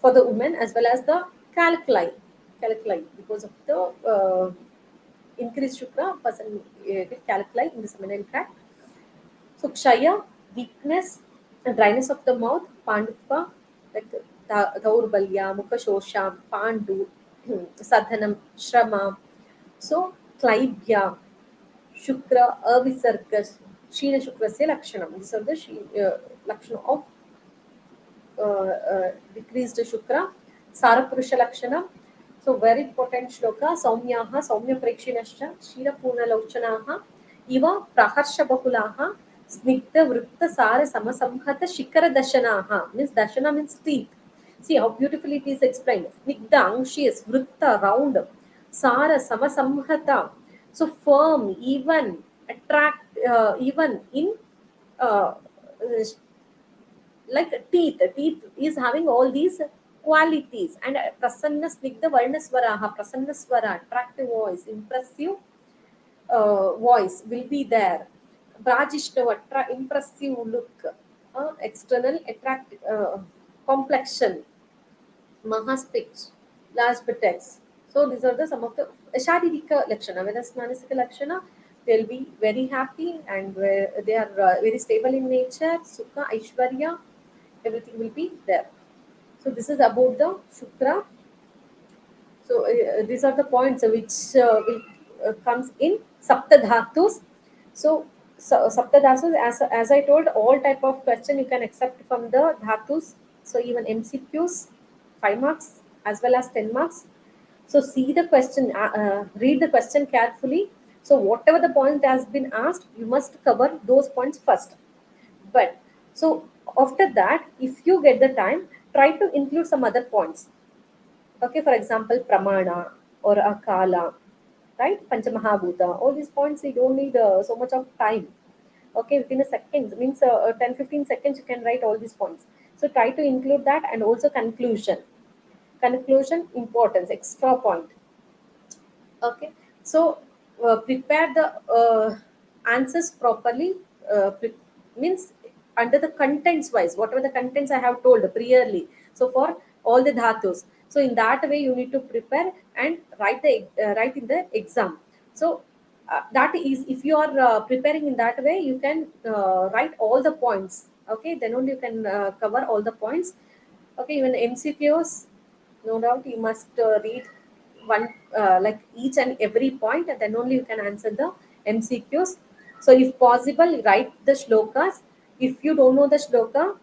for the woman as well as the calculi because of the increased Shukra, person get calculi in the seminal tract. So Kshaya, weakness and dryness of the mouth, Pandutva, like Dhaurbalya, Mukha Pandu, Sadhanam, Shrama. So Klaibhya, Shukra, Avisarkas, Shina Shukrasya Lakshanam. These are the Lakshana of decreased Shukra. Sarapurusha Lakshana. So very important shloka. Saumyaha saumya prekshinascha ksheerapoornalochanaha iva praharsha bahulaha snigdha vritta sara samasamhata shikara dashanaha. Means dashana means teeth. See how beautifully it is explained. Snigdha, anxious, vritta, round, sara samasamhata. So firm, even, attract, even in uh, like teeth is having all these qualities. And prasanna snigdha varnaswaraha, prasanna swara, attractive voice, impressive voice will be there. Brajishnava, impressive look, external attract, complexion, Mahaspitch, large buttocks. So these are the some of the Sharirika Lakshana. Whereas Manasika Lakshana, they'll be very happy and they are very stable in nature. Sukha, Aishwarya, everything will be there. So this is about the Shukra. So these are the points which will comes in Saptadhatus. So, Saptadhatus, as I told, all type of question you can accept from the Dhatus. So even MCQs, 5 marks as well as 10 marks. So see the question, read the question carefully. So whatever the point has been asked, you must cover those points first. But so after that, if you get the time, try to include some other points. Okay, for example, pramana or akala, right? Panchamahabhuta. All these points you don't need so much of time. Okay, within a second means 10-15 seconds you can write all these points. So try to include that, and also conclusion. Conclusion importance, extra point. Okay, so prepare the answers properly. Means under the contents wise, whatever the contents I have told previously. So for all the dhatus, so in that way you need to prepare and write in the exam. So that is, if you are preparing in that way, you can write all the points. Okay, then only you can cover all the points. Okay, even MCQs, no doubt you must read one like each and every point, and then only you can answer the MCQs. So if possible, write the shlokas. If you don't know the shloka,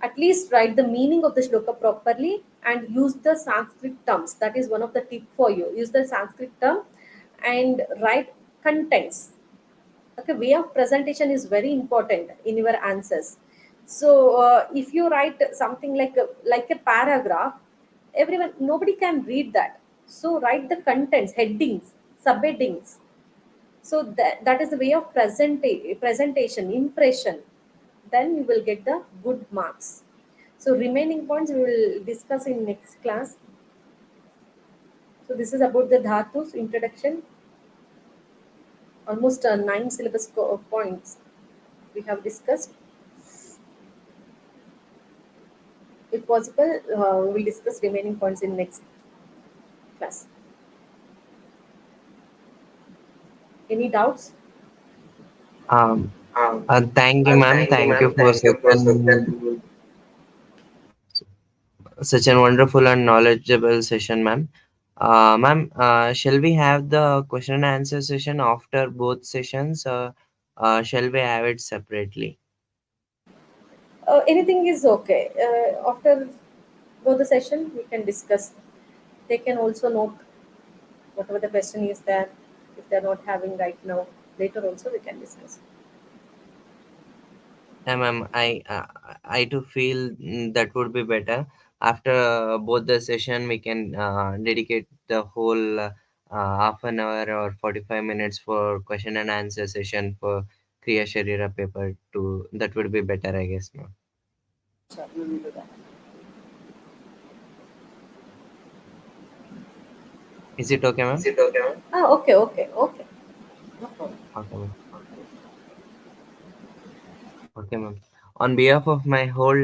at least write the meaning of the shloka properly and use the Sanskrit terms. That is one of the tip for you. Use the Sanskrit term and write contents. Okay, way of presentation is very important in your answers. So if you write something like a paragraph, everyone, nobody can read that. So write the contents, headings, subheadings. So that is the way of presentation, impression. Then you will get the good marks. So remaining points we will discuss in next class. So this is about the dhatus introduction. Almost 9 syllabus points we have discussed. If possible, we'll discuss remaining points in next class. Any doubts? Um, Um, Thank you, ma'am. Thank you, Thank you ma'am. for Thank you for such an wonderful and knowledgeable session, ma'am. Ma'am, shall we have the question and answer session after both sessions? Shall we have it separately? anything is okay. After both the session, we can discuss. They can also note whatever the question is there. If they're not having right now, later also we can discuss. Yeah, ma'am. I too feel that would be better. After both the session, we can dedicate the whole half an hour or 45 minutes for question and answer session for Kriya Shareera paper. To that would be better, I guess, ma'am. Sure, we will do that. Is it okay, Is ma'am? it okay, ma'am? Ah, okay, okay, okay. No problem. Okay, ma'am. Okay, ma'am. On behalf of my whole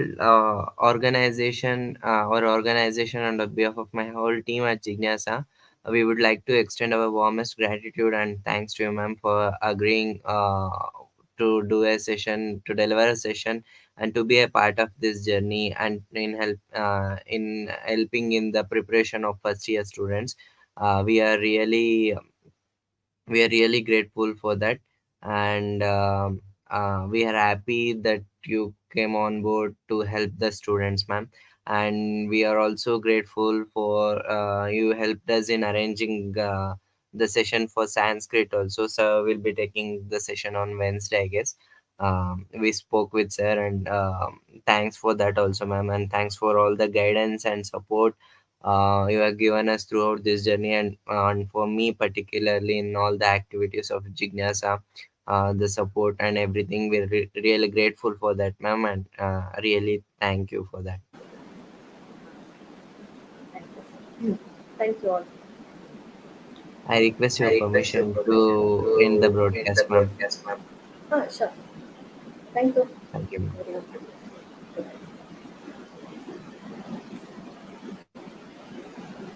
organization, and on behalf of my whole team at Jignasa, we would like to extend our warmest gratitude and thanks to you, ma'am, for agreeing to do a session, to deliver a session, and to be a part of this journey, and in helping in the preparation of first year students. We are really grateful for that, and we are happy that you came on board to help the students, ma'am. and we are also grateful for you helped us in arranging the session for Sanskrit also. Sir will be taking the session on Wednesday, I guess. We spoke with sir, and thanks for that also, ma'am, and thanks for all the guidance and support you have given us throughout this journey, and for me particularly in all the activities of Jignasa, the support and everything. We're really grateful for that, ma'am, and really thank you for that. Thank you. Thank you all. I request I your request your permission permission to end the to end the broadcast, ma'am. broadcast, ma'am. Sure. Thank you. Thank you, ma'am. Very much.